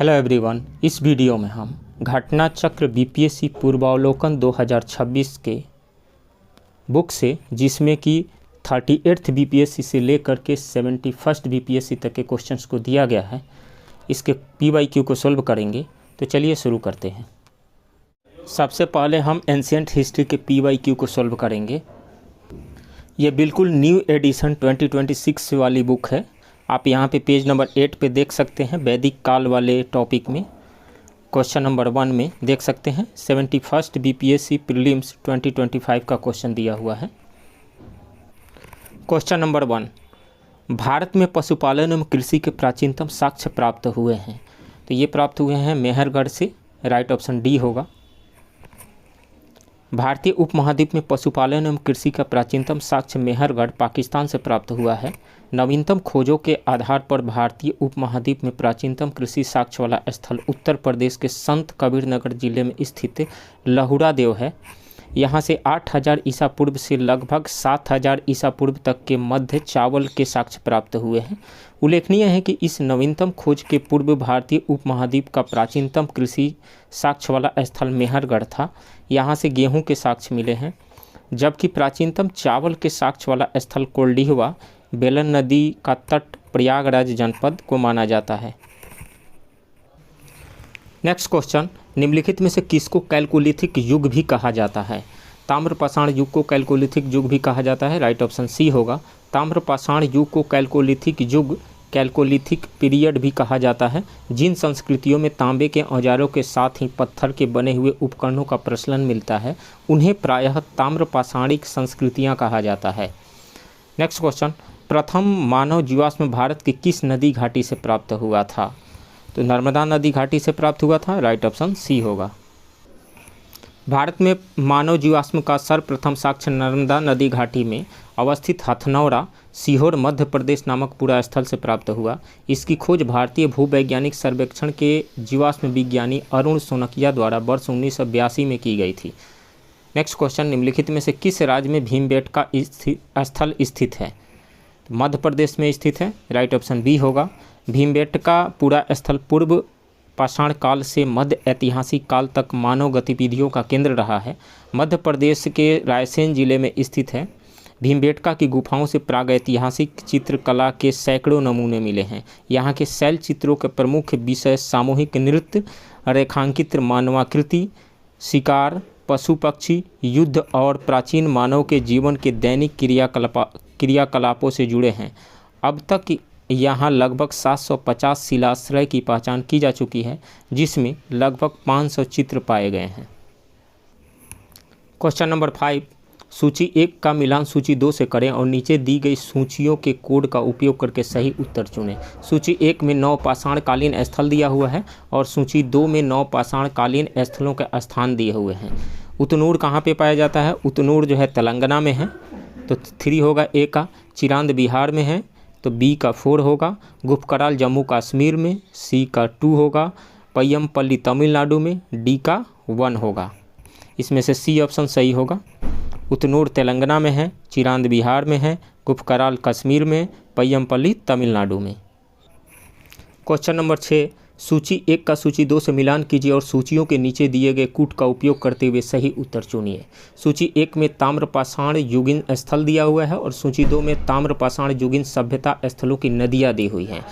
Hello everyone, इस video में हम घटना चक्र बीपीएससी पूर्वावलोकन 2026 के बुक से, जिसमें कि 38th बीपीएससी से लेकर के 71st बीपीएससी तक के क्वेश्चंस को दिया गया है, इसके पीवाईक्यू को सॉल्व करेंगे। तो चलिए शुरू करते हैं। सबसे पहले हम एंशिएंट हिस्ट्री के पीवाईक्यू को सॉल्व करेंगे। ये बिल्कुल न्यू एडिशन 2026 वाली बुक है। आप यहाँ पे पेज नंबर 8 पे देख सकते हैं, वैदिक काल वाले टॉपिक में क्वेश्चन नंबर 1 में देख सकते हैं 71st बीपीएससी प्रीलिम्स 2025 का क्वेश्चन दिया हुआ है। क्वेश्चन नंबर 1, भारत में पशुपालन एवं कृषि के प्राचीनतम साक्ष्य प्राप्त हुए हैं। तो ये प्राप्त हुए हैं मेहरगढ़ से, राइट ऑप्शन डी होगा। भारतीय उपमहाद्वीप में पशुपालन एवं कृषि का प्राचीनतम साक्ष्य मेहरगढ़ पाकिस्तान से प्राप्त हुआ है। नवीनतम खोजों के आधार पर भारतीय उपमहाद्वीप में प्राचीनतम कृषि साक्ष्य वाला स्थल उत्तर प्रदेश के संत कबीरनगर जिले में स्थित लहुड़ा देव है। यहाँ से 8000 ईसा पूर्व से लगभग 7000 ईसा पूर्व तक के मध्य चावल के साक्ष्य प्राप्त हुए हैं। उल्लेखनीय है कि इस नवीनतम खोज के पूर्व भारतीय उपमहाद्वीप का प्राचीनतम कृषि साक्ष्य वाला स्थल मेहरगढ़ था। यहाँ से गेहूं के साक्ष्य मिले हैं, जबकि प्राचीनतम चावल के साक्ष्य वाला स्थल कोल्डिहवा बेलन नदी का तट प्रयागराज जनपद को माना जाता है। नेक्स्ट क्वेश्चन, निम्नलिखित में से किसको कैल्कोलिथिक युग भी कहा जाता है? ताम्रपाषाण युग को कैल्कोलिथिक युग भी कहा जाता है, राइट ऑप्शन सी होगा। ताम्रपाषाण युग को कैल्कोलिथिक युग, कैल्कोलिथिक पीरियड भी कहा जाता है। जिन संस्कृतियों में तांबे के औजारों के साथ ही पत्थर के बने हुए उपकरणों का प्रचलन मिलता है, उन्हें प्रायः ताम्रपाषाणिक संस्कृतियां कहा जाता है। नेक्स्ट क्वेश्चन, प्रथम मानव जीवाश्म भारत की किस नदी घाटी से प्राप्त हुआ था? तो नर्मदा नदी घाटी से प्राप्त हुआ था, राइट ऑप्शन सी होगा। भारत में मानव जीवाश्म का सर्वप्रथम साक्ष्य नर्मदा नदी घाटी में अवस्थित हथनौरा, सीहोर, मध्य प्रदेश नामक पूरा स्थल से प्राप्त हुआ। इसकी खोज भारतीय भूवैज्ञानिक सर्वेक्षण के जीवाश्म विज्ञानी अरुण सोनकिया द्वारा वर्ष 1982 में की गई थी। नेक्स्ट क्वेश्चन, निम्नलिखित में से किस राज्य में भीमबेटका स्थल स्थित है? मध्य प्रदेश में स्थित है, राइट ऑप्शन बी होगा। भीमबेटका पूरा स्थल पूर्व पाषाण काल से मध्य ऐतिहासिक काल तक मानव गतिविधियों का केंद्र रहा है। मध्य प्रदेश के रायसेन जिले में स्थित है। भीमबेटका की गुफाओं से प्रागैतिहासिक चित्रकला के सैकड़ों नमूने मिले हैं। यहाँ के शैल चित्रों के प्रमुख विषय सामूहिक नृत्य, रेखांकित मानवाकृति, शिकार, पशु पक्षी, युद्ध और प्राचीन मानव के जीवन के दैनिक क्रियाकलापों से जुड़े हैं। अब तक यहाँ लगभग 750 शिलाश्रय की पहचान की जा चुकी है, जिसमें लगभग 500 चित्र पाए गए हैं। क्वेश्चन नंबर 5, सूची 1 का मिलान सूची 2 से करें और नीचे दी गई सूचियों के कोड का उपयोग करके सही उत्तर चुनें। सूची 1 में 9 पाषाणकालीन स्थल दिया हुआ है और सूची 2 में 9 पाषाणकालीन स्थलों के स्थान दिए हुए हैं। उतनूर कहाँ पे पाया जाता है? उतनूर जो है तेलंगाना में है, तो 3 होगा ए का। चिरांद बिहार में है, तो बी का 4 होगा। गुफकराल जम्मू कश्मीर में, सी का 2 होगा। पय्यमपल्ली तमिलनाडु में, डी का 1 होगा। इसमें से सी ऑप्शन सही होगा। उतनूर तेलंगाना में है, चिरांद बिहार में है, गुफकराल कश्मीर में, पय्यमपल्ली तमिलनाडु में। क्वेश्चन नंबर 6, सूची 1 का सूची 2 से मिलान कीजिए और सूचियों के नीचे दिए गए कूट का उपयोग करते हुए सही उत्तर चुनिए। सूची 1 में ताम्रपाषाण युगीन स्थल दिया हुआ है और सूची 2 में ताम्रपाषाण युगीन सभ्यता स्थलों की नदियाँ दी हुई हैं।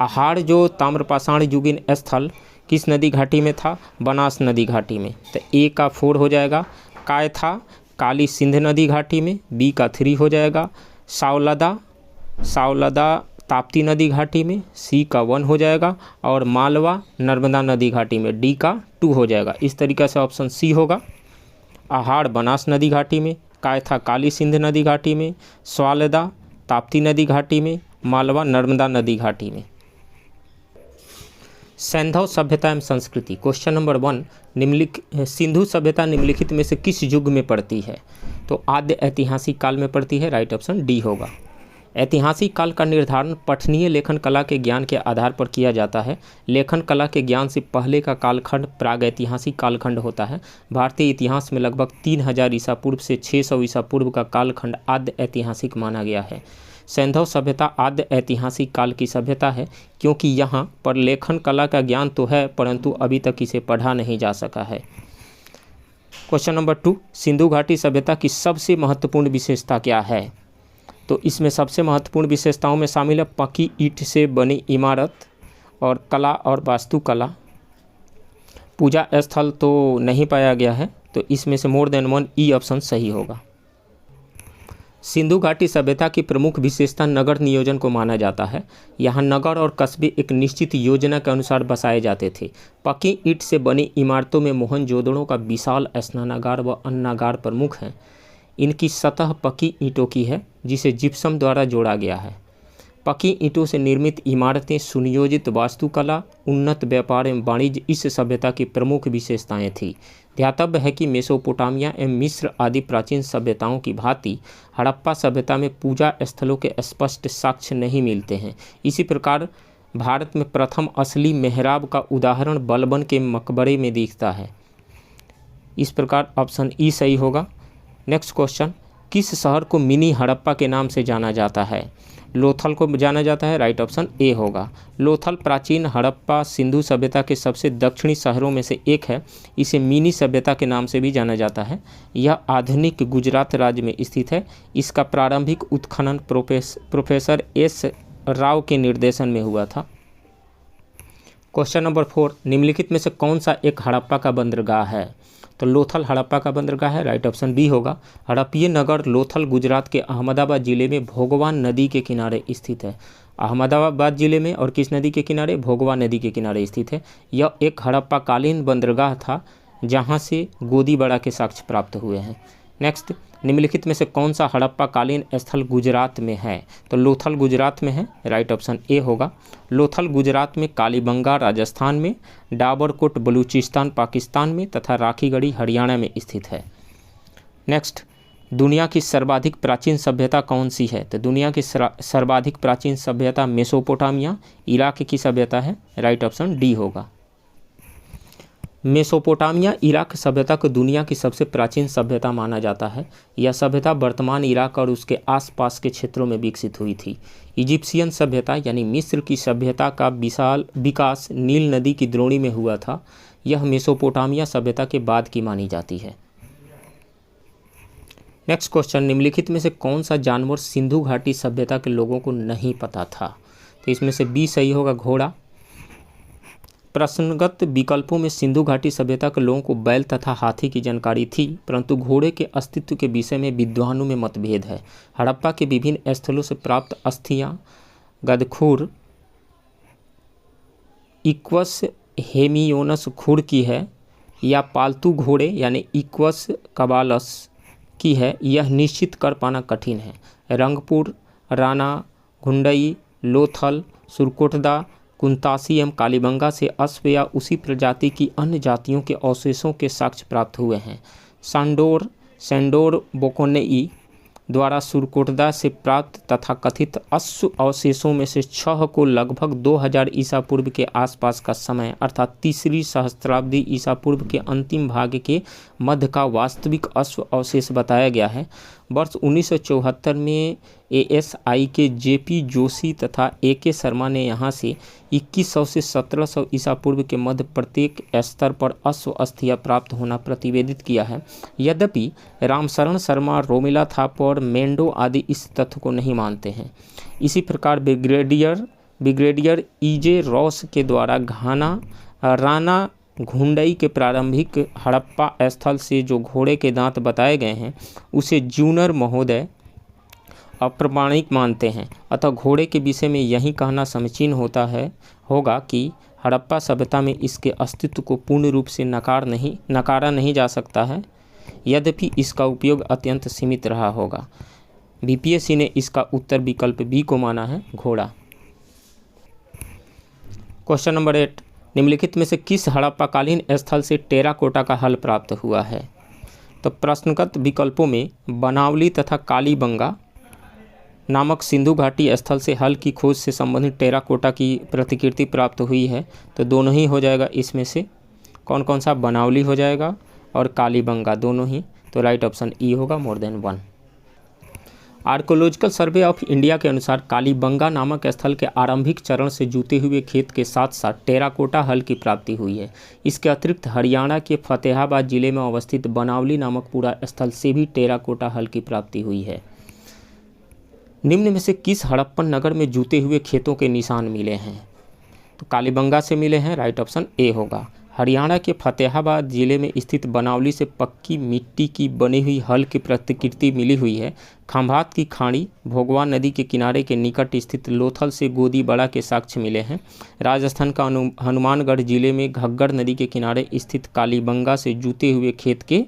आहार जो ताम्रपाषाण युगीन स्थल किस नदी घाटी में था? बनास नदी घाटी में, तो ए का 4 हो जाएगा। काय था काली सिंध नदी घाटी में, बी का 3 हो जाएगा। सावलदा ताप्ती नदी घाटी में, सी का 1 हो जाएगा। और मालवा नर्मदा नदी घाटी में, डी का 2 हो जाएगा। इस तरीक़े से ऑप्शन सी होगा। आहार बनास नदी घाटी में, कायथा काली सिंध नदी घाटी में, स्वालदा ताप्ती नदी घाटी में, मालवा नर्मदा नदी घाटी में। सैंधव सभ्यता एवं संस्कृति, क्वेश्चन नंबर 1, सिंधु सभ्यता निम्नलिखित में से किस युग में पड़ती है? तो आद्य ऐतिहासिक काल में पड़ती है, राइट ऑप्शन डी होगा। ऐतिहासिक काल का निर्धारण पठनीय लेखन कला के ज्ञान के आधार पर किया जाता है। लेखन कला के ज्ञान से पहले का कालखंड प्रागैतिहासिक कालखंड होता है। भारतीय इतिहास में लगभग 3000 ईसा पूर्व से 600 ईसा पूर्व का कालखंड आद्य ऐतिहासिक माना गया है। सैंधव सभ्यता आद्य ऐतिहासिक काल की सभ्यता है, क्योंकि यहाँ पर लेखन कला का ज्ञान तो है परंतु अभी तक इसे पढ़ा नहीं जा सका है। क्वेश्चन नंबर 2, सिंधु घाटी सभ्यता की सबसे महत्वपूर्ण विशेषता क्या है? तो इसमें सबसे महत्वपूर्ण विशेषताओं में शामिल है पक्की ईंट से बनी इमारत और कला और वास्तुकला। पूजा स्थल तो नहीं पाया गया है, तो इसमें से more than one E option सही होगा। सिंधु घाटी सभ्यता की प्रमुख विशेषता नगर नियोजन को माना जाता है। यहाँ नगर और कस्बे एक निश्चित योजना के अनुसार बसाए जाते थे। पक्की ईंट से बनी इमारतों में मोहनजोदड़ो का विशाल स्नानागार व अन्नागार प्रमुख हैं। इनकी सतह पक्की ईंटों की है जिसे जिप्सम द्वारा जोड़ा गया है। पक्की ईंटों से निर्मित इमारतें, सुनियोजित वास्तुकला, उन्नत व्यापार एवं वाणिज्य इस सभ्यता की प्रमुख विशेषताएं थी। ध्यातव्य है कि मेसोपोटामिया एवं मिस्र आदि प्राचीन सभ्यताओं की भांति हड़प्पा सभ्यता में पूजा स्थलों के स्पष्ट साक्ष्य नहीं मिलते हैं। इसी प्रकार भारत में प्रथम असली मेहराब का उदाहरण बलबन के मकबरे में दिखता है। इस प्रकार ऑप्शन ई सही होगा। नेक्स्ट क्वेश्चन, किस शहर को मिनी हड़प्पा के नाम से जाना जाता है? लोथल को जाना जाता है, राइट ऑप्शन ए होगा। लोथल प्राचीन हड़प्पा सिंधु सभ्यता के सबसे दक्षिणी शहरों में से एक है। इसे मिनी सभ्यता के नाम से भी जाना जाता है। यह आधुनिक गुजरात राज्य में स्थित है। इसका प्रारंभिक उत्खनन प्रोफेसर एस राव के निर्देशन में हुआ था। क्वेश्चन नंबर 4, निम्नलिखित में से कौन सा एक हड़प्पा का बंदरगाह है? तो लोथल हड़प्पा का बंदरगाह है, राइट ऑप्शन बी होगा। हड़प्पीय नगर लोथल गुजरात के अहमदाबाद जिले में भोगवान नदी के किनारे स्थित है। अहमदाबाद जिले में और किस नदी के किनारे? भोगवान नदी के किनारे स्थित है। यह एक हड़प्पा कालीन बंदरगाह था जहां से गोदीबड़ा के साक्ष्य प्राप्त हुए हैं। नेक्स्ट, निम्नलिखित में से कौन सा हड़प्पा कालीन स्थल गुजरात में है? तो लोथल गुजरात में है, राइट ऑप्शन ए होगा। लोथल गुजरात में, कालीबंगा राजस्थान में, डाबरकोट बलूचिस्तान पाकिस्तान में तथा राखीगढ़ी हरियाणा में स्थित है। नेक्स्ट, दुनिया की सर्वाधिक प्राचीन सभ्यता कौन सी है? तो दुनिया की सर्वाधिक प्राचीन सभ्यता मेसोपोटामिया इराक की सभ्यता है, राइट ऑप्शन डी होगा। मेसोपोटामिया इराक सभ्यता को दुनिया की सबसे प्राचीन सभ्यता माना जाता है। यह सभ्यता वर्तमान इराक और उसके आसपास के क्षेत्रों में विकसित हुई थी। इजिप्शियन सभ्यता यानी मिस्र की सभ्यता का विशाल विकास नील नदी की द्रोणी में हुआ था। यह मेसोपोटामिया सभ्यता के बाद की मानी जाती है। नेक्स्ट क्वेश्चन, निम्नलिखित में से कौन सा जानवर सिंधु घाटी सभ्यता के लोगों को नहीं पता था? तो इसमें से बी सही होगा, घोड़ा। प्रश्नगत विकल्पों में सिंधु घाटी सभ्यता के लोगों को बैल तथा हाथी की जानकारी थी, परंतु घोड़े के अस्तित्व के विषय में विद्वानों में मतभेद है। हड़प्पा के विभिन्न स्थलों से प्राप्त अस्थियां गदखुर इक्वस हेमियोनस खुर की है या पालतू घोड़े यानी इक्वस कबालस की है, यह निश्चित कर पाना कठिन है। रंगपुर, राणा, घुंडई, लोथल, सुरकोटदा, कुंतासी एवं कालीबंगा से अश्व या उसी प्रजाति की अन्य जातियों के अवशेषों के साक्ष्य प्राप्त हुए हैं। सैंडोर बोकोनेई द्वारा सुरकोटदा से प्राप्त तथा कथित अश्व अवशेषों में से 6 को लगभग 2000 ईसा पूर्व के आसपास का समय अर्थात तीसरी सहस्त्राब्दी ईसा पूर्व के अंतिम भाग के मध्य का वास्तविक अश्व अवशेष बताया गया है। वर्ष 1974 में ASI के JP जोशी तथा AK शर्मा ने यहाँ से 2100 से 1700 ईसा पूर्व के मध्य प्रत्येक स्तर पर अश्व अस्थियाँ प्राप्त होना प्रतिवेदित किया है। यद्यपि रामशरण शर्मा, रोमिला थापर, मेंडो आदि इस तथ्य को नहीं मानते हैं। इसी प्रकार ब्रिगेडियर EJ रॉस के द्वारा राणा घुंडई के प्रारंभिक हड़प्पा स्थल से जो घोड़े के दांत बताए गए हैं उसे जूनर महोदय अप्रमाणिक मानते हैं। अतः घोड़े के विषय में यही कहना समीचीन होगा कि हड़प्पा सभ्यता में इसके अस्तित्व को पूर्ण रूप से नकारा नहीं जा सकता है, यद्यपि इसका उपयोग अत्यंत सीमित रहा होगा। BPSC ने इसका उत्तर विकल्प बी को माना है, घोड़ा। क्वेश्चन नंबर 8, निम्नलिखित में से किस हड़प्पाकालीन स्थल से टेराकोटा का हल प्राप्त हुआ है? तो प्रश्नगत विकल्पों में बनावली तथा कालीबंगा नामक सिंधु घाटी स्थल से हल की खोज से संबंधित टेराकोटा की प्रतिकृति प्राप्त हुई है। तो दोनों ही हो जाएगा। इसमें से कौन कौन सा? बनावली हो जाएगा और कालीबंगा, दोनों ही। तो राइट ऑप्शन ई होगा, more than 1। Archaeological survey of India के अनुसार कालीबंगा नामक स्थल के आरंभिक चरण से जुते हुए खेत के साथ साथ टेराकोटा हल की प्राप्ति हुई है। इसके अतिरिक्त हरियाणा के फतेहाबाद जिले में अवस्थित बनावली नामक पूरा स्थल से भी टेराकोटा हल की प्राप्ति हुई है। निम्न में से किस हड़प्पन नगर में जुते हुए खेतों के निशान मिले हैं? तो कालीबंगा से मिले हैं, राइट ऑप्शन ए होगा। हरियाणा के फतेहाबाद जिले में स्थित बनावली से पक्की मिट्टी की बनी हुई हल की प्रतिकृति मिली हुई है। खंभात की खाड़ी, भोगवा नदी के किनारे के निकट स्थित लोथल से गोदीबड़ा के साक्ष्य मिले हैं। राजस्थान का हनुमानगढ़ जिले में घग्गर नदी के किनारे स्थित कालीबंगा से जुते हुए खेत के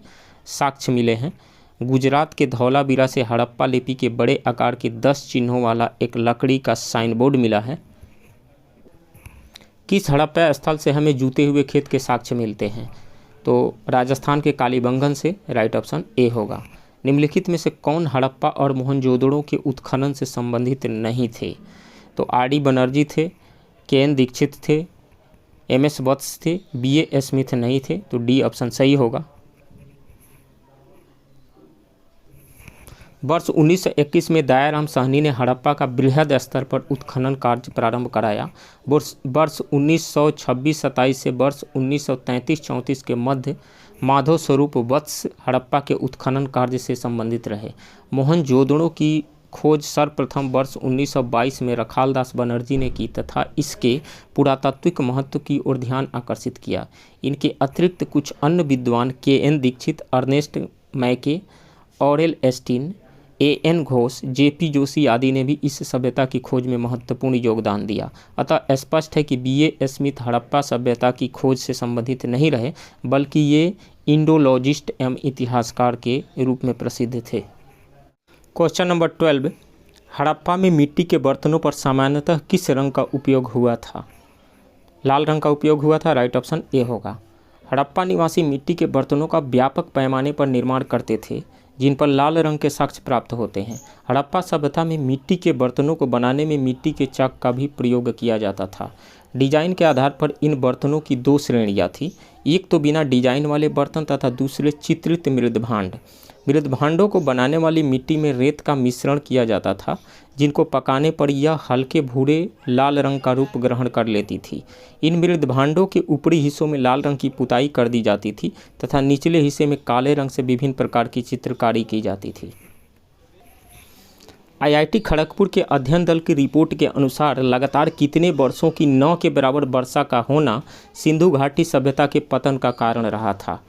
साक्ष्य मिले हैं। गुजरात के धौलावीरा से हड़प्पा लिपि के बड़े आकार के 10 चिन्हों वाला एक लकड़ी का साइन बोर्ड मिला है। किस हड़प्पा स्थल से हमें जुते हुए खेत के साक्ष्य मिलते हैं? तो राजस्थान के कालीबंगन से, राइट ऑप्शन ए होगा। निम्नलिखित में से कौन हड़प्पा और मोहनजोदड़ो के उत्खनन से संबंधित नहीं थे? तो आर.डी. बनर्जी थे, के.एन. दीक्षित थे, एम.एस. वत्स थे, बी.ए. स्मिथ नहीं थे। तो डी ऑप्शन सही होगा। वर्ष 1921 में दयाराम साहनी ने हड़प्पा का बृहद स्तर पर उत्खनन कार्य प्रारंभ कराया। वर्ष 1926-27 से वर्ष 1933-34 के मध्य माधव स्वरूप वत्स हड़प्पा के उत्खनन कार्य से संबंधित रहे। मोहनजोदड़ो की खोज सर्वप्रथम वर्ष 1922 में रखालदास बनर्जी ने की तथा इसके पुरातात्विक महत्व की ओर ध्यान आकर्षित किया। इनके अतिरिक्त कुछ अन्य विद्वान K N. Dikshit, Ernest Mackay, Aurel Stein, A N. Ghosh, J P. Joshi आदि ने भी इस सभ्यता की खोज में महत्वपूर्ण योगदान दिया। अतः स्पष्ट है कि बी.ए. स्मिथ हड़प्पा सभ्यता की खोज से संबंधित नहीं रहे, बल्कि ये इंडोलॉजिस्ट एवं इतिहासकार के रूप में प्रसिद्ध थे। क्वेश्चन नंबर 12, हड़प्पा में मिट्टी के बर्तनों पर सामान्यतः किस रंग का उपयोग हुआ था? लाल रंग का उपयोग हुआ था, राइट ऑप्शन ए होगा। हड़प्पा निवासी मिट्टी के बर्तनों का व्यापक पैमाने पर निर्माण करते थे, जिन पर लाल रंग के साक्ष्य प्राप्त होते हैं। हड़प्पा सभ्यता में मिट्टी के बर्तनों को बनाने में मिट्टी के चक का भी प्रयोग किया जाता था। डिजाइन के आधार पर इन बर्तनों की 2 श्रेणियाँ थीं, एक तो बिना डिजाइन वाले बर्तन तथा दूसरे चित्रित मृदभांड। मृदभांडों को बनाने वाली मिट्टी में रेत का मिश्रण किया जाता था, जिनको पकाने पर यह हल्के भूरे लाल रंग का रूप ग्रहण कर लेती थी। इन मृदभांडों के ऊपरी हिस्सों में लाल रंग की पुताई कर दी जाती थी तथा निचले हिस्से में काले रंग से विभिन्न प्रकार की चित्रकारी की जाती थी। आईआईटी खड़गपुर के अध्ययन दल की रिपोर्ट के अनुसार लगातार कितने वर्षों की 9 के बराबर वर्षा का होना सिंधु घाटी सभ्यता के पतन का कारण रहा था?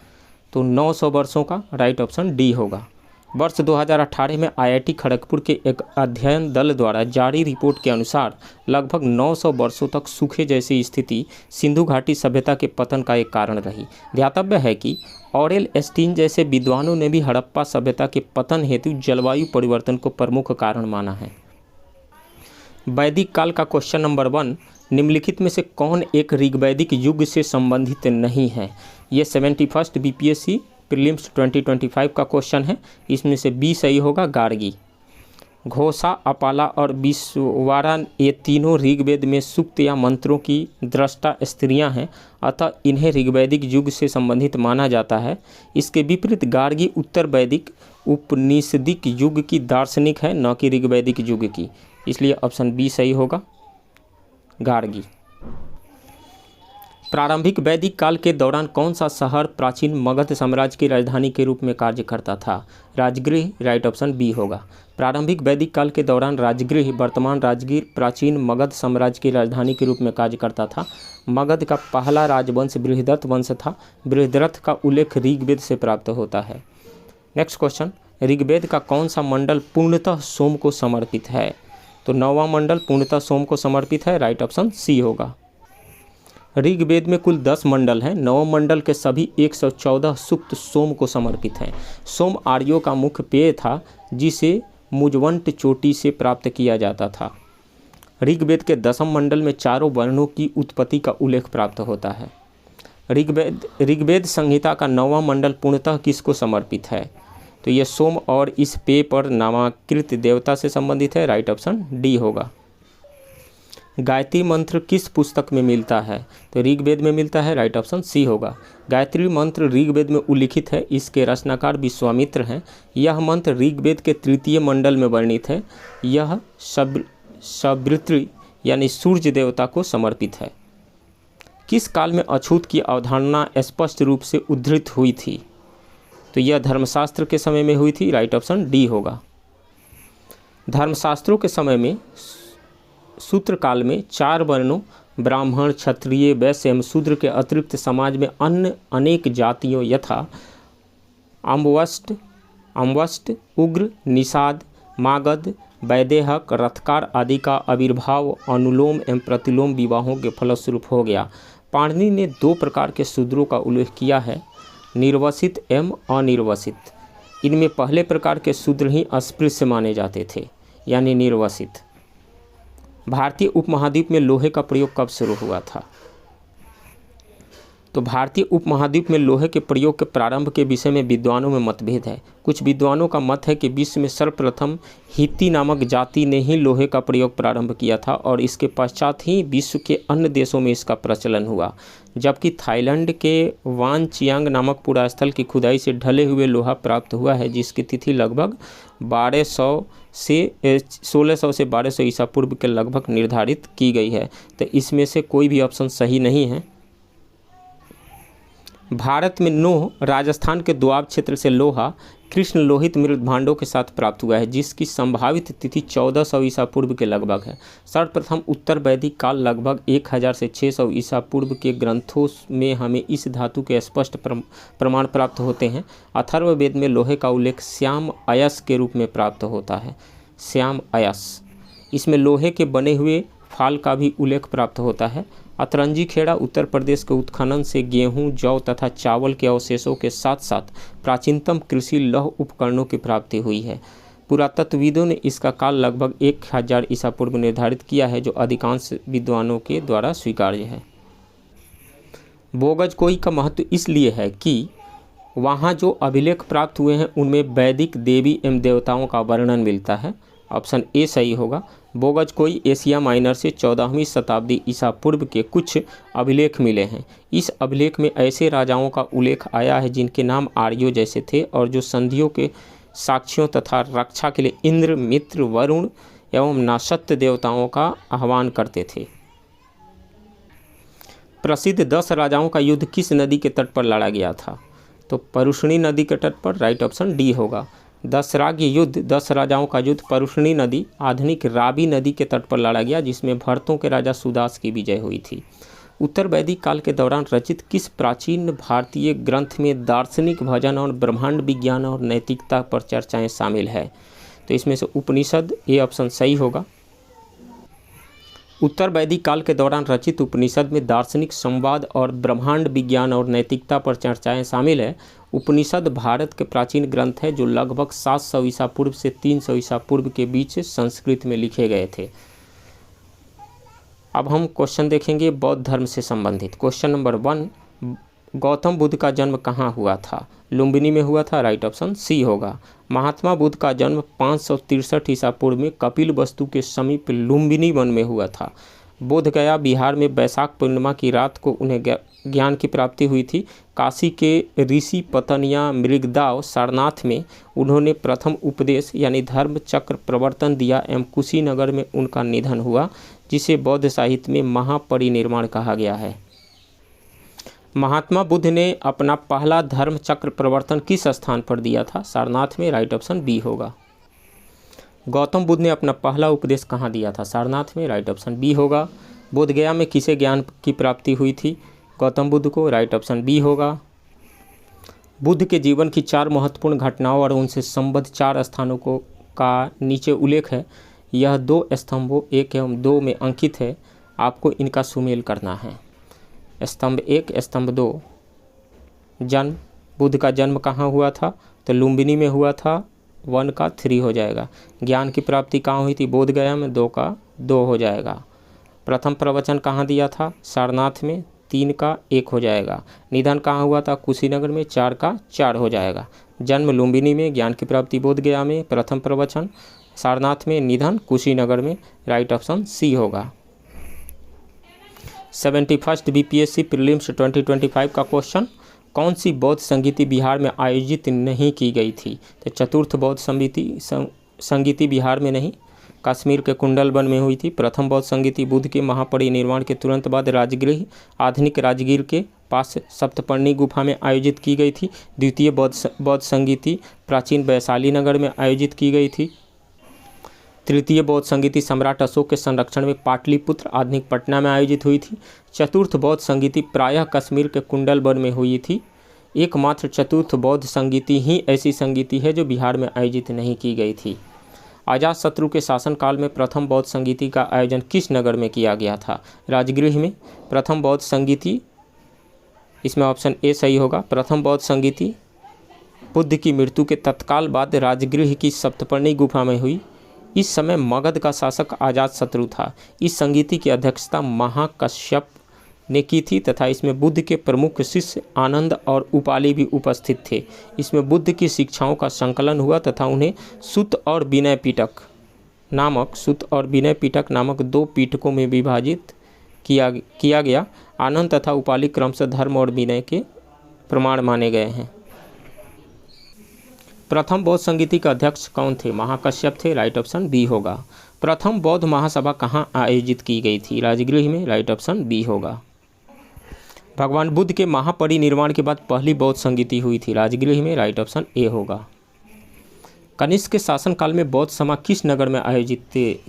तो 900 वर्षों का, राइट ऑप्शन डी होगा। वर्ष 2018 में आईआईटी खड़गपुर के एक अध्ययन दल द्वारा जारी रिपोर्ट के अनुसार लगभग 900 वर्षों तक सूखे जैसी स्थिति सिंधु घाटी सभ्यता के पतन का एक कारण रही। ध्यातव्य है कि ऑरेल एस्टीन जैसे विद्वानों ने भी हड़प्पा सभ्यता के पतन हेतु जलवायु परिवर्तन को प्रमुख कारण माना है। वैदिक काल का क्वेश्चन नंबर 1, निम्नलिखित में से कौन एक ऋग्वैदिक युग से संबंधित नहीं है? ये 71st बीपीएससी प्रीलिम्स 2025 का क्वेश्चन है। इसमें से बी सही होगा, गार्गी। घोषा, अपाला और विश्वारा ये तीनों ऋग्वेद में सूक्त या मंत्रों की दृष्टा स्त्रियां हैं, अतः इन्हें ऋग्वैदिक युग से संबंधित माना जाता है। इसके विपरीत गार्गी उत्तर वैदिक उपनिषदिक युग की दार्शनिक है, न कि ऋग्वैदिक युग की, इसलिए ऑप्शन बी सही होगा, गार्गी। प्रारंभिक वैदिक काल के दौरान कौन सा शहर प्राचीन मगध साम्राज्य की राजधानी के रूप में कार्य करता था? राजगृह, राइट ऑप्शन बी होगा। प्रारंभिक वैदिक काल के दौरान राजगृह, वर्तमान राजगीर, प्राचीन मगध साम्राज्य की राजधानी के रूप में कार्य करता था। मगध का पहला राजवंश बृहदरथ वंश था। बृहदरथ का उल्लेख ऋग्वेद से प्राप्त होता है। नेक्स्ट क्वेश्चन, ऋग्वेद का कौन सा मंडल पूर्णतः सोम को समर्पित है? तो 9वां मंडल पूर्णतः सोम को समर्पित है, राइट ऑप्शन सी होगा। ऋग्वेद में कुल 10 मंडल हैं। 9वें मंडल के सभी 114 सूक्त सोम को समर्पित हैं। सोम आर्यों का मुख्य पेय था, जिसे मुजवंट चोटी से प्राप्त किया जाता था। ऋग्वेद के 10वें मंडल में चारों वर्णों की उत्पत्ति का उल्लेख प्राप्त होता है। ऋग्वेद संहिता का 9वां मंडल पूर्णतः किसको समर्पित है? तो यह सोम और इस पेय पर नामांकित देवता से संबंधित है, राइट ऑप्शन डी होगा। गायत्री मंत्र किस पुस्तक में मिलता है? तो ऋग्वेद में मिलता है, राइट ऑप्शन सी होगा। गायत्री मंत्र ऋग्वेद में उल्लिखित है, इसके रचनाकार विश्वामित्र हैं। यह मंत्र ऋग्वेद के तृतीय मंडल में वर्णित है। यह सवितृ यानी सूर्य देवता को समर्पित है। किस काल में अछूत की अवधारणा स्पष्ट रूप से उद्धृत हुई थी? तो यह धर्मशास्त्र के समय में हुई थी, राइट ऑप्शन डी होगा। धर्मशास्त्रों के समय में सूत्र काल में 4 वर्णों ब्राह्मण, क्षत्रिय, वैश्य एवं शूद्र के अतिरिक्त समाज में अन्य अनेक जातियों यथा अम्वष्ट, उग्र, निषाद, मागध, वैदेहक, रथकार आदि का आविर्भाव अनुलोम एवं प्रतिलोम विवाहों के फलस्वरूप हो गया। पाणिनि ने 2 प्रकार के शूद्रों का उल्लेख किया है, निर्वसित एवं अनिर्वसित। इनमें पहले प्रकार के शूद्र ही अस्पृश्य माने जाते थे, यानी निर्वसित। भारतीय उपमहाद्वीप में लोहे का प्रयोग कब शुरू हुआ था? तो भारतीय उपमहाद्वीप में लोहे के प्रयोग के प्रारंभ के विषय में विद्वानों में मतभेद है। कुछ विद्वानों का मत है कि विश्व में सर्वप्रथम हित्ती नामक जाति ने ही लोहे का प्रयोग प्रारंभ किया था और इसके पश्चात ही विश्व के अन्य देशों में इसका प्रचलन हुआ, जबकि थाईलैंड के वान चियांग नामक पुरास्थल की खुदाई से ढले हुए लोहा प्राप्त हुआ है, जिसकी तिथि लगभग 1600 से 1200 ईसा पूर्व के लगभग निर्धारित की गई है। तो इसमें से कोई भी ऑप्शन सही नहीं है। भारत में नोह, राजस्थान के दोआब क्षेत्र से लोहा कृष्ण लोहित मृत भांडों के साथ प्राप्त हुआ है, जिसकी संभावित तिथि 1400 ईसा पूर्व के लगभग है। सर्वप्रथम उत्तर वैदिक काल लगभग 1000 से 600 ईसा पूर्व के ग्रंथों में हमें इस धातु के स्पष्ट प्रमाण प्राप्त होते हैं। अथर्ववेद में लोहे का उल्लेख श्याम अयस के रूप में प्राप्त होता है, श्याम अयस। इसमें लोहे के बने हुए फाल का भी उल्लेख प्राप्त होता है। अतरंजी खेड़ा उत्तर प्रदेश के उत्खनन से गेहूं, जौ तथा चावल के अवशेषों के साथ साथ प्राचीनतम कृषि लौह उपकरणों की प्राप्ति हुई है। पुरातत्वविदों ने इसका काल लगभग 1000 ईसा पूर्व निर्धारित किया है, जो अधिकांश विद्वानों के द्वारा स्वीकार्य है। बोगजकोई का महत्व इसलिए है कि वहाँ जो अभिलेख प्राप्त हुए हैं उनमें वैदिक देवी एवं देवताओं का वर्णन मिलता है। ऑप्शन ए सही होगा। बोगजकोई एशिया माइनर से 14वीं शताब्दी ईसा पूर्व के कुछ अभिलेख मिले हैं। इस अभिलेख में ऐसे राजाओं का उल्लेख आया है जिनके नाम आर्यों जैसे थे और जो संधियों के साक्ष्यों तथा रक्षा के लिए इंद्र, मित्र, वरुण एवं नासत्य देवताओं का आह्वान करते थे। प्रसिद्ध 10 राजाओं का युद्ध किस नदी के तट पर लड़ा गया था? तो परुष्णी नदी के तट पर, राइट ऑप्शन डी होगा। 10 युद्ध, 10 राजाओं का युद्ध परुष्णी नदी, आधुनिक रावी नदी के तट पर लड़ा गया, जिसमें भरतों के राजा सुदास की विजय हुई थी। उत्तर वैदिक काल के दौरान रचित किस प्राचीन भारतीय ग्रंथ में दार्शनिक भजन और ब्रह्मांड विज्ञान और नैतिकता पर चर्चाएं शामिल है? तो इसमें से उपनिषद, ए ऑप्शन सही होगा। उत्तर वैदिक काल के दौरान रचित उपनिषद में दार्शनिक संवाद और ब्रह्मांड विज्ञान और नैतिकता पर चर्चाएं शामिल है। उपनिषद भारत के प्राचीन ग्रंथ है जो लगभग 700 ईसा पूर्व से 300 ईसा पूर्व के बीच संस्कृत में लिखे गए थे। अब हम क्वेश्चन देखेंगे बौद्ध धर्म से संबंधित। क्वेश्चन नंबर 1, गौतम बुद्ध का जन्म कहाँ हुआ था? लुम्बिनी में हुआ था, राइट ऑप्शन सी होगा। महात्मा बुद्ध का जन्म 563 ईसा पूर्व में कपिल वस्तु के समीप लुम्बिनी वन में हुआ था। बोध गया बिहार में वैशाख पूर्णिमा की रात को उन्हें ज्ञान की प्राप्ति हुई थी। काशी के ऋषि पतनिया मृगदाव सारनाथ में उन्होंने प्रथम उपदेश यानी धर्म चक्र प्रवर्तन दिया एवं कुशीनगर में उनका निधन हुआ, जिसे बौद्ध साहित्य में महापरिनिर्वाण कहा गया है। महात्मा बुद्ध ने अपना पहला धर्म चक्र प्रवर्तन किस स्थान पर दिया था? सारनाथ में, राइट ऑप्शन बी होगा। गौतम बुद्ध ने अपना पहला उपदेश कहाँ दिया था? सारनाथ में, राइट ऑप्शन बी होगा। बोध गया में किसे ज्ञान की प्राप्ति हुई थी? गौतम बुद्ध को, राइट ऑप्शन बी होगा। बुद्ध के जीवन की 4 महत्वपूर्ण घटनाओं और उनसे संबद्ध 4 स्थानों को का नीचे उल्लेख है। यह 2 स्तंभों 1 एवं 2 में अंकित है। आपको इनका सुमेल करना है। स्तंभ 1, स्तंभ 2। जन्म, बुद्ध का जन्म कहाँ हुआ था? तो लुम्बिनी में हुआ था, 1 का 3 हो जाएगा। ज्ञान की प्राप्ति कहाँ हुई थी? बोध गया में, 2 का 2 हो जाएगा। प्रथम प्रवचन कहाँ दिया था? सारनाथ में, 3 का 1 हो जाएगा। निधन कहाँ हुआ था? कुशीनगर में, 4 का 4 हो जाएगा। जन्म लुम्बिनी में, ज्ञान की प्राप्ति बोध गया में, प्रथम प्रवचन सारनाथ में, निधन कुशीनगर में, राइट ऑप्शन सी होगा। 71 बीपीएससी प्रीलिम्स 2025 का क्वेश्चन, कौन सी बौद्ध संगीति बिहार में आयोजित नहीं की गई थी? तो चतुर्थ बौद्ध संगीति बिहार में नहीं, कश्मीर के कुंडलवन में हुई थी। प्रथम बौद्ध संगीति बुद्ध के महापरिनिर्वाण के तुरंत बाद राजगृह आधुनिक राजगीर के पास सप्तपर्णी गुफा में आयोजित की गई थी। द्वितीय बौद्ध संगीति प्राचीन वैशाली नगर में आयोजित की गई थी। तृतीय बौद्ध संगीति सम्राट अशोक के संरक्षण में पाटलिपुत्र आधुनिक पटना में आयोजित हुई थी। चतुर्थ बौद्ध संगीति प्रायः कश्मीर के कुंडलवन में हुई थी। एकमात्र चतुर्थ बौद्ध संगीति ही ऐसी संगीति है जो बिहार में आयोजित नहीं की गई थी। अजातशत्रु के शासनकाल में प्रथम बौद्ध संगीति का आयोजन किस नगर में किया गया था? राजगृह में। प्रथम बौद्ध संगीति, इसमें ऑप्शन ए सही होगा। प्रथम बौद्ध संगीति बुद्ध की मृत्यु के तत्काल बाद राजगृह की सप्तपर्णी गुफा में हुई। इस समय मगध का शासक अजातशत्रु था। इस संगीति की अध्यक्षता महाकश्यप ने की थी तथा इसमें बुद्ध के प्रमुख शिष्य आनंद और उपाली भी उपस्थित थे। इसमें बुद्ध की शिक्षाओं का संकलन हुआ तथा उन्हें सुत और विनय पिटक नामक दो पिटकों में विभाजित किया गया। आनंद तथा उपाली क्रमशः धर्म और विनय के प्रमाण माने गए हैं। प्रथम बौद्ध संगीति के अध्यक्ष कौन थे? महाकश्यप थे। राइट ऑप्शन बी होगा। प्रथम बौद्ध महासभा कहाँ आयोजित की गई थी? राजगृह में। राइट ऑप्शन बी होगा। भगवान बुद्ध के महापरिनिर्वाण के बाद पहली बौद्ध संगीति हुई थी। राजगृह में। राइट ऑप्शन ए होगा। कनिष्क के शासनकाल में बौद्ध सभा किस नगर में आयोजित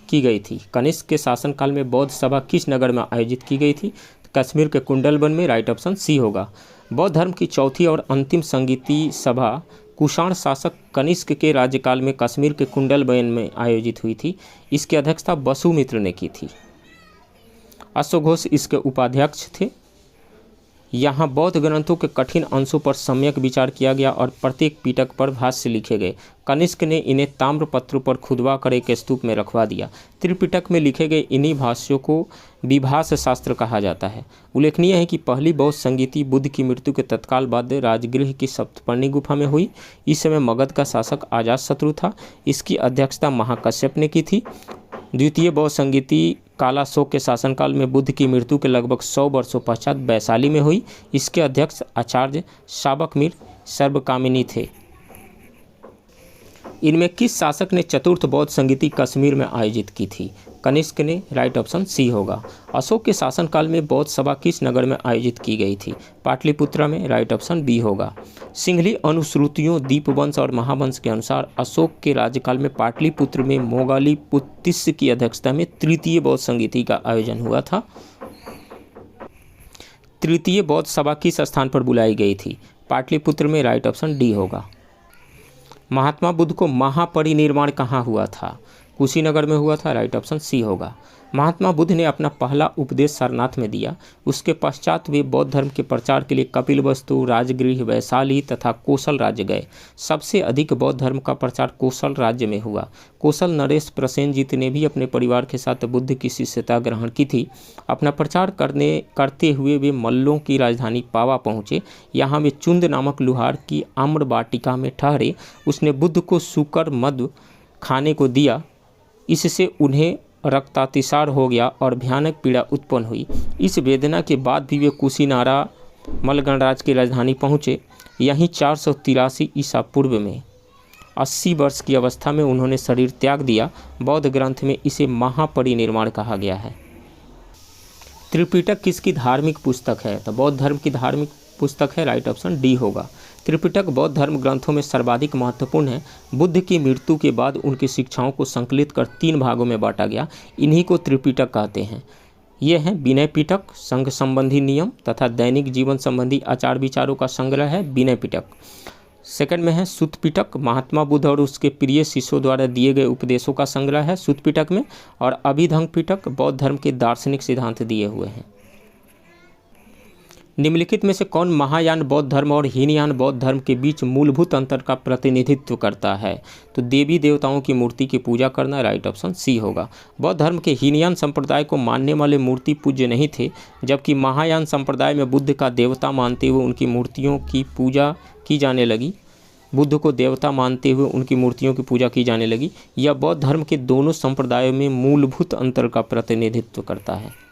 की गई थी? कनिष्क के शासनकाल में बौद्ध सभा किस नगर में आयोजित की गई थी? कश्मीर के कुंडलवन में। राइट ऑप्शन सी होगा। बौद्ध धर्म की चौथी और अंतिम संगीति सभा कुषाण शासक कनिष्क के राज्यकाल में कश्मीर के कुंडलवन में आयोजित हुई थी। इसकी अध्यक्षता वसुमित्र ने की थी। अश्वघोष इसके उपाध्यक्ष थे। यहाँ बौद्ध ग्रंथों के कठिन अंशों पर सम्यक विचार किया गया और प्रत्येक पिटक पर भाष्य लिखे गए। कनिष्क ने इन्हें ताम्रपत्र पर खुदवा कर एक स्तूप में रखवा दिया। त्रिपिटक में लिखे गए इन्हीं भाष्यों को विभाष शास्त्र कहा जाता है। उल्लेखनीय है कि पहली बौद्ध संगीति बुद्ध की मृत्यु के तत्काल बाद राजगृह की सप्तपर्णी गुफा में हुई। इस समय मगध का शासक अजातशत्रु था। इसकी अध्यक्षता महाकश्यप ने की थी। द्वितीय बौद्ध संगीति कालाशोक के शासनकाल में बुद्ध की मृत्यु के लगभग 100 वर्षों पश्चात वैशाली में हुई। इसके अध्यक्ष आचार्य शाबकमीर सर्वकामिनी थे। इनमें किस शासक ने चतुर्थ बौद्ध संगीति कश्मीर में आयोजित की थी? कनिष्क ने। राइट ऑप्शन सी होगा। अशोक के शासनकाल में बौद्ध सभा किस नगर में आयोजित की गई थी? पाटलिपुत्र में। राइट ऑप्शन बी होगा। सिंहली अनुश्रुतियों दीपवंश और महावंश के अनुसार अशोक के राज्यकाल में पाटलिपुत्र में मोगालीपुत्तिस्य की अध्यक्षता में तृतीय बौद्ध संगीति का आयोजन हुआ था। तृतीय बौद्ध सभा किस स्थान पर बुलाई गई थी? पाटलिपुत्र में। राइट ऑप्शन डी होगा। महात्मा बुद्ध को महापरिनिर्वाण कहाँ हुआ था? कुशीनगर में हुआ था। राइट ऑप्शन सी होगा। महात्मा बुद्ध ने अपना पहला उपदेश सारनाथ में दिया। उसके पश्चात वे बौद्ध धर्म के प्रचार के लिए कपिलवस्तु, राजगृह, वैशाली तथा कोसल राज्य गए। सबसे अधिक बौद्ध धर्म का प्रचार कोसल राज्य में हुआ। कोसल नरेश प्रसेनजीत ने भी अपने परिवार के साथ बुद्ध की शिष्यता ग्रहण की थी। अपना प्रचार करते हुए वे मल्लों की राजधानी पावा पहुँचे। यहाँ वे चुंद नामक लुहार की आम्र वाटिका में ठहरे। उसने बुद्ध को सूकर मद खाने को दिया। इससे उन्हें रक्तातिसार हो गया और भयानक पीड़ा उत्पन्न हुई। इस वेदना के बाद भी वे कुशीनारा मल्ल गणराज्य की राजधानी पहुँचे। यहीं 483 ईसा पूर्व में 80 वर्ष की अवस्था में उन्होंने शरीर त्याग दिया। बौद्ध ग्रंथ में इसे महापरिनिर्वाण कहा गया है। त्रिपिटक किसकी धार्मिक पुस्तक है? तो बौद्ध धर्म की धार्मिक पुस्तक है। राइट ऑप्शन डी होगा। त्रिपिटक बौद्ध धर्म ग्रंथों में सर्वाधिक महत्वपूर्ण है। बुद्ध की मृत्यु के बाद उनकी शिक्षाओं को संकलित कर 3 भागों में बांटा गया। इन्हीं को त्रिपिटक कहते हैं। ये हैं विनय पिटक, संघ संबंधी नियम तथा दैनिक जीवन संबंधी आचार विचारों का संग्रह है विनय पिटक। सेकंड में है सुत पिटक, महात्मा बुद्ध और उसके प्रिय शिष्यों द्वारा दिए गए उपदेशों का संग्रह है सुत पिटक में। और अभिधंग पिटक बौद्ध धर्म के दार्शनिक सिद्धांत दिए हुए हैं। निम्नलिखित में से कौन महायान बौद्ध धर्म और हीनयान बौद्ध धर्म के बीच मूलभूत अंतर का प्रतिनिधित्व करता है? तो देवी देवताओं की मूर्ति की पूजा करना। राइट ऑप्शन सी होगा। बौद्ध धर्म के हीनयान संप्रदाय को मानने वाले मूर्ति पूज्य नहीं थे, जबकि महायान संप्रदाय में बुद्ध का देवता मानते हुए उनकी मूर्तियों की पूजा की जाने लगी। बुद्ध को देवता मानते हुए उनकी मूर्तियों की पूजा की जाने लगी। यह बौद्ध धर्म के दोनों संप्रदायों में मूलभूत अंतर का प्रतिनिधित्व करता है।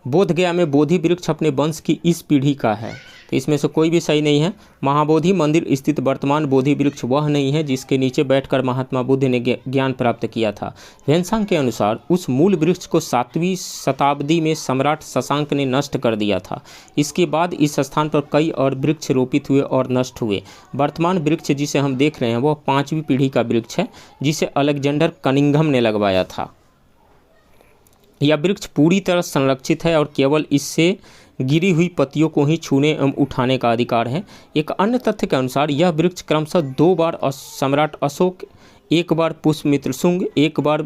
बोध गया में बोधि वृक्ष अपने वंश की इस पीढ़ी का है, तो इसमें से कोई भी सही नहीं है। महाबोधि मंदिर स्थित वर्तमान बोधि वृक्ष वह नहीं है जिसके नीचे बैठकर महात्मा बुद्ध ने ज्ञान प्राप्त किया था। ह्वेनसांग के अनुसार उस मूल वृक्ष को 7वीं शताब्दी में सम्राट शशांक ने नष्ट कर दिया था। इसके बाद इस स्थान पर कई और वृक्ष रोपित हुए और नष्ट हुए। वर्तमान वृक्ष जिसे हम देख रहे हैं वह 5वीं पीढ़ी का वृक्ष है जिसे अलेक्जेंडर कनिंघम ने लगवाया था। यह वृक्ष पूरी तरह संरक्षित है और केवल इससे गिरी हुई पत्तियों को ही छूने एवं उठाने का अधिकार है। एक अन्य तथ्य के अनुसार यह वृक्ष क्रमशः 2 बार सम्राट अशोक, 1 बार पुष्यमित्र शुंग, 1 बार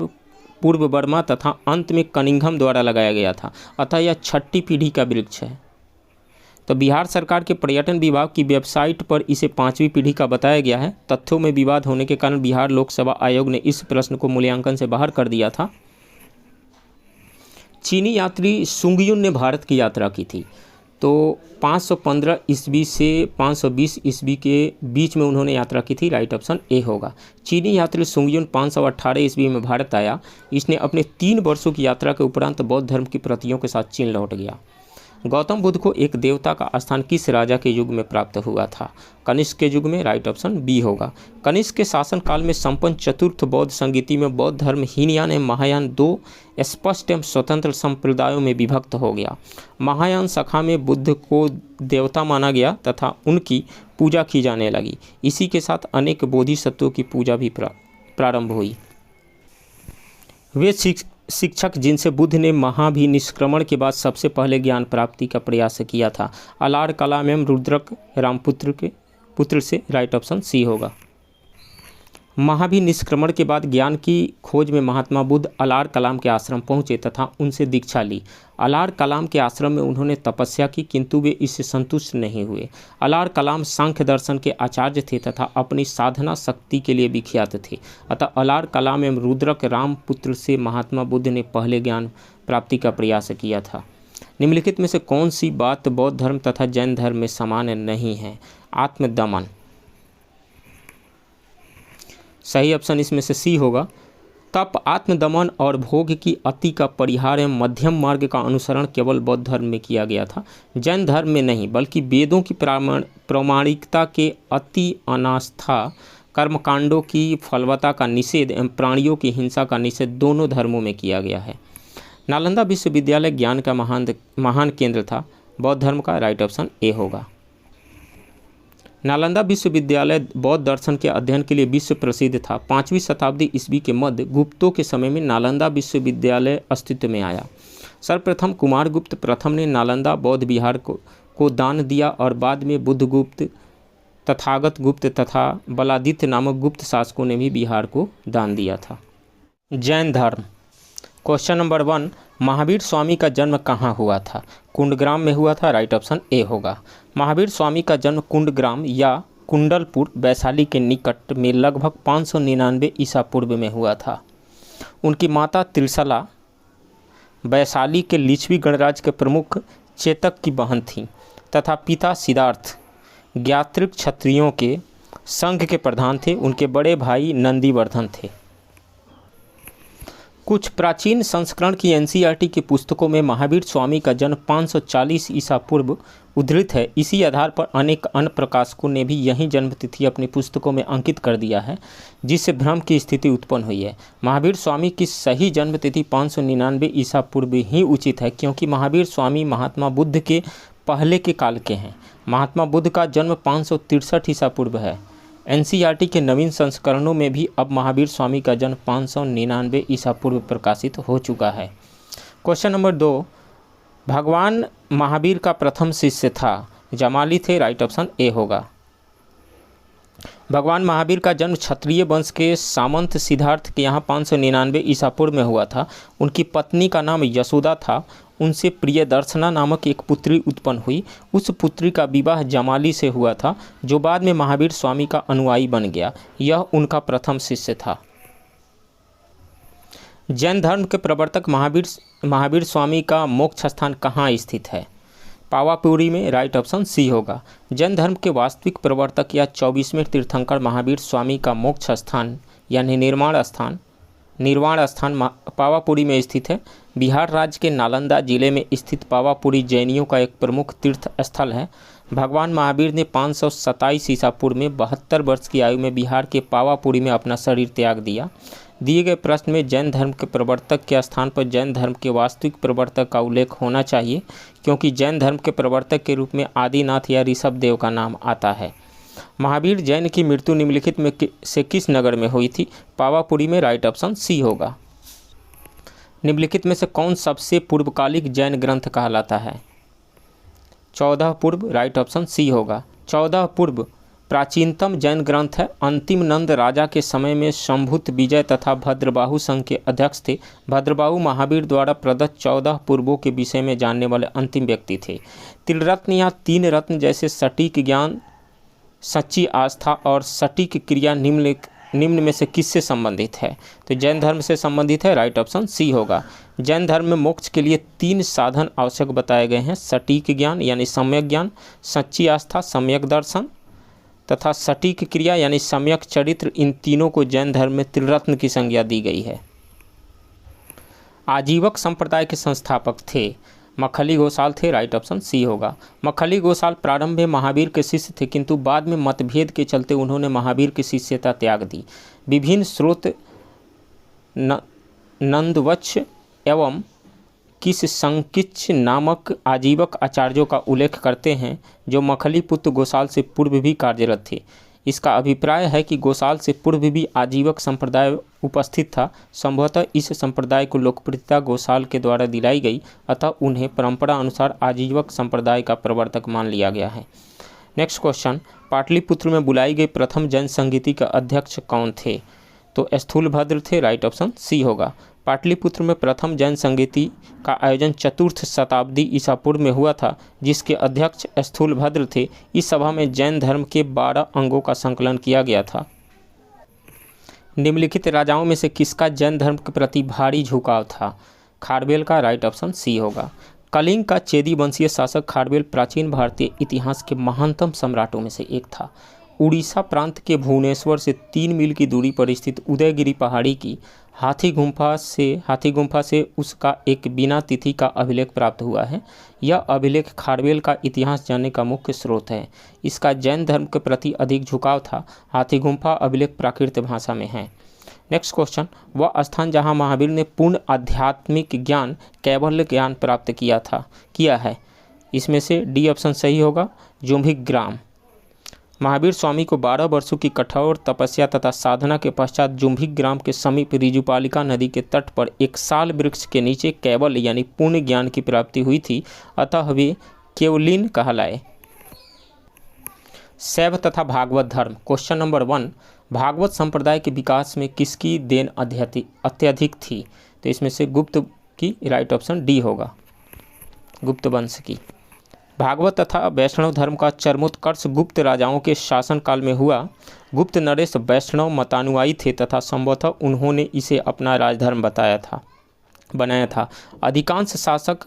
पूर्व वर्मा तथा अंत में कनिंघम द्वारा लगाया गया था। अतः यह 6ठी पीढ़ी का वृक्ष है। तो बिहार सरकार के पर्यटन विभाग की वेबसाइट पर इसे 5वीं पीढ़ी का बताया गया है। तथ्यों में विवाद होने के कारण बिहार लोकसेवा आयोग ने इस प्रश्न को मूल्यांकन से बाहर कर दिया था। चीनी यात्री सुंगयुन ने भारत की यात्रा की थी। तो 515 ईस्वी से 520 ईस्वी के बीच में उन्होंने यात्रा की थी। राइट ऑप्शन ए होगा। चीनी यात्री सुंगयुन 518 ईस्वी में भारत आया। इसने अपने 3 वर्षों की यात्रा के उपरांत बौद्ध धर्म की प्रतियों के साथ चीन लौट गया। गौतम बुद्ध को एक देवता का स्थान किस राजा के युग में प्राप्त हुआ था? कनिष्क के युग में। राइट ऑप्शन बी होगा। कनिष्क के शासनकाल में संपन्न चतुर्थ बौद्ध संगीति में बौद्ध धर्म हीनयान एवं महायान 2 स्पष्ट एवं स्वतंत्र संप्रदायों में विभक्त हो गया। महायान शाखा में बुद्ध को देवता माना गया तथा उनकी पूजा की जाने लगी। इसी के साथ अनेक बोधिसत्वों की पूजा भी प्रारंभ हुई। वे शिक्षक जिनसे बुद्ध ने महाभिनिष्क्रमण के बाद सबसे पहले ज्ञान प्राप्ति का प्रयास किया था। अलार कलाम एवं रुद्रक रामपुत्र के पुत्र से। राइट ऑप्शन सी होगा। महाभिनिष्क्रमण के बाद ज्ञान की खोज में महात्मा बुद्ध अलार कलाम के आश्रम पहुँचे तथा उनसे दीक्षा ली। अलार कलाम के आश्रम में उन्होंने तपस्या की किंतु वे इससे संतुष्ट नहीं हुए। अलार कलाम सांख्य दर्शन के आचार्य थे तथा अपनी साधना शक्ति के लिए विख्यात थे। अतः अलार कलाम एवं रुद्रक रामपुत्र से महात्मा बुद्ध ने पहले ज्ञान प्राप्ति का प्रयास किया था। निम्नलिखित में से कौन सी बात बौद्ध धर्म तथा जैन धर्म में समान नहीं है? आत्मदमन। सही ऑप्शन इसमें से सी होगा। तप, आत्मदमन और भोग की अति का परिहार एवं मध्यम मार्ग का अनुसरण केवल बौद्ध धर्म में किया गया था, जैन धर्म में नहीं, बल्कि वेदों की प्रामाणिकता के अति अनास्था, कर्मकांडों की फलवत्ता का निषेध एवं प्राणियों की हिंसा का निषेध दोनों धर्मों में किया गया है। नालंदा विश्वविद्यालय ज्ञान का महान केंद्र था, बौद्ध धर्म का। राइट ऑप्शन ए होगा। नालंदा विश्वविद्यालय बौद्ध दर्शन के अध्ययन के लिए विश्व प्रसिद्ध था। 5वीं शताब्दी ईस्वी के मध्य गुप्तों के समय में नालंदा विश्वविद्यालय अस्तित्व में आया। सर्वप्रथम कुमारगुप्त प्रथम ने नालंदा बौद्ध विहार को दान दिया और बाद में बुद्धगुप्त, तथागत गुप्त तथा बलादित्य नामक गुप्त शासकों ने भी बिहार को दान दिया था। जैन धर्म। क्वेश्चन नंबर 1, महावीर स्वामी का जन्म कहाँ हुआ था? कुंडग्राम में हुआ था। राइट ऑप्शन ए होगा। महावीर स्वामी का जन्म कुंडग्राम या कुंडलपुर वैशाली के निकट में लगभग 599 ईसा पूर्व में हुआ था। उनकी माता त्रिशला वैशाली के लिच्छवी गणराज्य के प्रमुख चेतक की बहन थीं तथा पिता सिद्धार्थ ज्ञात्रिक क्षत्रियों के संघ के प्रधान थे। उनके बड़े भाई नंदीवर्धन थे। कुछ प्राचीन संस्करण की एनसीईआरटी की पुस्तकों में महावीर स्वामी का जन्म 540 ईसा पूर्व उद्धृत है। इसी आधार पर अनेक अन्य प्रकाशकों ने भी यही जन्मतिथि अपनी पुस्तकों में अंकित कर दिया है, जिससे भ्रम की स्थिति उत्पन्न हुई है। महावीर स्वामी की सही जन्मतिथि 599 ईसा पूर्व ही उचित है, क्योंकि महावीर स्वामी महात्मा बुद्ध के पहले के काल के हैं। महात्मा बुद्ध का जन्म 563 ईसा पूर्व है। एनसीईआरटी के नवीन संस्करणों में भी अब महावीर स्वामी का जन्म 599 ईसा पूर्व प्रकाशित हो चुका है। क्वेश्चन नंबर 2, भगवान महावीर का प्रथम शिष्य था? जमाली थे। राइट ऑप्शन ए होगा। भगवान महावीर का जन्म क्षत्रिय वंश के सामंत सिद्धार्थ के यहाँ 599 ईसा पूर्व में हुआ था। उनकी पत्नी का नाम यशोदा था। उनसे प्रियदर्शना नामक एक पुत्री उत्पन्न हुई। उस पुत्री का विवाह जमाली से हुआ था, जो बाद में महावीर स्वामी का अनुयायी बन गया। यह उनका प्रथम शिष्य था। जैन धर्म के प्रवर्तक महावीर स्वामी का मोक्ष स्थान कहाँ स्थित है? पावापुरी में। राइट ऑप्शन सी होगा। जैन धर्म के वास्तविक प्रवर्तक या 24वें तीर्थंकर महावीर स्वामी का मोक्ष स्थान यानी निर्वाण स्थान पावापुरी में स्थित है। बिहार राज्य के नालंदा जिले में स्थित पावापुरी जैनियों का एक प्रमुख तीर्थ स्थल है। भगवान महावीर ने 527 ईसा पूर्व में 72 वर्ष की आयु में बिहार के पावापुरी में अपना शरीर त्याग दिया। दिए गए प्रश्न में जैन धर्म के प्रवर्तक के स्थान पर जैन धर्म के वास्तविक प्रवर्तक का उल्लेख होना चाहिए, क्योंकि जैन धर्म के प्रवर्तक के रूप में आदिनाथ या ऋषभ देव का नाम आता है। महावीर जैन की मृत्यु निम्नलिखित में से किस नगर में हुई थी? पावापुरी में। राइट ऑप्शन सी होगा। निम्नलिखित में से कौन सबसे पूर्वकालिक जैन ग्रंथ कहलाता है? 14 पूर्व। राइट ऑप्शन सी होगा। 14 पूर्व प्राचीनतम जैन ग्रंथ है। अंतिम नंद राजा के समय में शंभुत विजय तथा भद्रबाहु संघ के अध्यक्ष थे। भद्रबाहु महावीर द्वारा प्रदत्त 14 पूर्वों के विषय में जानने वाले अंतिम व्यक्ति थे। त्रिरत्न या 3 रत्न जैसे सटीक ज्ञान, सच्ची आस्था और सटीक क्रिया निम्न में से किससे संबंधित है? तो जैन धर्म से संबंधित है। राइट ऑप्शन सी होगा। जैन धर्म में मोक्ष के लिए 3 साधन आवश्यक बताए गए हैं: सटीक ज्ञान यानी सम्यक ज्ञान, सच्ची आस्था सम्यक दर्शन तथा सटीक क्रिया यानी सम्यक चरित्र। इन तीनों को जैन धर्म में त्रिरत्न की संज्ञा दी गई है। आजीवक संप्रदाय के संस्थापक थे? मखली गोसाल थे। राइट ऑप्शन सी होगा। मखली गोसाल प्रारंभ में महावीर के शिष्य थे, किंतु बाद में मतभेद के चलते उन्होंने महावीर की शिष्यता त्याग दी। विभिन्न स्रोत नंदवच्छ एवं किस संकिच नामक आजीवक आचार्यों का उल्लेख करते हैं, जो मखली पुत्र गोसाल से पूर्व भी कार्यरत थे। इसका अभिप्राय है कि गोसाल से पूर्व भी आजीवक संप्रदाय उपस्थित था। संभवतः इस संप्रदाय को लोकप्रियता गोसाल के द्वारा दिलाई गई, अतः उन्हें परंपरा अनुसार आजीवक संप्रदाय का प्रवर्तक मान लिया गया है। नेक्स्ट क्वेश्चन, पाटलिपुत्र में बुलाई गई प्रथम जैन संगीति का अध्यक्ष कौन थे? तो स्थूलभद्र थे। राइट ऑप्शन सी होगा। पाटलिपुत्र में प्रथम जैन संगीति का आयोजन 4th शताब्दी ईसा पूर्व में हुआ था, जिसके अध्यक्ष स्थूलभद्र थे। इस सभा में जैन धर्म के 12 अंगों का संकलन किया गया था। निम्नलिखित राजाओं में से किसका जैन धर्म के प्रति भारी झुकाव था? खारवेल का। राइट ऑप्शन सी होगा। कलिंग का चेदी वंशीय शासक खारवेल प्राचीन भारतीय इतिहास के महानतम सम्राटों में से एक था। उड़ीसा प्रांत के भुवनेश्वर से 3 मील की दूरी पर स्थित उदयगिरी पहाड़ी की हाथी गुम्फा से उसका एक बिना तिथि का अभिलेख प्राप्त हुआ है। यह अभिलेख खारवेल का इतिहास जानने का मुख्य स्रोत है। इसका जैन धर्म के प्रति अधिक झुकाव था। हाथी गुम्फा अभिलेख प्राकृत भाषा में है। नेक्स्ट क्वेश्चन, वह स्थान जहाँ महावीर ने पूर्ण आध्यात्मिक ज्ञान कैवल्य ज्ञान प्राप्त किया है, इसमें से डी ऑप्शन सही होगा, जुम्भिक ग्राम। महावीर स्वामी को 12 वर्षों की कठोर तपस्या तथा साधना के पश्चात जुम्भिक ग्राम के समीप ऋजुपालिका नदी के तट पर एक साल वृक्ष के नीचे कैवल्य यानी पूर्ण ज्ञान की प्राप्ति हुई थी, अतः वे केवलिन कहलाए। शैव तथा भागवत धर्म। क्वेश्चन नंबर 1, भागवत संप्रदाय के विकास में किसकी देन अत्यधिक थी? तो इसमें से गुप्त की। राइट ऑप्शन डी होगा, गुप्त वंश की। भागवत तथा वैष्णव धर्म का चरमोत्कर्ष गुप्त राजाओं के शासनकाल में हुआ। गुप्त नरेश वैष्णव मतानुयायी थे तथा संभवतः उन्होंने इसे अपना राजधर्म बनाया था। अधिकांश शासक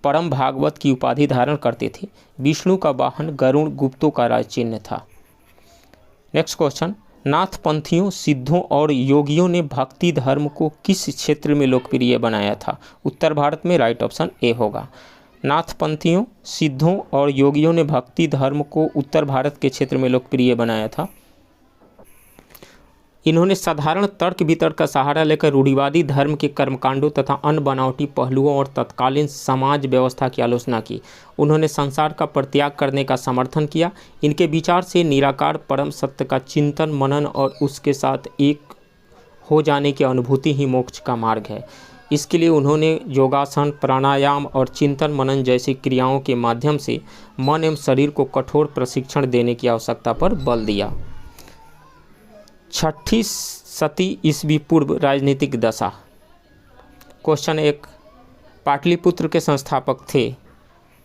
परम भागवत की उपाधि धारण करते थे। विष्णु का वाहन गरुण गुप्तों का राज चिन्ह था। नेक्स्ट क्वेश्चन, नाथपंथियों, सिद्धों और योगियों ने भक्ति धर्म को किस क्षेत्र में लोकप्रिय बनाया था? उत्तर भारत में। राइट ऑप्शन ए होगा। नाथपंथियों, सिद्धों और योगियों ने भक्ति धर्म को उत्तर भारत के क्षेत्र में लोकप्रिय बनाया था। इन्होंने साधारण तर्क वितर्क का सहारा लेकर रूढ़िवादी धर्म के कर्मकांडों तथा अन्य बनावटी पहलुओं और तत्कालीन समाज व्यवस्था की आलोचना की। उन्होंने संसार का परित्याग करने का समर्थन किया। इनके विचार से निराकार परम सत्य का चिंतन मनन और उसके साथ एक हो जाने की अनुभूति ही मोक्ष का मार्ग है। इसके लिए उन्होंने योगासन, प्राणायाम और चिंतन मनन जैसी क्रियाओं के माध्यम से मन एवं शरीर को कठोर प्रशिक्षण देने की आवश्यकता पर बल दिया। 6ठी शती ईस्वी पूर्व राजनीतिक दशा। क्वेश्चन 1, पाटलिपुत्र के संस्थापक थे?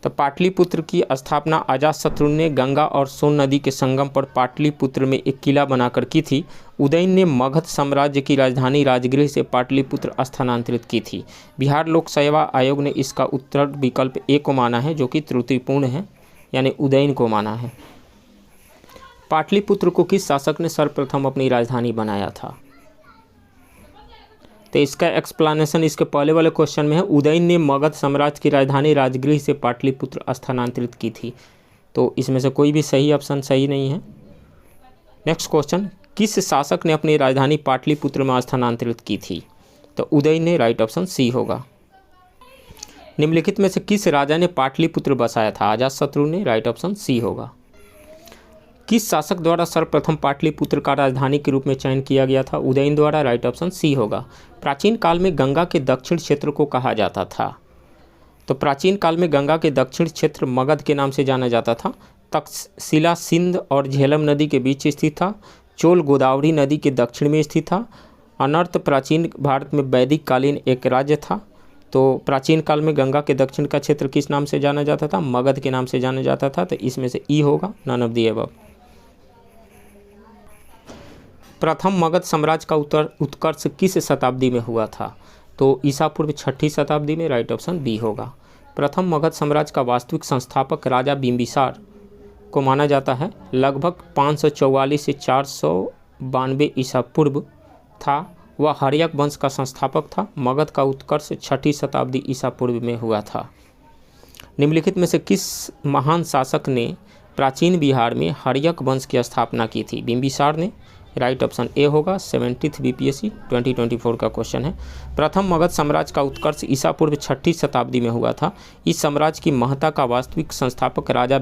तो पाटलिपुत्र की स्थापना अजातशत्रु ने गंगा और सोन नदी के संगम पर पाटलिपुत्र में एक किला बनाकर की थी। उदयन ने मगध साम्राज्य की राजधानी राजगृह से पाटलिपुत्र स्थानांतरित की थी। बिहार लोक सेवा आयोग ने इसका उत्तर विकल्प ए को माना है, जो कि त्रुटिपूर्ण है, यानी उदयन को माना है। पाटलिपुत्र को किस शासक ने सर्वप्रथम अपनी राजधानी बनाया था? तो इसका एक्सप्लेनेशन इसके पहले वाले क्वेश्चन में है, उदयन ने मगध साम्राज्य की राजधानी राजगृह से पाटलिपुत्र स्थानांतरित की थी। तो इसमें से कोई भी सही ऑप्शन सही नहीं है। नेक्स्ट क्वेश्चन, किस शासक ने अपनी राजधानी पाटलिपुत्र में स्थानांतरित की थी? तो उदयन ने, राइट ऑप्शन सी होगा। निम्नलिखित में से किस राजा ने पाटलिपुत्र बसाया था? अजातशत्रु ने, राइट ऑप्शन सी होगा। किस शासक द्वारा सर्वप्रथम पाटलिपुत्र का राजधानी के रूप में चयन किया गया था? उदयन द्वारा, राइट ऑप्शन सी होगा। प्राचीन काल में गंगा के दक्षिण क्षेत्र को कहा जाता था? तो प्राचीन काल में गंगा के दक्षिण क्षेत्र मगध के नाम से जाना जाता था। तक्षशिला सिंध और झेलम नदी के बीच स्थित था। चोल गोदावरी नदी के दक्षिण में स्थित था। अनर्त प्राचीन भारत में वैदिक कालीन एक राज्य था। तो प्राचीन काल में गंगा के दक्षिण का क्षेत्र किस नाम से जाना जाता था? मगध के नाम से जाना जाता था। तो इसमें से ई होगा, नन ऑफ द अबव। प्रथम मगध साम्राज्य का उत्कर्ष किस शताब्दी में हुआ था? तो ईसा पूर्व 6ठी शताब्दी में, राइट ऑप्शन बी होगा। प्रथम मगध साम्राज्य का वास्तविक संस्थापक राजा बिंबिसार को माना जाता है। लगभग 544 से 492 ईसा पूर्व था। वह हर्यक वंश का संस्थापक था। मगध का उत्कर्ष 6ठी शताब्दी ईसा पूर्व में हुआ था। निम्नलिखित में से किस महान शासक ने प्राचीन बिहार में हर्यक वंश की स्थापना की थी? बिंबिसार ने, राइट ऑप्शन ए होगा। 70th बीपीएससी 2024 का क्वेश्चन है। प्रथम मगध साम्राज्य का उत्कर्ष ईसा पूर्व 6ठी शताब्दी में हुआ था। इस साम्राज्य की महत्ता का वास्तविक संस्थापक राजा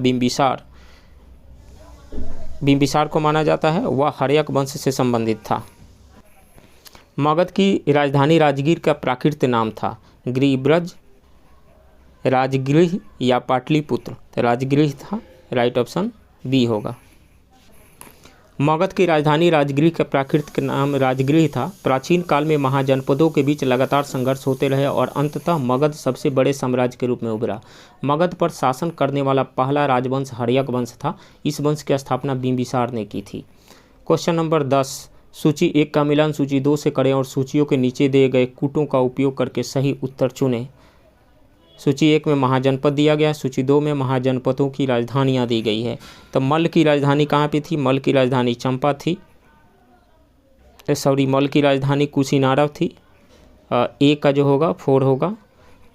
बिंबिसार को माना जाता है। वह हर्यक वंश से संबंधित था। मगध की राजधानी राजगीर का प्राकृत नाम था? गिरिब्रज, राजगृह या पाटलिपुत्र? तो राजगृह था, राइट ऑप्शन बी होगा। मगध की राजधानी राजगृह का प्राकृतिक नाम राजगृह था। प्राचीन काल में महाजनपदों के बीच लगातार संघर्ष होते रहे और अंततः मगध सबसे बड़े साम्राज्य के रूप में उभरा। मगध पर शासन करने वाला पहला राजवंश हर्यक वंश था। इस वंश की स्थापना बिंबिसार ने की थी। क्वेश्चन नंबर 10, सूची 1 का मिलान सूची 2 से करें और सूचियों के नीचे दिए गए कूटों का उपयोग करके सही उत्तर चुनें। सूची 1 में महाजनपद दिया गया, सूची 2 में महाजनपदों की राजधानियाँ दी गई है। तो मल्ल की राजधानी कहाँ पे थी? मल्ल की राजधानी चंपा थी। मल्ल की राजधानी कुशीनारा थी। ए का जो होगा 4 होगा।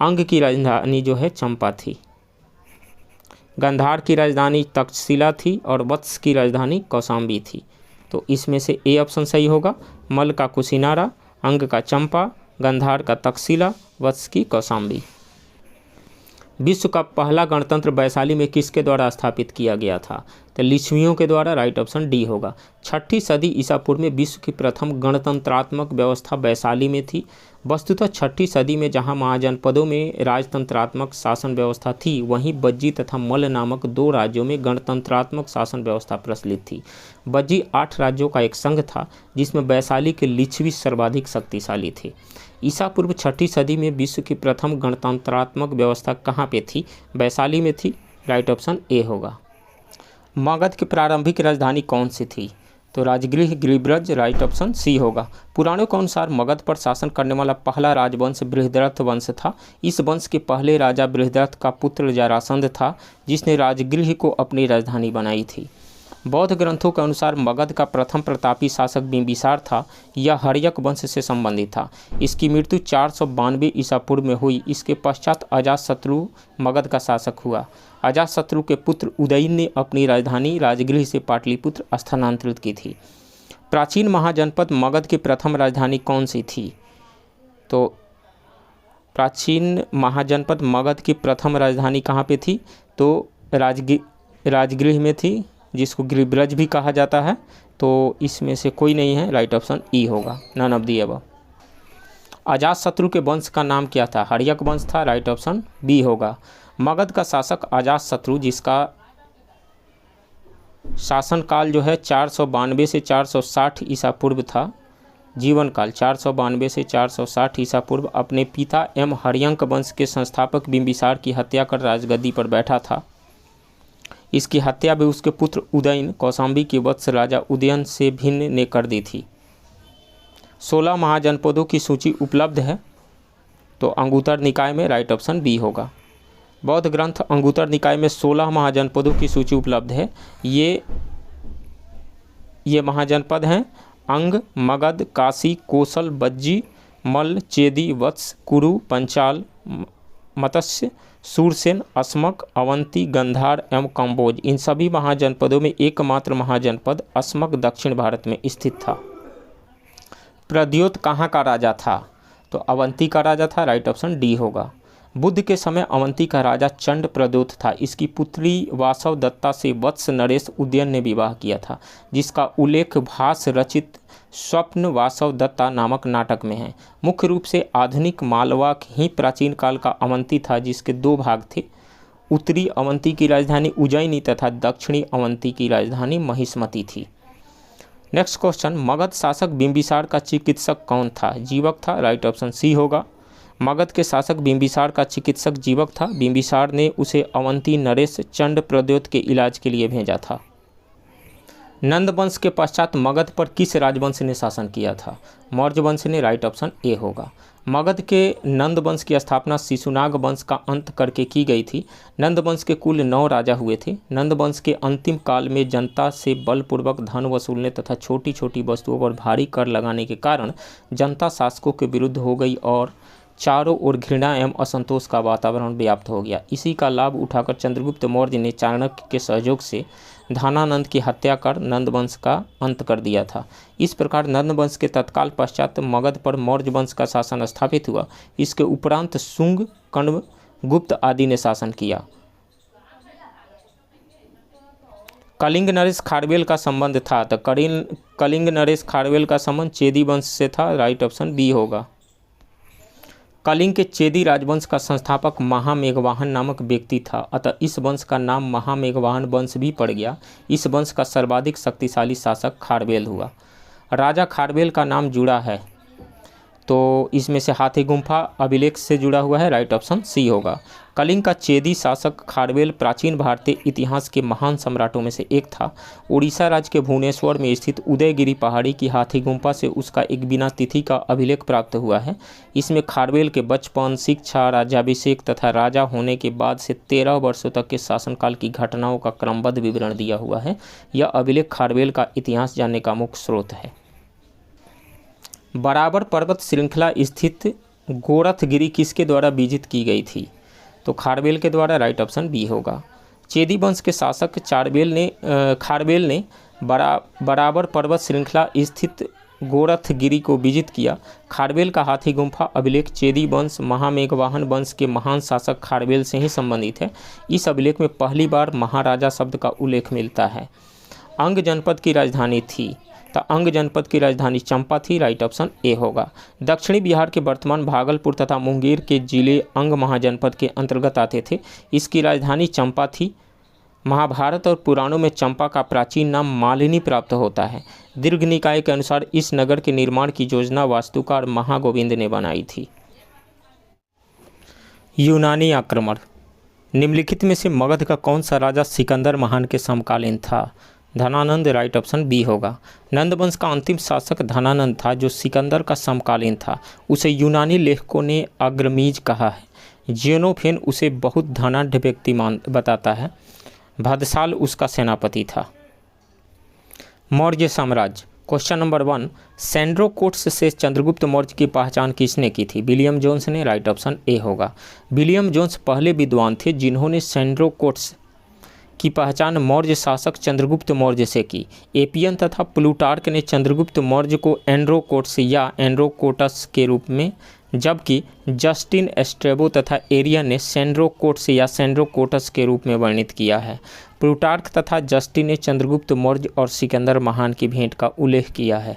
अंग की राजधानी जो है चंपा थी। गांधार की राजधानी तक्षशिला थी और वत्स की राजधानी कौशाम्बी थी। तो इसमें से ए ऑप्शन सही होगा। मल्ल का कुशीनारा, अंग का चंपा, गांधार का तक्षशिला, वत्स की कौशाम्बी। विश्व का पहला गणतंत्र वैशाली में किसके द्वारा स्थापित किया गया था? तो लिच्छवियों के द्वारा, राइट ऑप्शन डी होगा। 6ठी सदी ईसा पूर्व में विश्व की प्रथम गणतंत्रात्मक व्यवस्था वैशाली में थी। वस्तुतः 6ठी सदी में जहां महाजनपदों में राजतंत्रात्मक शासन व्यवस्था थी, वहीं बज्जी तथा मल्ल नामक 2 राज्यों में गणतंत्रात्मक शासन व्यवस्था प्रचलित थी। बज्जी 8 राज्यों का एक संघ था, जिसमें वैशाली के लिच्छवी सर्वाधिक शक्तिशाली थे। ईसा पूर्व 6ठी सदी में विश्व की प्रथम गणतंत्रात्मक व्यवस्था कहाँ पे थी? वैशाली में थी, राइट ऑप्शन ए होगा। मगध की प्रारंभिक राजधानी कौन सी थी? तो Rajgriha, Giribraj, right option C होगा। पुराणों के अनुसार मगध पर शासन करने वाला पहला राजवंश बृहद्रथ वंश था। इस वंश के पहले राजा बृहद्रथ का पुत्र जरासंध था, जिसने राजगृह को अपनी राजधानी बनाई थी। बौद्ध ग्रंथों के अनुसार मगध का प्रथम प्रतापी शासक बिंबिसार था। यह हर्यक वंश से संबंधित था। इसकी मृत्यु 492 ईसा पूर्व में हुई। इसके पश्चात अजातशत्रु मगध का शासक हुआ। अजातशत्रु के पुत्र उदयन ने अपनी राजधानी राजगृह से पाटलिपुत्र स्थानांतरित की थी। प्राचीन महाजनपद मगध की प्रथम राजधानी कौन सी थी? तो प्राचीन महाजनपद मगध की प्रथम राजधानी कहाँ पे थी? तो राजगृह में थी, जिसको गिरिब्रज भी कहा जाता है। तो इसमें से कोई नहीं है, राइट ऑप्शन ई होगा, none of the above. Ajatashatru के वंश का नाम क्या था? हर्यक वंश था, राइट ऑप्शन बी होगा। मगध का शासक अजातशत्रु, जिसका शासनकाल जो है 492 से 460 ईसा पूर्व था, जीवन काल 492 से 460 ईसा पूर्व, अपने पिता एवं हर्यक वंश के संस्थापक बिंबिसार की हत्या कर राजगद्दी पर बैठा था। इसकी हत्या भी उसके पुत्र उदयन, कौशाम्बी के वत्स राजा उदयन से भिन्न ने कर दी थी। 16 महाजनपदों की सूची उपलब्ध है, तो अंगुत्तर निकाय में, राइट ऑप्शन बी होगा। बौद्ध ग्रंथ अंगुत्तर निकाय में 16 महाजनपदों की सूची उपलब्ध है। ये महाजनपद हैं अंग, मगध, काशी, कोसल, बज्जी, मल्ल, चेदी, वत्स, कुरु, पंचाल, मत्स्य, सूरसेन, अस्मक, अवंती, गंधार एवं कंबोज, इन सभी महाजनपदों में एकमात्र महाजनपद अस्मक दक्षिण भारत में स्थित था। प्रद्योत कहाँ का राजा था? तो अवंती का राजा था, राइट ऑप्शन डी होगा। बुद्ध के समय अवंती का राजा चंड प्रद्योत था। इसकी पुत्री वासव दत्ता से वत्स नरेश उदयन ने विवाह किया था, जिसका उल्लेख भास रचित स्वप्न वासव दत्ता नामक नाटक में है। मुख्य रूप से आधुनिक मालवा ही प्राचीन काल का अवंती था, जिसके दो भाग थे। उत्तरी अवंती की राजधानी उज्जैनी तथा दक्षिणी अवंती की राजधानी महिष्मती थी। नेक्स्ट क्वेश्चन, मगध शासक बिंबिसार का चिकित्सक कौन था? जीवक था, राइट ऑप्शन सी होगा। मगध के शासक बिंबिसार का चिकित्सक जीवक था। बिंबिसार ने उसे अवंती नरेश चंड प्रद्योत के इलाज के लिए भेजा था। नंद वंश के पश्चात मगध पर किस राजवंश ने शासन किया था? मौर्य वंश ने, राइट ऑप्शन ए होगा। मगध के नंद वंश की स्थापना शिशुनाग वंश का अंत करके की गई थी। नंद वंश के कुल 9 राजा हुए थे। नंद वंश के अंतिम काल में जनता से बलपूर्वक धन वसूलने तथा छोटी छोटी वस्तुओं पर भारी कर लगाने के कारण जनता शासकों के विरुद्ध हो गई और चारों ओर घृणा एवं असंतोष का वातावरण व्याप्त हो गया। इसी का लाभ उठाकर चंद्रगुप्त मौर्य ने चाणक्य के सहयोग से धानानंद की हत्या कर नंद वंश का अंत कर दिया था। इस प्रकार नंद वंश के तत्काल पश्चात मगध पर मौर्य वंश का शासन स्थापित हुआ। इसके उपरांत शुंग, कण्व, गुप्त आदि ने शासन किया। कलिंग नरेश खारवेल का संबंध था, तो कलिंग नरेश खारवेल का संबंध चेदी वंश से था, राइट ऑप्शन बी होगा। कलिंग के चेदी राजवंश का संस्थापक महामेघवाहन नामक व्यक्ति था, अतः इस वंश का नाम महामेघवाहन वंश भी पड़ गया। इस वंश का सर्वाधिक शक्तिशाली शासक खारवेल हुआ। राजा खारवेल का नाम जुड़ा है, तो इसमें से हाथी गुम्फा अभिलेख से जुड़ा हुआ है, राइट ऑप्शन सी होगा। कलिंग का चेदी शासक खारवेल प्राचीन भारतीय इतिहास के महान सम्राटों में से एक था। उड़ीसा राज्य के भुवनेश्वर में स्थित उदयगिरी पहाड़ी की हाथी गुम्फा से उसका एक बिना तिथि का अभिलेख प्राप्त हुआ है। इसमें खारवेल के बचपन, शिक्षा, राज्याभिषेक तथा राजा होने के बाद से 13 वर्षों तक के शासनकाल की घटनाओं का क्रमबद्ध विवरण दिया हुआ है। यह अभिलेख खारवेल का इतिहास जानने का मुख्य स्रोत है। बराबर पर्वत श्रृंखला स्थित गोरखगिरी किसके द्वारा विजित की गई थी? तो खारवेल के द्वारा, राइट ऑप्शन बी होगा। चेदी वंश के शासक खारवेल ने बराबर पर्वत श्रृंखला स्थित गोरखगिरी को विजित किया। खारवेल का हाथी गुम्फा अभिलेख चेदी वंश महामेघवाहन वंश के महान शासक खारवेल से ही संबंधित है। इस अभिलेख में पहली बार महाराजा शब्द का उल्लेख मिलता है। अंग जनपद की राजधानी थी, तो अंग जनपद की राजधानी चंपा थी, राइट ऑप्शन ए होगा। दक्षिणी बिहार के वर्तमान भागलपुर तथा मुंगेर के जिले अंग महाजनपद के अंतर्गत आते थे। इसकी राजधानी चंपा थी। महाभारत और पुराणों में चंपा का प्राचीन नाम मालिनी प्राप्त होता है। दीर्घ निकाय के अनुसार इस नगर के निर्माण की योजना वास्तुकार महागोविंद ने बनाई थी। यूनानी आक्रमण, निम्नलिखित में से मगध का कौन सा राजा सिकंदर महान के समकालीन था? धनानंद, राइट ऑप्शन बी होगा। नंद वंश का अंतिम शासक धनानंद था, जो सिकंदर का समकालीन था। उसे यूनानी लेखकों ने अग्रमीज कहा है। जियोनोफेन उसे बहुत धनाढ़ व्यक्ति बताता है। भद्रशाल उसका सेनापति था। मौर्य साम्राज्य, क्वेश्चन नंबर 1, सैंड्रोकोट्स से चंद्रगुप्त मौर्य की पहचान किसने की थी? विलियम जोन्स ने, राइट ऑप्शन ए होगा। विलियम जोन्स पहले विद्वान थे जिन्होंने सैंड्रोकोट्स की पहचान मौर्य शासक चंद्रगुप्त मौर्य से की। एपियन तथा प्लूटार्क ने चंद्रगुप्त मौर्य को एंड्रोकोट्स या एंड्रोकोटस के रूप में, जबकि जस्टिन एस्ट्रेबो तथा एरियन ने सैंड्रोकोट्स या सैंड्रोकोटस के रूप में वर्णित किया है। प्लूटार्क तथा जस्टिन ने चंद्रगुप्त मौर्य और सिकंदर महान की भेंट का उल्लेख किया है।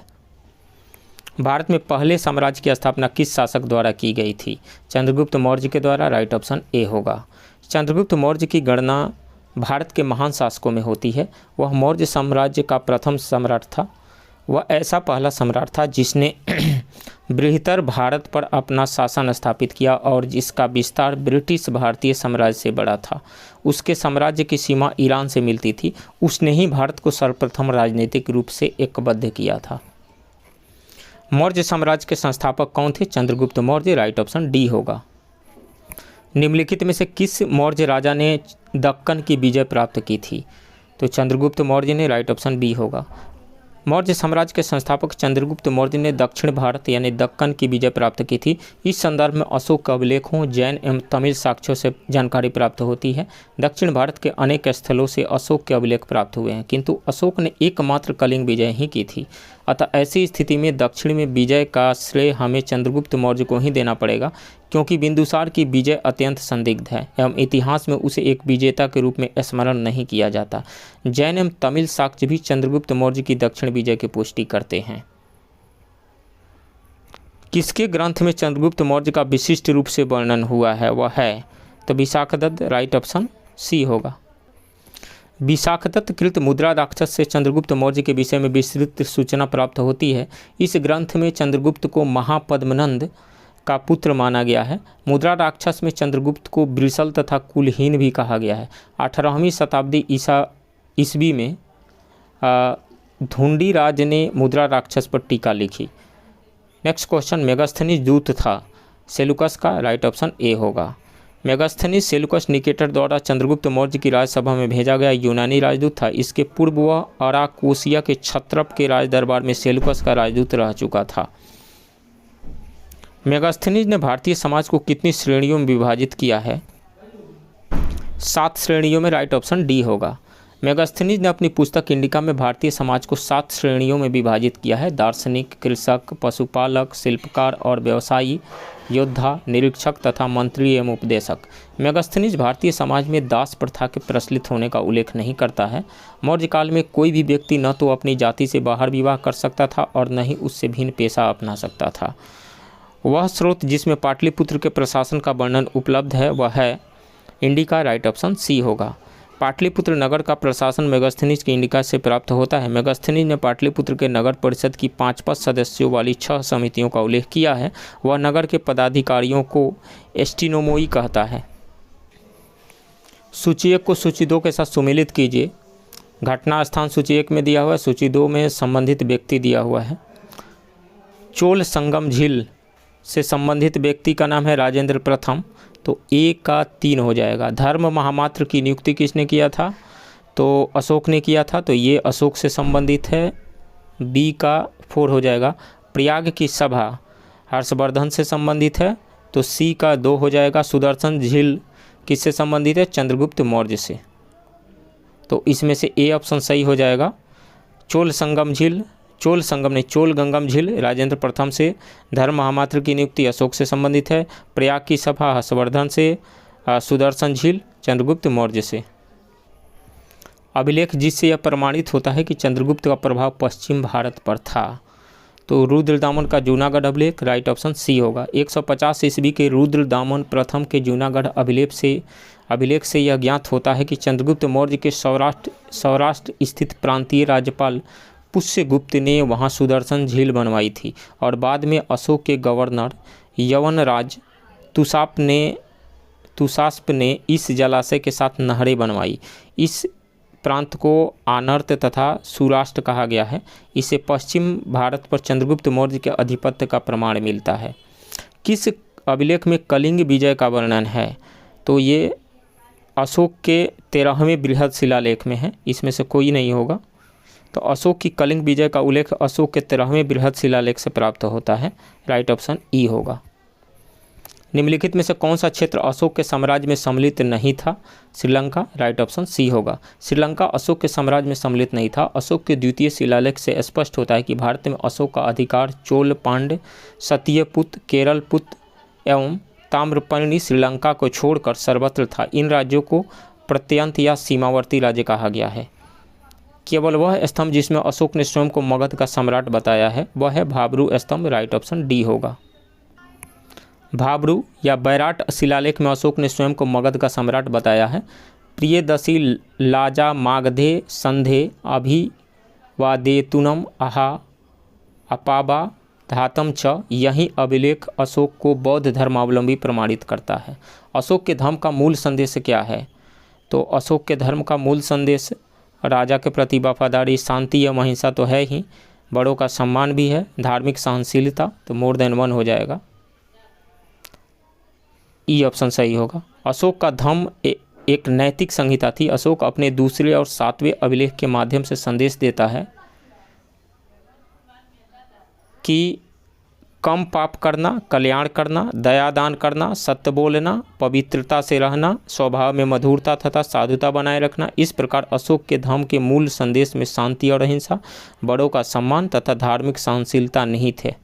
भारत में पहले साम्राज्य की स्थापना किस शासक द्वारा की गई थी? चंद्रगुप्त मौर्य के द्वारा, राइट ऑप्शन ए होगा। चंद्रगुप्त मौर्य की गणना भारत के महान शासकों में होती है। वह मौर्य साम्राज्य का प्रथम सम्राट था। वह ऐसा पहला सम्राट था जिसने बृहत्तर भारत पर अपना शासन स्थापित किया और जिसका विस्तार ब्रिटिश भारतीय साम्राज्य से बड़ा था। उसके साम्राज्य की सीमा ईरान से मिलती थी। उसने ही भारत को सर्वप्रथम राजनीतिक रूप से एकबद्ध किया था। मौर्य साम्राज्य के संस्थापक कौन थे? Chandragupta Maurya, right option D होगा। निम्नलिखित में से किस मौर्य राजा ने दक्कन की विजय प्राप्त की थी? तो चंद्रगुप्त मौर्य ने, राइट ऑप्शन बी होगा। मौर्य साम्राज्य के संस्थापक चंद्रगुप्त मौर्य ने दक्षिण भारत यानी दक्कन की विजय प्राप्त की थी। इस संदर्भ में अशोक के अभिलेखों, जैन एवं तमिल साक्ष्यों से जानकारी प्राप्त होती है। दक्षिण भारत के अनेक स्थलों से अशोक के अभिलेख प्राप्त हुए हैं, किंतु अशोक ने एकमात्र कलिंग विजय ही की थी। अतः ऐसी स्थिति में दक्षिण में विजय का श्रेय हमें चंद्रगुप्त मौर्य को ही देना पड़ेगा, क्योंकि बिंदुसार की विजय अत्यंत संदिग्ध है एवं इतिहास में उसे एक विजेता के रूप में स्मरण नहीं किया जाता। जैन एवं तमिल साक्ष्य भी चंद्रगुप्त मौर्य की दक्षिण विजय की पुष्टि करते हैं। किसके ग्रंथ में चंद्रगुप्त मौर्य का विशिष्ट रूप से वर्णन हुआ है? वह है तो विशाखदत्त, राइट ऑप्शन सी होगा। विशाखदत्त कृत मुद्रा राक्षस से चंद्रगुप्त मौर्य के विषय में विस्तृत सूचना प्राप्त होती है। इस ग्रंथ में चंद्रगुप्त को महापद्मनंद का पुत्र माना गया है। मुद्रा राक्षस में चंद्रगुप्त को वृषल तथा कुलहीन भी कहा गया है। 18वीं शताब्दी ईस्वी में धुंडीराज ने मुद्रा राक्षस पर टीका लिखी। नेक्स्ट क्वेश्चन, मेगास्थनीज दूत था सेलुकस का, राइट ऑप्शन ए होगा। मेगास्थनीज सेलुकस निकेटर द्वारा चंद्रगुप्त मौर्य की राजसभा में भेजा गया यूनानी राजदूत था। इसके पूर्व वह अराकोसिया के क्षत्रप के राज दरबार में सेलुकस का राजदूत रह चुका था। मेगास्थनीज ने भारतीय समाज को कितनी श्रेणियों में विभाजित किया है? 7 श्रेणियों में, राइट ऑप्शन डी होगा। मेगास्थनीज ने अपनी पुस्तक इंडिका में भारतीय समाज को 7 श्रेणियों में विभाजित किया है। दार्शनिक, कृषक, पशुपालक, शिल्पकार और व्यवसायी, योद्धा, निरीक्षक तथा मंत्री एवं उपदेशक। मेगास्थनीज भारतीय समाज में दास प्रथा के प्रचलित होने का उल्लेख नहीं करता है। मौर्य काल में कोई भी व्यक्ति न तो अपनी जाति से बाहर विवाह कर सकता था और न ही उससे भिन्न पेशा अपना सकता था। वह स्रोत जिसमें पाटलिपुत्र के प्रशासन का वर्णन उपलब्ध है वह है इंडिका, राइट ऑप्शन सी होगा। पाटलिपुत्र नगर का प्रशासन मेगास्थनीज के इंडिका से प्राप्त होता है। मेगास्थनीज ने पाटलिपुत्र के नगर परिषद की 5 सदस्यों वाली 6 समितियों का उल्लेख किया है। वह नगर के पदाधिकारियों को एस्टिनोमोई कहता है। सूची 1 को सूची 2 के साथ सुमेलित कीजिए। घटना स्थान सूची 1 में दिया हुआ है, सूची 2 में संबंधित व्यक्ति दिया हुआ है। चोल संगम झील से संबंधित व्यक्ति का नाम है राजेंद्र प्रथम, तो ए का 3 हो जाएगा। धर्म महामात्र की नियुक्ति किसने किया था? तो अशोक ने किया था, तो ये अशोक से संबंधित है, बी का 4 हो जाएगा। प्रयाग की सभा हर्षवर्धन से संबंधित है, तो सी का 2 हो जाएगा। सुदर्शन झील किससे संबंधित है? चंद्रगुप्त मौर्य से, तो इसमें से ए ऑप्शन सही हो जाएगा। चोल गंगम झील राजेंद्र प्रथम से, धर्म महामात्र की नियुक्ति अशोक से संबंधित है, प्रयाग की सभा हर्षवर्धन से, सुदर्शन झील चंद्रगुप्त मौर्य से। अभिलेख जिससे यह प्रमाणित होता है कि चंद्रगुप्त का प्रभाव पश्चिम भारत पर था, तो रुद्रदामन का जूनागढ़ अभिलेख, राइट ऑप्शन सी होगा। 150 ईस्वी के रुद्रदामन प्रथम के जूनागढ़ अभिलेख से यह ज्ञात होता है कि चंद्रगुप्त मौर्य के सौराष्ट्र स्थित प्रांतीय राज्यपाल पुष्यगुप्त ने वहां सुदर्शन झील बनवाई थी और बाद में अशोक के गवर्नर यवनराज तुषास्प ने इस जलाशय के साथ नहरें बनवाई। इस प्रांत को आनर्त तथा सुराष्ट्र कहा गया है। इसे पश्चिम भारत पर चंद्रगुप्त मौर्य के आधिपत्य का प्रमाण मिलता है। किस अभिलेख में कलिंग विजय का वर्णन है? तो ये अशोक के 13वें बृहद शिलालेख में है, इसमें से कोई नहीं होगा। तो अशोक की कलिंग विजय का उल्लेख अशोक के 13वें बृहद शिलालेख से प्राप्त होता है, राइट ऑप्शन ई होगा। निम्नलिखित में से कौन सा क्षेत्र अशोक के साम्राज्य में सम्मिलित नहीं था? श्रीलंका, राइट ऑप्शन सी होगा। श्रीलंका अशोक के साम्राज्य में सम्मिलित नहीं था। अशोक के द्वितीय शिलालेख से स्पष्ट होता है कि भारत में अशोक का अधिकार चोल, पांड्य, सत्यपुत, केरलपुत एवं ताम्रपर्णी श्रीलंका को छोड़कर सर्वत्र था। इन राज्यों को प्रत्यंत या सीमावर्ती राज्य कहा गया है। केवल वह स्तंभ जिसमें अशोक ने स्वयं को मगध का सम्राट बताया है वह है भाब्रू स्तंभ, राइट ऑप्शन डी होगा। भाब्रू या बैराट शिलालेख में अशोक ने स्वयं को मगध का सम्राट बताया है। प्रियदसी लाजा मागधे संधे अभिवादेतुनम आहा अपाबा धातम च, यही अभिलेख अशोक को बौद्ध धर्मावलंबी प्रमाणित करता है। अशोक के धर्म का मूल संदेश क्या है? तो अशोक के धर्म का मूल संदेश राजा के प्रति वफादारी, शांति या अहिंसा तो है ही, बड़ों का सम्मान भी है, धार्मिक सहनशीलता, तो मोर देन 1 हो जाएगा। ई ऑप्शन सही होगा। अशोक का धर्म एक नैतिक संहिता थी। अशोक अपने दूसरे और 7वें अभिलेख के माध्यम से संदेश देता है कि कम पाप करना, कल्याण करना, दया दान करना, सत्य बोलना, पवित्रता से रहना, स्वभाव में मधुरता तथा साधुता बनाए रखना। इस प्रकार अशोक के धर्म के मूल संदेश में शांति और अहिंसा, बड़ों का सम्मान तथा धार्मिक सहनशीलता निहित है।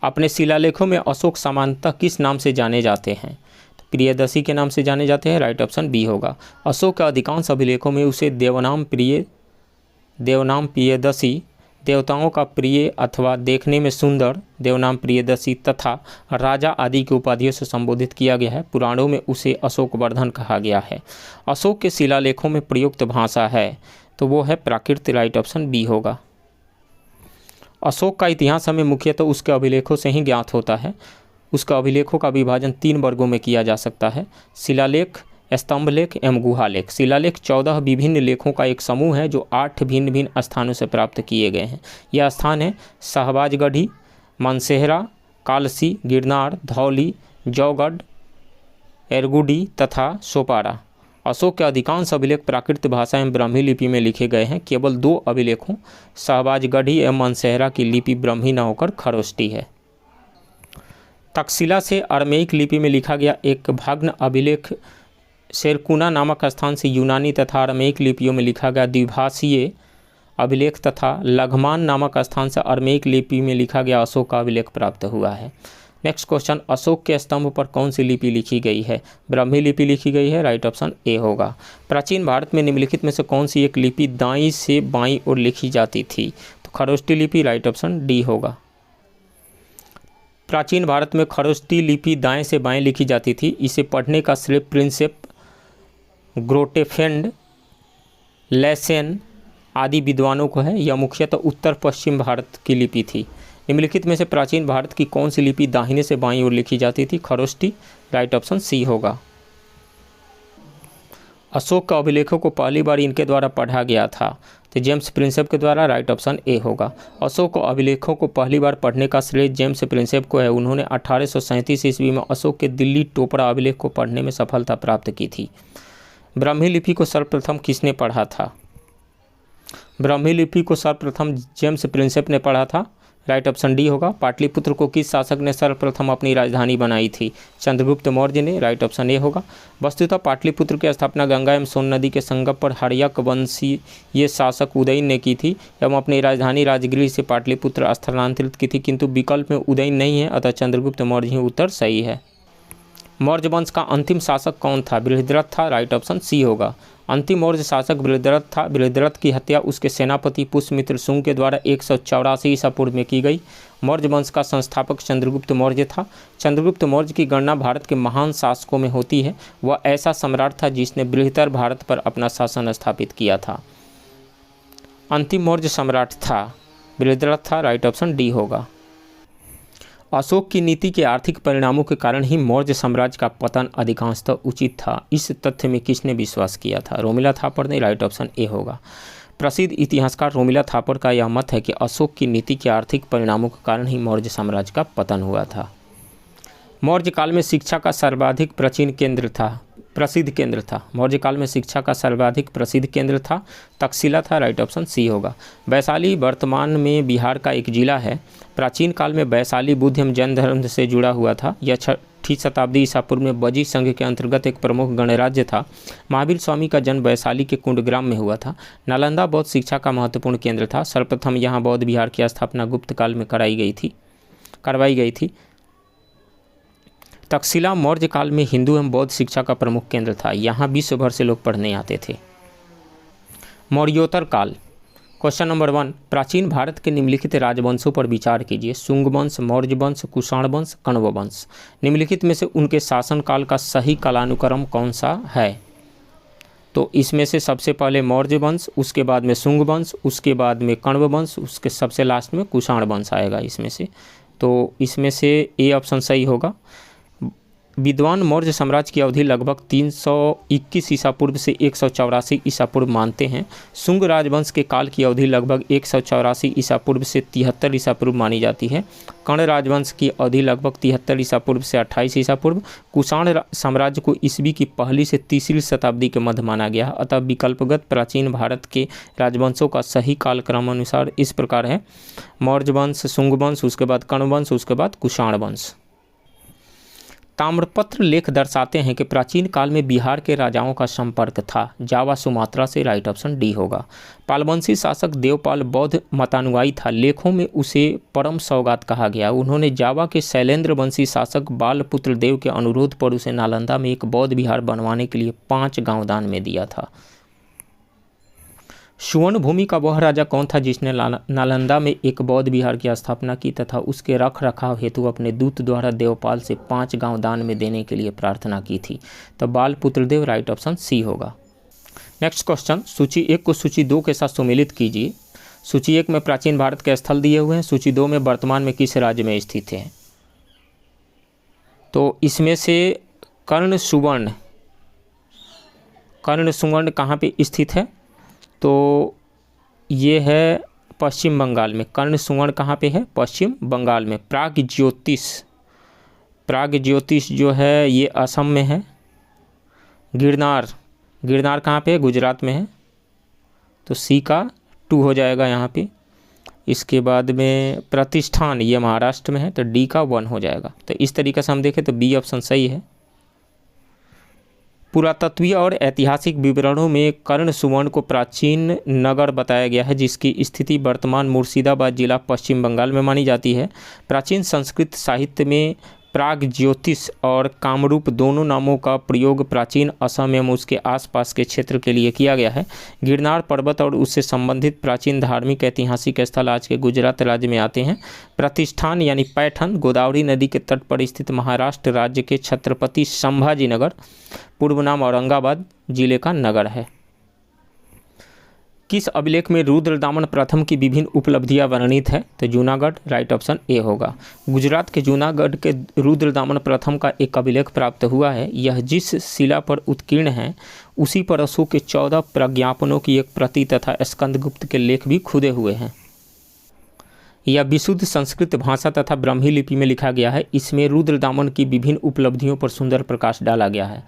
अपने शिलालेखों में अशोक सामान्यतः किस नाम से जाने जाते हैं? तो प्रियदर्शी के नाम से जाने जाते हैं। राइट ऑप्शन बी होगा। अशोक के अधिकांश अभिलेखों में उसे देवनाम प्रियदर्शी, देवताओं का प्रिय अथवा देखने में सुंदर देवनाम प्रियदर्शी तथा राजा आदि की उपाधियों से संबोधित किया गया है। पुराणों में उसे अशोकवर्धन कहा गया है। अशोक के शिलालेखों में प्रयुक्त भाषा है तो वो है प्राकृत। राइट ऑप्शन बी होगा। अशोक का इतिहास हमें मुख्यतः उसके अभिलेखों से ही ज्ञात होता है। उसका अभिलेखों का विभाजन 3 वर्गों में किया जा सकता है: शिलालेख, स्तंभलेख एवं गुहालेख। शिलालेख 14 विभिन्न लेखों का एक समूह है जो 8 भिन्न भिन्न स्थानों से प्राप्त किए गए हैं। यह स्थान है शाहबाजगढ़ी, मनसेहरा, कालसी, गिरनार, धौली, जौगढ़, एरगुडी तथा सोपारा। अशोक के अधिकांश अभिलेख प्राकृत भाषा एवं ब्राह्मी लिपि में लिखे गए हैं। केवल 2 अभिलेखों शाहबाजगढ़ी एवं मनसेहरा की लिपि ब्राह्मी न होकर खरोष्टी है। तक्षशिला से अरमेइक लिपि में लिखा गया एक भग्न अभिलेख शेरकुना नामक स्थान से यूनानी तथा अरमेइक लिपियों में लिखा गया द्विभाषीय अभिलेख तथा लघमान नामक स्थान से अरमेइक लिपि में लिखा गया अशोक का अभिलेख प्राप्त हुआ है। नेक्स्ट क्वेश्चन, अशोक के स्तंभ पर कौन सी लिपि लिखी गई है? ब्राह्मी लिपि लिखी गई है। राइट ऑप्शन ए होगा। प्राचीन भारत में निम्नलिखित में से कौन सी एक लिपि दाईं से बाईं ओर लिखी जाती थी? तो खरोष्टी लिपि। राइट ऑप्शन डी होगा। प्राचीन भारत में खरोष्टी लिपि दाएं से बाएं लिखी जाती थी। इसे पढ़ने का श्रेय प्रिंसेप ग्रोटेफेंड, लेसेन आदि विद्वानों को है। यह मुख्यतः उत्तर पश्चिम भारत की लिपि थी। निम्नलिखित में से प्राचीन भारत की कौन सी लिपि दाहिने से बाईं ओर लिखी जाती थी? खरोष्टी। राइट ऑप्शन सी होगा। अशोक का अभिलेखों को पहली बार इनके द्वारा पढ़ा गया था तो जेम्स प्रिंसेप के द्वारा। राइट ऑप्शन ए होगा। अशोक को अभिलेखों को पहली बार पढ़ने का श्रेय जेम्स प्रिंसेप को है। उन्होंने 1837 ईस्वी में अशोक के दिल्ली टोपरा अभिलेख को पढ़ने में सफलता प्राप्त की थी। ब्राह्मी लिपि को सर्वप्रथम किसने पढ़ा था? ब्राह्मी लिपि को सर्वप्रथम जेम्स प्रिंसेप ने पढ़ा था। राइट ऑप्शन डी होगा। पाटलिपुत्र को किस शासक ने सर्वप्रथम अपनी राजधानी बनाई थी? चंद्रगुप्त मौर्य ने। राइट ऑप्शन ए होगा। वस्तुतः पाटलिपुत्र की स्थापना गंगा एवं सोन नदी के संगम पर हर्यक वंशीय शासक उदयन ने की थी एवं अपनी राजधानी राजगृह से पाटलिपुत्र स्थानांतरित की थी, किंतु विकल्प में उदयन नहीं है, अतः चंद्रगुप्त मौर्य ही उत्तर सही है। मौर्य वंश का अंतिम शासक कौन था? बृहद्रथ था। राइट ऑप्शन सी होगा। अंतिम मौर्य शासक बृहद्रथ था। बृहद्रथ की हत्या उसके सेनापति पुष्यमित्र शुंग के द्वारा 184 ईसा पूर्व में की गई। मौर्य वंश का संस्थापक चंद्रगुप्त मौर्य था। चंद्रगुप्त मौर्य की गणना भारत के महान शासकों में होती है। वह ऐसा सम्राट था जिसने बृहत्तर भारत पर अपना शासन स्थापित किया था। अंतिम मौर्य सम्राट था बृहद्रथ था। राइट ऑप्शन डी होगा। अशोक की नीति के आर्थिक परिणामों के कारण ही मौर्य साम्राज्य का पतन अधिकांशतः उचित था। इस तथ्य में किसने विश्वास किया था? रोमिला थापर ने। राइट ऑप्शन ए होगा। प्रसिद्ध इतिहासकार रोमिला थापर का यह मत है कि अशोक की नीति के आर्थिक परिणामों के कारण ही मौर्य साम्राज्य का पतन हुआ था। मौर्य काल में शिक्षा का सर्वाधिक प्रसिद्ध केंद्र था। मौर्य काल में शिक्षा का सर्वाधिक प्रसिद्ध केंद्र था तक्षशिला था। राइट ऑप्शन सी होगा। वैशाली वर्तमान में बिहार का एक जिला है। प्राचीन काल में वैशाली बुद्ध एवं जैन धर्म से जुड़ा हुआ था। यह 6ठी शताब्दी ईसा पूर्व में बजी संघ के अंतर्गत एक प्रमुख गणराज्य था। महावीर स्वामी का जन्म वैशाली के कुंडग्राम में हुआ था। नालंदा बौद्ध शिक्षा का महत्वपूर्ण केंद्र था। सर्वप्रथम यहाँ बौद्ध विहार की स्थापना गुप्त काल में करवाई गई थी। तक्षशिला मौर्य काल में हिंदू एवं बौद्ध शिक्षा का प्रमुख केंद्र था। यहाँ विश्व भर से लोग पढ़ने आते थे। मौर्योत्तर काल। क्वेश्चन नंबर 1, प्राचीन भारत के निम्नलिखित राजवंशों पर विचार कीजिए। शुंग वंश, मौर्य वंश, कुषाण वंश, कण्व वंश। निम्नलिखित में से उनके शासनकाल का सही कालानुक्रम कौन सा है? तो इसमें से सबसे पहले मौर्य वंश, उसके बाद में शुंग वंश, उसके बाद में कण्व वंश, उसके सबसे लास्ट में कुषाण वंश आएगा इसमें से। तो इसमें से ए ऑप्शन सही होगा। विद्वान मौर्य साम्राज्य की अवधि लगभग 321 ईसा पूर्व से 184 ईसा पूर्व मानते हैं। शुंग राजवंश के काल की अवधि लगभग 184 ईसा पूर्व से 73 ईसा पूर्व मानी जाती है। कर्ण राजवंश की अवधि लगभग 73 ईसा पूर्व से 28 ईसा पूर्व। कुषाण साम्राज्य को ईस्वी की पहली से तीसरी शताब्दी के मध्य माना गया। अतः विकल्पगत प्राचीन भारत के राजवंशों का सही कालक्रम अनुसार इस प्रकार है: मौर्य वंश, शुंग वंश, उसके बाद कर्ण वंश, उसके बाद कुषाण वंश। ताम्रपत्र लेख दर्शाते हैं कि प्राचीन काल में बिहार के राजाओं का संपर्क था जावा सुमात्रा से। राइट ऑप्शन डी होगा। पालवंशी शासक देवपाल बौद्ध मतानुयायी था। लेखों में उसे परम सौगात कहा गया। उन्होंने जावा के शैलेंद्र वंशी शासक बालपुत्र देव के अनुरोध पर उसे नालंदा में एक बौद्ध विहार बनवाने के लिए 5 गांव दान में दिया था। सुवर्ण भूमि का वह राजा कौन था जिसने नालंदा में एक बौद्ध विहार की स्थापना की तथा उसके रख रखाव हेतु अपने दूत द्वारा देवपाल से 5 गांव दान में देने के लिए प्रार्थना की थी? तो बालपुत्र देव। राइट ऑप्शन सी होगा। नेक्स्ट क्वेश्चन, सूची 1 को सूची 2 के साथ सुमेलित कीजिए। सूची 1 में प्राचीन भारत के स्थल दिए हुए हैं। सूची 2 में वर्तमान में किस राज्य में स्थित है? तो इसमें से कर्ण सुवर्ण कहाँ पे स्थित है? तो ये है पश्चिम बंगाल में। कर्ण सुवर्ण कहाँ पे है? पश्चिम बंगाल में। प्रागज्योतिष जो है ये असम में है। गिरनार कहाँ पे है? गुजरात में है। तो सी का 2 हो जाएगा यहाँ पे। इसके बाद में प्रतिष्ठान ये महाराष्ट्र में है, तो डी का 1 हो जाएगा। तो इस तरीके से हम देखें तो बी ऑप्शन सही है। पुरातत्वीय और ऐतिहासिक विवरणों में कर्ण सुवर्ण को प्राचीन नगर बताया गया है जिसकी स्थिति वर्तमान मुर्शिदाबाद जिला पश्चिम बंगाल में मानी जाती है। प्राचीन संस्कृत साहित्य में प्रागज्योतिष और कामरूप दोनों नामों का प्रयोग प्राचीन असम एवं उसके आसपास के क्षेत्र के लिए किया गया है। गिरनार पर्वत और उससे संबंधित प्राचीन धार्मिक ऐतिहासिक स्थल आज के गुजरात राज्य में आते हैं। प्रतिष्ठान यानी पैठन गोदावरी नदी के तट पर स्थित महाराष्ट्र राज्य के छत्रपति संभाजी नगर, पूर्व नाम औरंगाबाद जिले का नगर है। किस अभिलेख में रुद्रदामन प्रथम की विभिन्न उपलब्धियां वर्णित है? तो जूनागढ़। राइट ऑप्शन ए होगा। गुजरात के जूनागढ़ के रुद्रदामन प्रथम का एक अभिलेख प्राप्त हुआ है। यह जिस शिला पर उत्कीर्ण है उसी पर अशोक के 14 प्रज्ञापनों की एक प्रति तथा स्कंदगुप्त के लेख भी खुदे हुए हैं। यह विशुद्ध संस्कृत भाषा तथा ब्राह्मी लिपि में लिखा गया है। इसमें रुद्रदामन की विभिन्न उपलब्धियों पर सुंदर प्रकाश डाला गया है।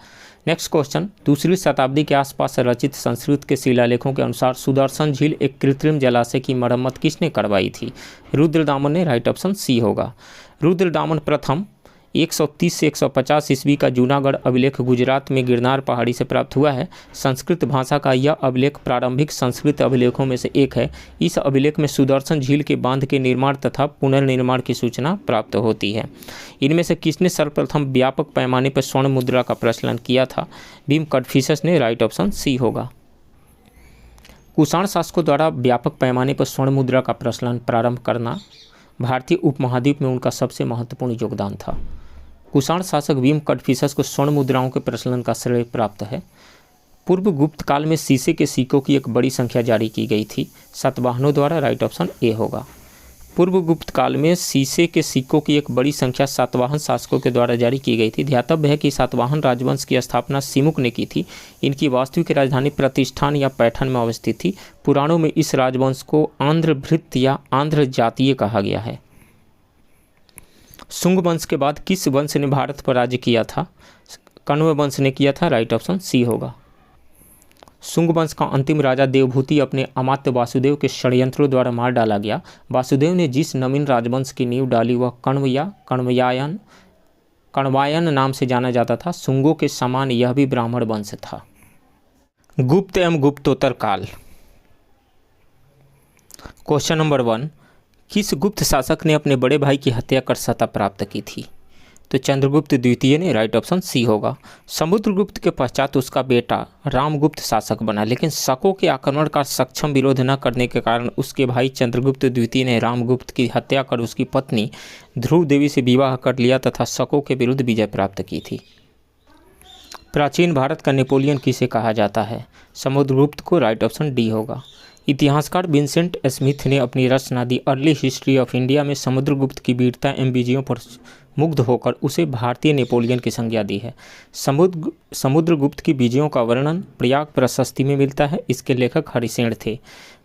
नेक्स्ट क्वेश्चन, दूसरी शताब्दी के आसपास रचित संस्कृत के शिलालेखों के अनुसार सुदर्शन झील एक कृत्रिम जलाशय की मरम्मत किसने करवाई थी? रुद्रदामन ने। राइट ऑप्शन सी होगा। रुद्रदामन प्रथम 130 से 150 ईस्वी का जूनागढ़ अभिलेख गुजरात में गिरनार पहाड़ी से प्राप्त हुआ है। संस्कृत भाषा का यह अभिलेख प्रारंभिक संस्कृत अभिलेखों में से एक है। इस अभिलेख में सुदर्शन झील के बांध के निर्माण तथा पुनर्निर्माण की सूचना प्राप्त होती है। इनमें से किसने सर्वप्रथम व्यापक पैमाने पर स्वर्ण मुद्रा का प्रचलन किया था? भीम कटफिशस ने। राइट ऑप्शन सी होगा। कुषाण शासकों द्वारा व्यापक पैमाने पर स्वर्ण मुद्रा का प्रचलन प्रारंभ करना भारतीय उपमहाद्वीप में उनका सबसे महत्वपूर्ण योगदान था। कुषाण शासक भीम कटफिशस को स्वर्ण मुद्राओं के प्रचलन का श्रेय प्राप्त है। पूर्व गुप्त काल में शीशे के सिक्कों की एक बड़ी संख्या जारी की गई थी सातवाहनों द्वारा। राइट ऑप्शन ए होगा। पूर्व गुप्त काल में शीशे के सिक्कों की एक बड़ी संख्या सातवाहन शासकों के द्वारा जारी की गई थी। ध्यातव्य है कि सातवाहन राजवंश की स्थापना सिमुक ने की थी। इनकी वास्तविक राजधानी प्रतिष्ठान या पैठन में अवस्थित थी। पुराणों में इस राजवंश को आंध्रभृत्य या आंध्र जातीय कहा गया है। शुंग वंश के बाद किस वंश ने भारत पर राज्य किया था? कण्व वंश ने किया था। राइट ऑप्शन सी होगा। शुंग वंश का अंतिम राजा देवभूति अपने अमात्य वासुदेव के षड्यंत्रों द्वारा मार डाला गया। वासुदेव ने जिस नवीन राजवंश की नींव डाली वह कण्व या कण्वायन नाम से जाना जाता था। शुंगों के समान यह भी ब्राह्मण वंश था। गुप्त एवं गुप्तोत्तर काल। क्वेश्चन नंबर 1, किस गुप्त शासक ने अपने बड़े भाई की हत्या कर सत्ता प्राप्त की थी? तो चंद्रगुप्त द्वितीय ने। राइट ऑप्शन सी होगा। समुद्रगुप्त के पश्चात उसका बेटा रामगुप्त शासक बना, लेकिन शकों के आक्रमण का सक्षम विरोध न करने के कारण उसके भाई चंद्रगुप्त द्वितीय ने रामगुप्त की हत्या कर उसकी पत्नी ध्रुव देवी से विवाह कर लिया तथा शकों के विरुद्ध विजय प्राप्त की थी। प्राचीन भारत का नेपोलियन किसे कहा जाता है? समुद्रगुप्त को। राइट ऑप्शन डी होगा। इतिहासकार विंसेंट स्मिथ ने अपनी रचना the early history of India में समुद्रगुप्त की वीरता एवं विजयों पर मुग्ध होकर उसे भारतीय नेपोलियन की संज्ञा दी है। समुद्रगुप्त की विजयों का वर्णन प्रयाग प्रशस्ति में मिलता है। इसके लेखक हरिसेन थे।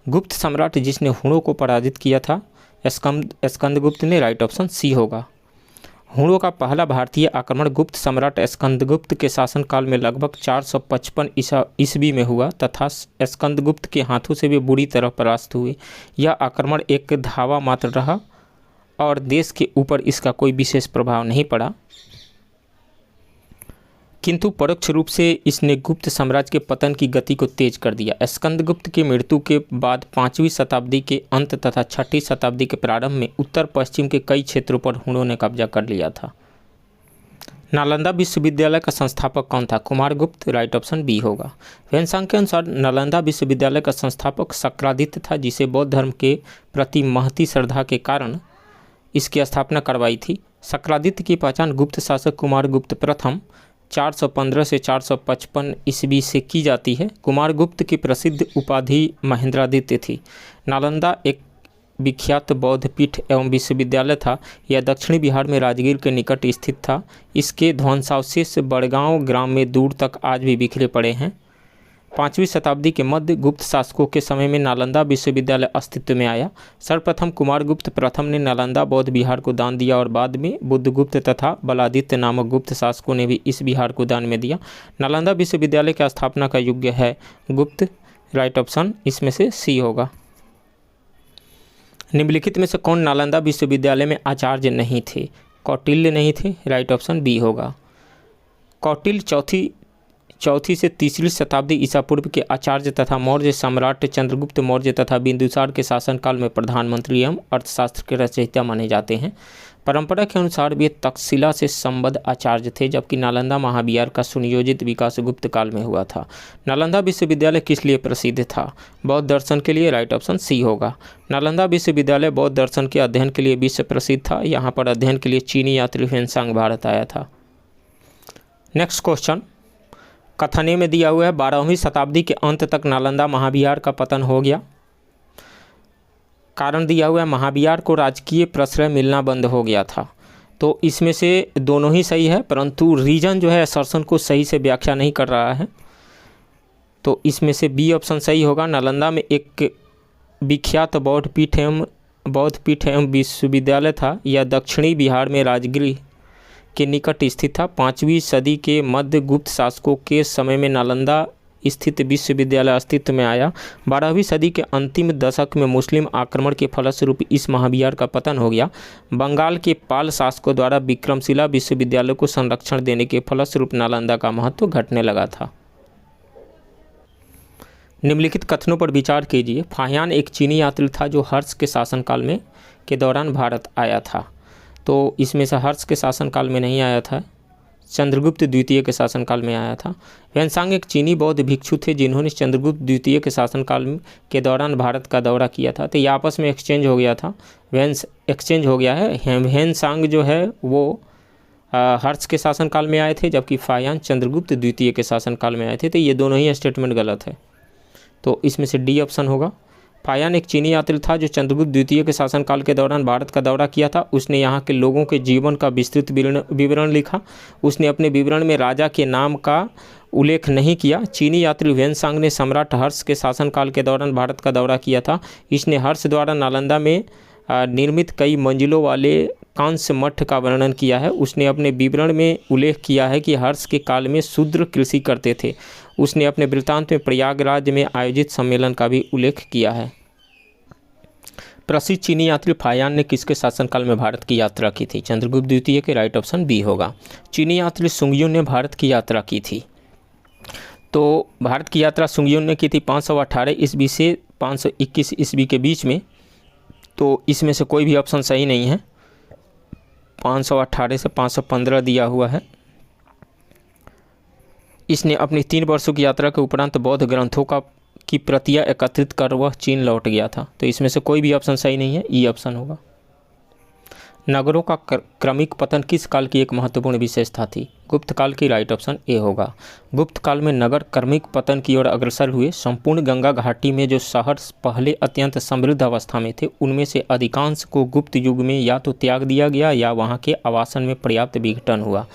गुप्त सम्राट जिसने हुणों को पराजित किया था स्कंदगुप्त ने। राइट ऑप्शन सी होगा। हुणों का पहला भारतीय आक्रमण गुप्त सम्राट स्कंदगुप्त के शासनकाल में लगभग 455 ईस्वी में हुआ तथा स्कंदगुप्त के हाथों से वे बुरी तरह परास्त हुए। यह आक्रमण एक धावा मात्र रहा और देश के ऊपर इसका कोई विशेष प्रभाव नहीं पड़ा, किंतु परोक्ष रूप से इसने गुप्त साम्राज्य के पतन की गति को तेज कर दिया। स्कंदगुप्त की मृत्यु के बाद 5वीं शताब्दी के अंत तथा 6वीं शताब्दी के प्रारंभ में उत्तर पश्चिम के कई क्षेत्रों पर हुणों ने कब्जा कर लिया था। नालंदा विश्वविद्यालय का संस्थापक कौन था? कुमारगुप्त। राइट ऑप्शन बी होगा। वेनसांग के अनुसार नालंदा विश्वविद्यालय का संस्थापक शक्रादित्य था, जिसे बौद्ध धर्म के प्रति महती श्रद्धा के कारण इसकी स्थापना करवाई थी। शक्रादित्य की पहचान गुप्त शासक कुमारगुप्त प्रथम 415 से 455 ईस्वी से की जाती है। कुमारगुप्त की प्रसिद्ध उपाधि महेंद्रादित्य थी। नालंदा एक विख्यात बौद्ध पीठ एवं विश्वविद्यालय था। यह दक्षिणी बिहार में राजगीर के निकट स्थित था। इसके ध्वंसावशेष बड़गांव ग्राम में दूर तक आज भी बिखरे पड़े हैं। 5वीं शताब्दी के मध्य गुप्त शासकों के समय में नालंदा विश्वविद्यालय अस्तित्व में आया। सर्वप्रथम कुमारगुप्त प्रथम ने नालंदा बौद्ध विहार को दान दिया और बाद में बुद्धगुप्त तथा बलादित्य नामक गुप्त शासकों ने भी इस विहार को दान में दिया। नालंदा विश्वविद्यालय की स्थापना का युग है गुप्त। राइट ऑप्शन इसमें से सी होगा। निम्नलिखित में से कौन नालंदा विश्वविद्यालय में आचार्य नहीं थे? कौटिल्य नहीं थे। राइट ऑप्शन बी होगा। कौटिल्य चौथी से 3री शताब्दी ईसा पूर्व के आचार्य तथा मौर्य सम्राट चंद्रगुप्त मौर्य तथा बिंदुसार के शासनकाल में प्रधानमंत्री एवं अर्थशास्त्र के रचयिता माने जाते हैं। परंपरा के अनुसार वे तक्षशिला से संबद्ध आचार्य थे, जबकि नालंदा महाविहार का सुनियोजित विकास गुप्त काल में हुआ था। नालंदा विश्वविद्यालय किस लिए प्रसिद्ध था? बौद्ध दर्शन के लिए। राइट ऑप्शन सी होगा। नालंदा विश्वविद्यालय बौद्ध दर्शन के अध्ययन के लिए विश्व प्रसिद्ध था। यहाँ पर अध्ययन के लिए चीनी यात्री ह्वेनसांग भारत आया था। नेक्स्ट क्वेश्चन कथने में दिया हुआ है 12वीं शताब्दी के अंत तक नालंदा महाविहार का पतन हो गया। कारण दिया हुआ है महाविहार को राजकीय प्रश्रय मिलना बंद हो गया था। तो इसमें से दोनों ही सही है, परंतु रीजन जो है असर्शन को सही से व्याख्या नहीं कर रहा है। तो इसमें से बी ऑप्शन सही होगा। नालंदा में एक विख्यात बौद्ध पीठ एवं विश्वविद्यालय था। यह दक्षिणी बिहार में राजगीर के निकट स्थित था। 5वीं सदी के मध्य गुप्त शासकों के समय में नालंदा स्थित विश्वविद्यालय अस्तित्व में आया। 12वीं सदी के अंतिम दशक में मुस्लिम आक्रमण के फलस्वरूप इस महाविहार का पतन हो गया। बंगाल के पाल शासकों द्वारा विक्रमशिला विश्वविद्यालय को संरक्षण देने के फलस्वरूप नालंदा का महत्व घटने लगा था। निम्नलिखित कथनों पर विचार कीजिए। फाहियान एक चीनी यात्री था जो हर्ष के शासनकाल में के दौरान भारत आया था। तो इसमें से हर्ष के शासनकाल में नहीं आया था, चंद्रगुप्त द्वितीय के शासनकाल में आया था। ह्वेनसांग एक चीनी बौद्ध भिक्षु थे जिन्होंने चंद्रगुप्त द्वितीय के शासनकाल के दौरान भारत का दौरा किया था। तो ये आपस में एक्सचेंज हो गया था, एक्सचेंज हो गया है। ह्वेनसांग जो है वो हर्ष के शासनकाल में आए थे, जबकि फाहियान चंद्रगुप्त द्वितीय के शासनकाल में आए थे। तो ये दोनों ही स्टेटमेंट गलत है। तो इसमें से डी ऑप्शन होगा। फाहियान एक चीनी यात्री था जो चंद्रगुप्त द्वितीय के शासनकाल के दौरान भारत का दौरा किया था। उसने यहाँ के लोगों के जीवन का विस्तृत विवरण लिखा। उसने अपने विवरण में राजा के नाम का उल्लेख नहीं किया। चीनी यात्री ह्वेनसांग ने सम्राट हर्ष के शासनकाल के दौरान भारत का दौरा किया था। इसने हर्ष द्वारा नालंदा में निर्मित कई मंजिलों वाले कांस्य मठ का वर्णन किया है। उसने अपने विवरण में उल्लेख किया है कि हर्ष के काल में शूद्र कृषि करते थे। उसने अपने वृत्तांत में प्रयागराज में आयोजित सम्मेलन का भी उल्लेख किया है। प्रसिद्ध चीनी यात्री फाहियान ने किसके शासनकाल में भारत की यात्रा की थी? चंद्रगुप्त द्वितीय के। राइट ऑप्शन बी होगा। चीनी यात्री सुंगयुन ने भारत की यात्रा की थी। तो भारत की यात्रा सुंगयुन ने की थी 518 ईस्वी से 521 ईस्वी के बीच में। तो इसमें से कोई भी ऑप्शन सही नहीं है। 518 से 515 दिया हुआ है। इसने अपनी 3 वर्षों की यात्रा के उपरांत बौद्ध ग्रंथों की प्रतियां एकत्रित कर वह चीन लौट गया था। तो इसमें से कोई भी ऑप्शन सही नहीं है। ई ऑप्शन होगा। नगरों का क्रमिक पतन किस काल की एक महत्वपूर्ण विशेषता थी? गुप्त काल की। राइट ऑप्शन ए होगा। गुप्त काल में नगर क्रमिक पतन की ओर अग्रसर हुए। संपूर्ण गंगा घाटी में जो शहर पहले अत्यंत समृद्ध अवस्था में थे, उनमें से अधिकांश को गुप्त युग में या तो त्याग दिया गया या वहां के आवासन में पर्याप्त विघटन हुआ।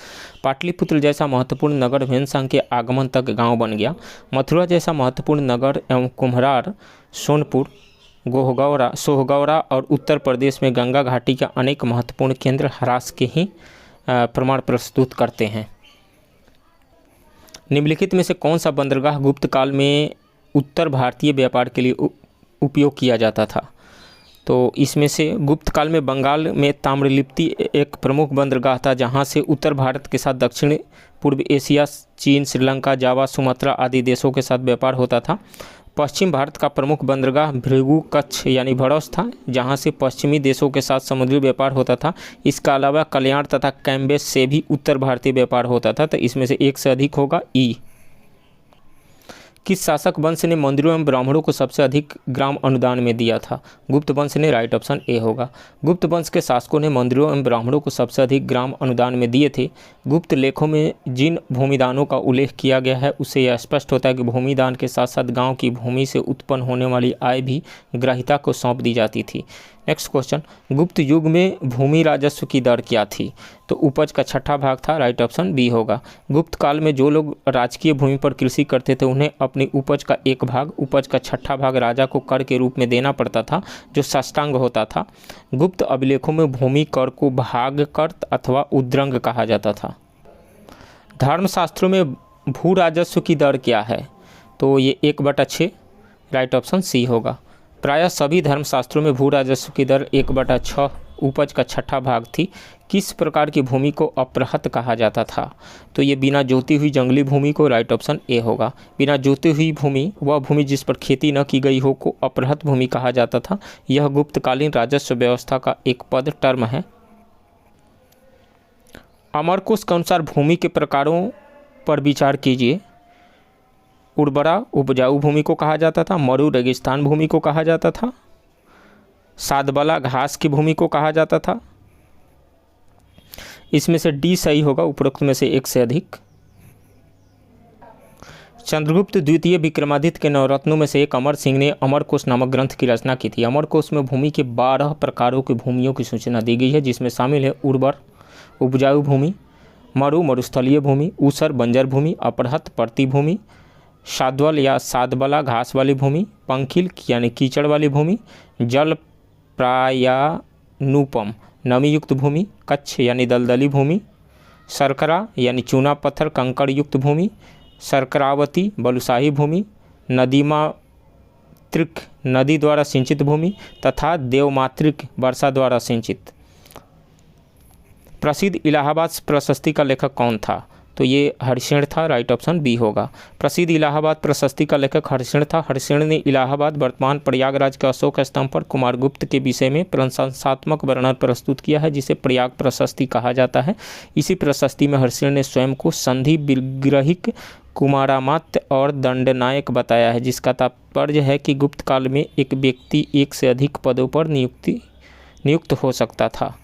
पाटलिपुत्र जैसा महत्वपूर्ण नगर ह्वेनसांग के आगमन तक गांव बन गया। मथुरा जैसा महत्वपूर्ण नगर एवं कुम्हरार, सोनपुर, सोहगौरा और उत्तर प्रदेश में गंगा घाटी के अनेक महत्वपूर्ण केंद्र ह्रास के ही प्रमाण प्रस्तुत करते हैं। निम्नलिखित में से कौन सा बंदरगाह गुप्त काल में उत्तर भारतीय व्यापार के लिए उपयोग किया जाता था? तो इसमें से गुप्त काल में बंगाल में ताम्रलिप्ति एक प्रमुख बंदरगाह था, जहां से उत्तर भारत के साथ दक्षिण पूर्व एशिया, चीन, श्रीलंका, जावा, सुमात्रा आदि देशों के साथ व्यापार होता था। पश्चिम भारत का प्रमुख बंदरगाह भृगु कच्छ यानी भड़ौस था, जहां से पश्चिमी देशों के साथ समुद्री व्यापार होता था। इसके अलावा कल्याण तथा कैम्बेज से भी उत्तर भारतीय व्यापार होता था। तो इसमें से एक से अधिक होगा ई। किस शासक वंश ने मंदिरों एवं ब्राह्मणों को सबसे अधिक ग्राम अनुदान में दिया था? गुप्त वंश ने। राइट ऑप्शन ए होगा। गुप्त वंश के शासकों ने मंदिरों एवं ब्राह्मणों को सबसे अधिक ग्राम अनुदान में दिए थे। गुप्त लेखों में जिन भूमिदानों का उल्लेख किया गया है, उससे यह स्पष्ट होता है कि भूमिदान के साथ साथ गाँव की भूमि से उत्पन्न होने वाली आय भी ग्राहिता को सौंप दी जाती थी। नेक्स्ट क्वेश्चन, गुप्त युग में भूमि राजस्व की दर क्या थी? तो उपज का छठा भाग था। राइट ऑप्शन बी होगा। गुप्त काल में जो लोग राजकीय भूमि पर कृषि करते थे, उन्हें अपनी उपज का एक भाग, उपज का छठा भाग राजा को कर के रूप में देना पड़ता था, जो साष्टांग होता था। गुप्त अभिलेखों में भूमि कर को भाग कर अथवा उद्रंग कहा जाता था। धर्मशास्त्रों में भू राजस्व की दर क्या है? तो ये 1/6। राइट ऑप्शन सी होगा। प्रायः सभी धर्मशास्त्रों में भू राजस्व की दर 1/6 उपज का छठा भाग थी। किस प्रकार की भूमि को अपृहत कहा जाता था? तो ये बिना जोती हुई जंगली भूमि को। राइट ऑप्शन ए होगा। बिना जोती हुई भूमि, वह भूमि जिस पर खेती न की गई हो, को अपृहत भूमि कहा जाता था। यह गुप्तकालीन राजस्व व्यवस्था का एक पद टर्म है। अमरकोश के अनुसार भूमि के प्रकारों पर विचार कीजिए। उर्वरा उपजाऊ भूमि को कहा जाता था। मरु रेगिस्तान भूमि को कहा जाता था। सादबला घास की भूमि को कहा जाता था। इसमें से डी सही होगा, उपरोक्त में से एक से अधिक। चंद्रगुप्त द्वितीय विक्रमादित्य के नवरत्नों में से एक अमर सिंह ने अमरकोश नामक ग्रंथ की रचना की थी। अमरकोश में भूमि के 12 प्रकारों की भूमियों की सूचना दी गई है, जिसमें शामिल है उर्वर उपजाऊ भूमि, मरु मरुस्थलीय भूमि, ऊसर बंजर भूमि, अपृहत परती भूमि, साद्वल या सादबला घास वाली भूमि, पंखिल यानी कीचड़ वाली भूमि, जल प्रायानुपम नमी युक्त भूमि, कच्छ यानी दलदली भूमि, सरकरा यानी चूना पत्थर कंकड़ युक्त भूमि, सरकरावती बलुसाही भूमि, नदीमातृक नदी द्वारा सिंचित भूमि तथा देवमातृक वर्षा द्वारा सिंचित। प्रसिद्ध इलाहाबाद प्रशस्ति का लेखक कौन था? तो ये हरिशेन था। राइट ऑप्शन बी होगा। प्रसिद्ध इलाहाबाद प्रशस्ति का लेखक हरिशेन था। हरिशेन ने इलाहाबाद वर्तमान प्रयागराज के अशोक स्तंभ पर कुमारगुप्त के विषय में प्रशंसात्मक वर्णन प्रस्तुत किया है, जिसे प्रयाग प्रशस्ति कहा जाता है। इसी प्रशस्ति में हरिशेन ने स्वयं को संधि विग्रहिक, कुमारामात्य और दंडनायक बताया है, जिसका तात्पर्य है कि गुप्त काल में एक व्यक्ति एक से अधिक पदों पर नियुक्त हो सकता था।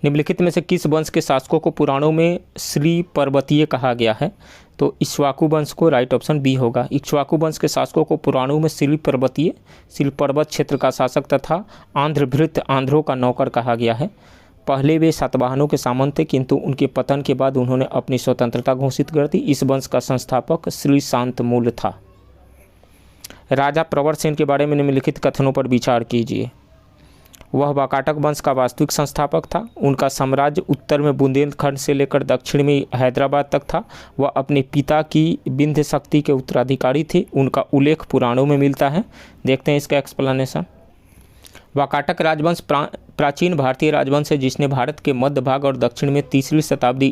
निम्नलिखित में से किस वंश के शासकों को पुराणों में श्री पर्वतीय कहा गया है? तो इक्ष्वाकु वंश को। राइट ऑप्शन बी होगा। इक्ष्वाकु वंश के शासकों को पुराणों में श्री पर्वतीय, श्री पर्वत क्षेत्र का शासक तथा आंध्रभृत आंध्रों का नौकर कहा गया है। पहले वे सातवाहनों के सामंत थे, किंतु उनके पतन के बाद उन्होंने अपनी स्वतंत्रता घोषित कर दी। इस वंश का संस्थापक श्री शांतमूल था। राजा प्रवरसेन के बारे में निम्नलिखित कथनों पर विचार कीजिए। वह वाकाटक वंश का वास्तविक संस्थापक था। उनका साम्राज्य उत्तर में बुंदेलखंड से लेकर दक्षिण में हैदराबाद तक था। वह अपने पिता की विंध्य शक्ति के उत्तराधिकारी थे। उनका उल्लेख पुराणों में मिलता है। देखते हैं इसका एक्सप्लेनेशन। वाकाटक राजवंश प्राचीन भारतीय राजवंश है, जिसने भारत के मध्य भाग और दक्षिण में 3वीं शताब्दी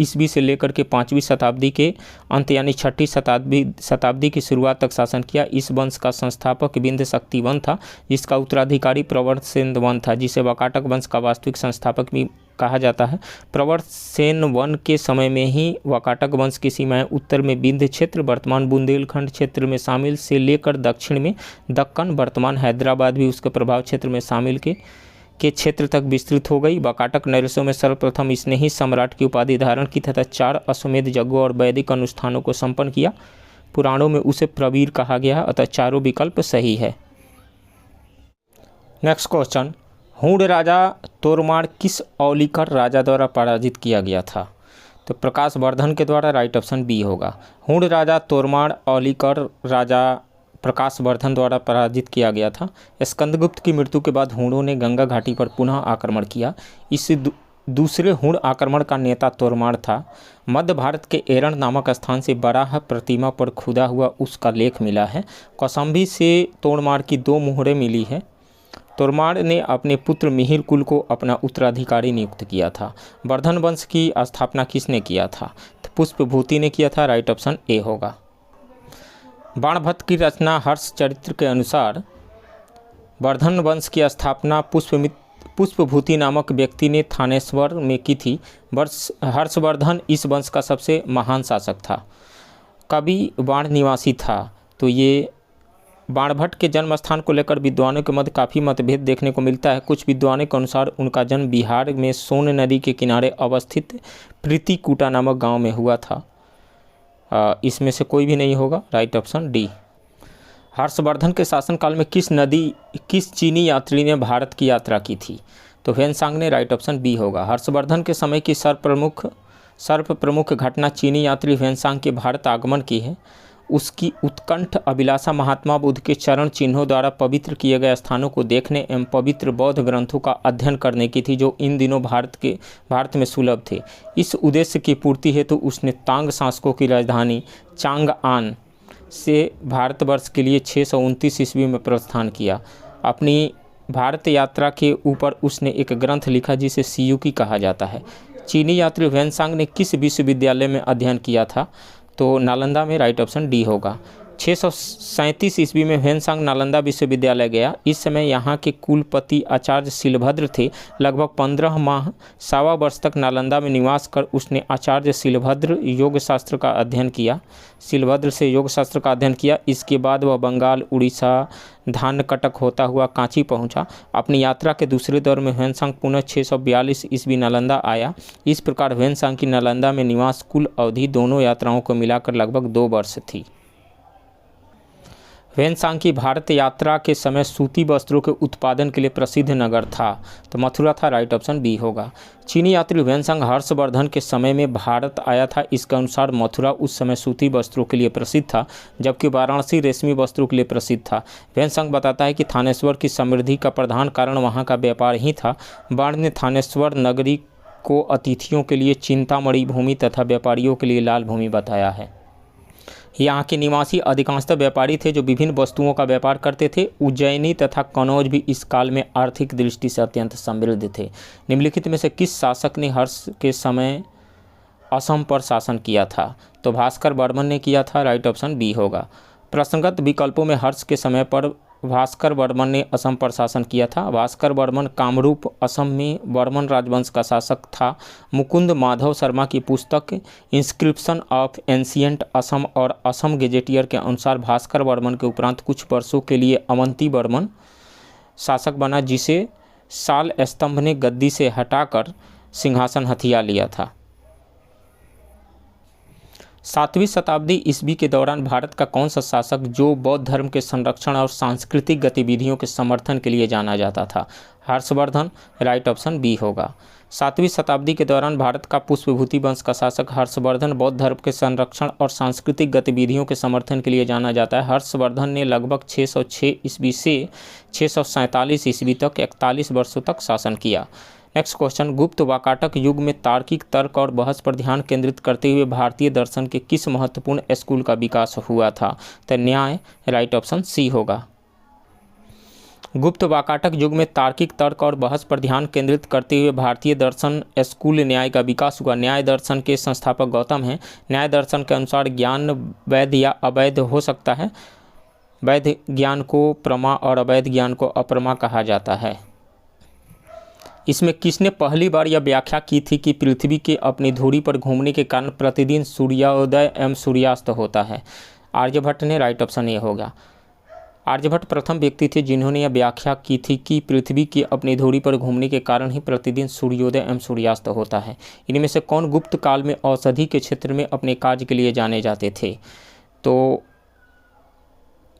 ईस्वी से लेकर के 5वीं शताब्दी के अंत यानी 6ठी शताब्दी की शुरुआत तक शासन किया। इस वंश का संस्थापक विंध्य शक्ति वन था, जिसका उत्तराधिकारी प्रवरसेन वन था, जिसे वाकाटक वंश का वास्तविक संस्थापक भी कहा जाता है। प्रवर सेन वन के समय में ही वाकाटक वंश की सीमाएं उत्तर में विंध्य क्षेत्र, वर्तमान बुंदेलखंड क्षेत्र में शामिल से लेकर दक्षिण में दक्कन, वर्तमान हैदराबाद भी उसके प्रभाव क्षेत्र में शामिल के क्षेत्र तक विस्तृत हो गई। वाकाटक नरेशों में सर्वप्रथम इसने ही सम्राट की उपाधि धारण की तथा 4 अश्वमेध यज्ञों और वैदिक अनुष्ठानों को संपन्न किया। पुराणों में उसे प्रवीर कहा गया, अतः चारों विकल्प सही है। नेक्स्ट क्वेश्चन, हूण राजा तोरमाड़ किस औलिकर राजा द्वारा पराजित किया गया था? तो प्रकाश वर्धन के द्वारा, राइट ऑप्शन बी होगा। हूण राजा तोरमाड़ औलिकर राजा प्रकाश वर्धन द्वारा पराजित किया गया था। स्कंदगुप्त की मृत्यु के बाद हूणों ने गंगा घाटी पर पुनः आक्रमण किया। इस दूसरे हूण आक्रमण का नेता तोरमाड़ था। मध्य भारत के एरण नामक स्थान से बराह प्रतिमा पर खुदा हुआ उसका लेख मिला है। कौशाम्बी से तोरमाड़ की 2 मुहरें मिली है। तोरमाड़ ने अपने पुत्र मिहिर कुल को अपना उत्तराधिकारी नियुक्त किया था। वर्धन वंश की स्थापना किसने किया था? तो पुष्पभूति ने किया था, राइट ऑप्शन ए होगा। बाणभट्ट की रचना हर्ष चरित्र के अनुसार वर्धन वंश की स्थापना पुष्पभूति नामक व्यक्ति ने थानेश्वर में की थी। हर्षवर्धन इस वंश का सबसे महान शासक था। कवि बाण निवासी था। तो ये बाणभट्ट के जन्म स्थान को लेकर विद्वानों के मध्य काफ़ी मतभेद देखने को मिलता है। कुछ विद्वानों के अनुसार उनका जन्म बिहार में सोन नदी के किनारे अवस्थित प्रीतिकूटा नामक गांव में हुआ था। इसमें से कोई भी नहीं होगा, राइट ऑप्शन डी। हर्षवर्धन के शासनकाल में किस चीनी यात्री ने भारत की यात्रा की थी? तो ह्वेनसांग ने, राइट ऑप्शन बी होगा। हर्षवर्धन के समय की सर्वप्रमुख घटना चीनी यात्री ह्वेनसांग के भारत आगमन की है। उसकी उत्कंठ अभिलाषा महात्मा बुद्ध के चरण चिन्हों द्वारा पवित्र किए गए स्थानों को देखने एवं पवित्र बौद्ध ग्रंथों का अध्ययन करने की थी, जो इन दिनों भारत में सुलभ थे। इस उद्देश्य की पूर्ति हेतु उसने तांग शासकों की राजधानी चांगआन से भारतवर्ष के लिए 629 ईस्वी में प्रस्थान किया। अपनी भारत यात्रा के ऊपर उसने एक ग्रंथ लिखा जिसे सियुकी कहा जाता है। चीनी यात्री ह्वेनसांग ने किस विश्वविद्यालय में अध्ययन किया था? तो नालंदा में, राइट ऑप्शन डी होगा। 637 ईस्वी में ह्वेनसांग नालंदा विश्वविद्यालय गया। इस समय यहाँ के कुलपति आचार्य शिलभद्र थे। लगभग 15 माह 1.25 वर्ष तक नालंदा में निवास कर उसने आचार्य शिलभद्र योग शास्त्र का अध्ययन किया। इसके बाद वह बंगाल, उड़ीसा, धानकटक होता हुआ कांची पहुंचा। अपनी यात्रा के दूसरे दौर में ह्वेनसांग पुनः 642 ईस्वी नालंदा आया। इस प्रकार ह्वेनसांग की नालंदा में निवास कुल अवधि दोनों यात्राओं को मिलाकर लगभग 2 वर्ष थी। ह्वेनसांग की भारत यात्रा के समय सूती वस्त्रों के उत्पादन के लिए प्रसिद्ध नगर था। तो मथुरा था, राइट ऑप्शन बी होगा। चीनी यात्री ह्वेनसांग हर्षवर्धन के समय में भारत आया था। इसके अनुसार मथुरा उस समय सूती वस्त्रों के लिए प्रसिद्ध था, जबकि वाराणसी रेशमी वस्त्रों के लिए प्रसिद्ध था। ह्वेनसांग बताता है कि थानेश्वर की समृद्धि का प्रधान कारण वहाँ का व्यापार ही था। बाण ने थानेश्वर नगरी को अतिथियों के लिए चिंतामणि भूमि तथा व्यापारियों के लिए लाल भूमि बताया है। यहाँ के निवासी अधिकांशतः व्यापारी थे जो विभिन्न वस्तुओं का व्यापार करते थे। उज्जैनी तथा कनौज भी इस काल में आर्थिक दृष्टि से अत्यंत समृद्ध थे। निम्नलिखित में से किस शासक ने हर्ष के समय असम पर शासन किया था? तो भास्कर वर्मन ने किया था, राइट ऑप्शन बी होगा। प्रसंगत विकल्पों में हर्ष के समय पर भास्कर वर्मन ने असम पर शासन किया था। भास्कर वर्मन कामरूप असम में वर्मन राजवंश का शासक था। मुकुंद माधव शर्मा की पुस्तक इंस्क्रिप्शन ऑफ एंशिएंट असम और असम गेजेटियर के अनुसार भास्कर वर्मन के उपरांत कुछ वर्षों के लिए अवंती वर्मन शासक बना, जिसे साल स्तंभ ने गद्दी से हटाकर सिंहासन हथिया लिया था। 7वीं शताब्दी ईस्वी के दौरान भारत का कौन सा शासक जो बौद्ध धर्म के संरक्षण और सांस्कृतिक गतिविधियों के समर्थन के लिए जाना जाता था? हर्षवर्धन, राइट ऑप्शन बी होगा। 7वीं शताब्दी के दौरान भारत का पुष्पभूति वंश का शासक हर्षवर्धन बौद्ध धर्म के संरक्षण और सांस्कृतिक गतिविधियों के समर्थन के लिए जाना जाता है। हर्षवर्धन ने लगभग 606 ईस्वी से 647 ईस्वी तक 41 वर्षों तक शासन किया। नेक्स्ट क्वेश्चन, गुप्त वाकाटक युग में तार्किक तर्क और बहस पर ध्यान केंद्रित करते हुए भारतीय दर्शन के किस महत्वपूर्ण स्कूल का विकास हुआ था? तो न्याय, राइट ऑप्शन सी होगा। गुप्त वाकाटक युग में तार्किक तर्क और बहस पर ध्यान केंद्रित करते हुए भारतीय दर्शन स्कूल न्याय का विकास हुआ। न्याय दर्शन के संस्थापक गौतम हैं। न्याय दर्शन के अनुसार ज्ञान वैध या अवैध हो सकता है। वैध ज्ञान को प्रमा और अवैध ज्ञान को अप्रमा कहा जाता है। इसमें किसने पहली बार यह व्याख्या की थी कि पृथ्वी के अपनी धुरी पर घूमने के कारण प्रतिदिन सूर्योदय एवं सूर्यास्त होता है? आर्यभट्ट ने। राइट ऑप्शन ए होगा। आर्यभट्ट प्रथम व्यक्ति थे जिन्होंने यह व्याख्या की थी कि पृथ्वी की अपनी धुरी पर घूमने के कारण ही प्रतिदिन सूर्योदय एवं सूर्यास्त होता है। इनमें से कौन गुप्त काल में औषधि के क्षेत्र में अपने कार्य के लिए जाने जाते थे? तो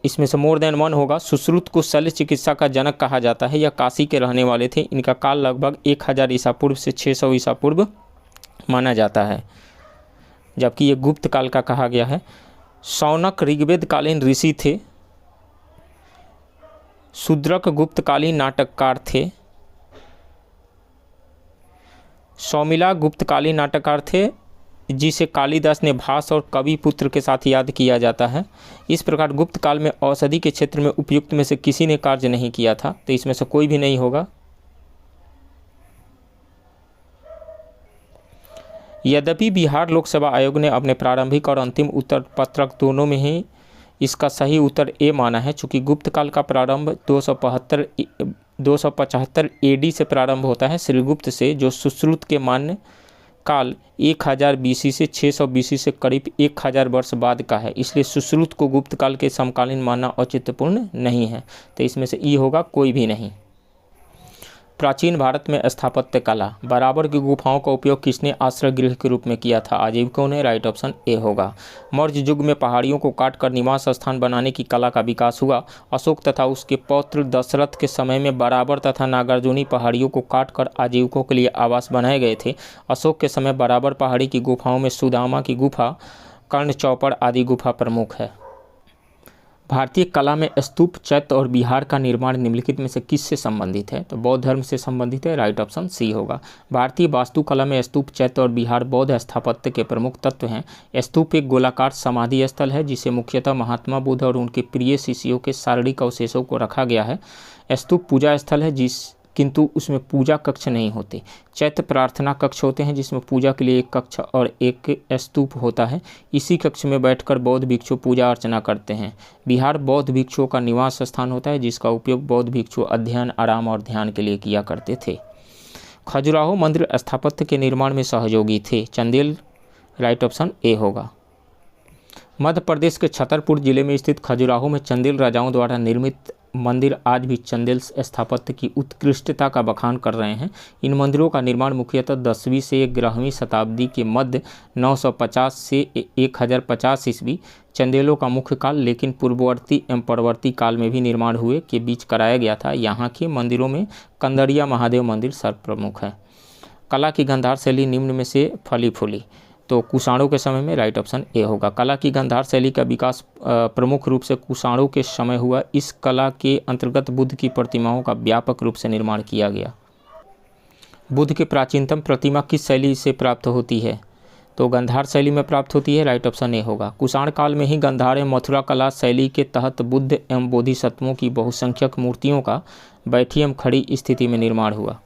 इसमें से मोर देन वन होगा। सुश्रुत को शल्य चिकित्सा का जनक कहा जाता है। यह काशी के रहने वाले थे। इनका काल लगभग 1000 ईसा पूर्व से 600 ईसा पूर्व माना जाता है, जबकि ये गुप्त काल का कहा गया है। शौनक ऋग्वेद कालीन ऋषि थे। शूद्रक गुप्तकालीन नाटककार थे। सौमिला गुप्तकालीन नाटककार थे, जिसे कालिदास ने भास और कवि पुत्र के साथ याद किया जाता है। इस प्रकार गुप्त काल में औषधि के क्षेत्र में उपयुक्त में से किसी ने कार्य नहीं किया था, तो इसमें से कोई भी नहीं होगा। यद्यपि बिहार लोक सेवा आयोग ने अपने प्रारंभिक और अंतिम उत्तर पत्रक दोनों में ही इसका सही उत्तर ए माना है, चूँकि गुप्त काल का प्रारंभ 275 AD से प्रारंभ होता है श्रीगुप्त से, जो सुश्रुत के मान्य काल 1000 BC से 600 BC से करीब 1000 वर्ष बाद का है। इसलिए सुश्रुत को गुप्त काल के समकालीन मानना औचित्यपूर्ण नहीं है, तो इसमें से ई होगा, कोई भी नहीं। प्राचीन भारत में स्थापत्य कला। बराबर की गुफाओं का उपयोग किसने आश्रय गृह के रूप में किया था? आजीविकों ने। राइट ऑप्शन ए होगा। मौर्य युग में पहाड़ियों को काटकर निवास स्थान बनाने की कला का विकास हुआ। अशोक तथा उसके पौत्र दशरथ के समय में बराबर तथा नागार्जुनी पहाड़ियों को काटकर आजीविकों के लिए आवास बनाए गए थे। अशोक के समय बराबर पहाड़ी की गुफाओं में सुदामा की गुफा, कर्ण चौपड़ आदि गुफा प्रमुख है। भारतीय कला में स्तूप, चैत्य और विहार का निर्माण निम्नलिखित में से किससे संबंधित है? तो बौद्ध धर्म से संबंधित है। राइट ऑप्शन सी होगा। भारतीय वास्तुकला में स्तूप, चैत्य और विहार बौद्ध स्थापत्य के प्रमुख तत्व हैं। स्तूप एक गोलाकार समाधि स्थल है जिसे मुख्यतः महात्मा बुद्ध और उनके प्रिय शिष्यों के शारीरिक अवशेषों को रखा गया है। स्तूप पूजा स्थल है किंतु उसमें पूजा कक्ष नहीं होते। चैत्य प्रार्थना कक्ष होते हैं जिसमें पूजा के लिए एक कक्ष और एक स्तूप होता है। इसी कक्ष में बैठकर बौद्ध भिक्षु पूजा अर्चना करते हैं। विहार बौद्ध भिक्षुओं का निवास स्थान होता है जिसका उपयोग बौद्ध भिक्षु अध्ययन, आराम और ध्यान के लिए किया करते थे। खजुराहो मंदिर स्थापत्य के निर्माण में सहयोगी थे। चंदेल। राइट ऑप्शन ए होगा। मध्य प्रदेश के छतरपुर जिले में स्थित खजुराहो में चंदेल राजाओं द्वारा निर्मित मंदिर आज भी चंदेल स्थापत्य की उत्कृष्टता का बखान कर रहे हैं। इन मंदिरों का निर्माण मुख्यतः 10वीं से 11वीं शताब्दी के मध्य 950 से 1050 ईस्वी चंदेलों का मुख्य काल, लेकिन पूर्ववर्ती एवं परवर्ती काल में भी निर्माण हुए के बीच कराया गया था। यहाँ के मंदिरों में कंदड़िया महादेव मंदिर सर्वप्रमुख है। कला की गांधार शैली निम्न में से फली फूली? तो कुषाणों के समय में। राइट ऑप्शन ए होगा। कला की गांधार शैली का विकास प्रमुख रूप से कुषाणों के समय हुआ। इस कला के अंतर्गत बुद्ध की प्रतिमाओं का व्यापक रूप से निर्माण किया गया। बुद्ध की प्राचीनतम प्रतिमा किस शैली से प्राप्त होती है? तो गांधार शैली में प्राप्त होती है। राइट ऑप्शन ए होगा। कुषाण काल में ही गांधार एवं मथुरा कला शैली के तहत बुद्ध एवं बोधिसत्वों की बहुसंख्यक मूर्तियों का बैठी एवं खड़ी स्थिति में निर्माण हुआ।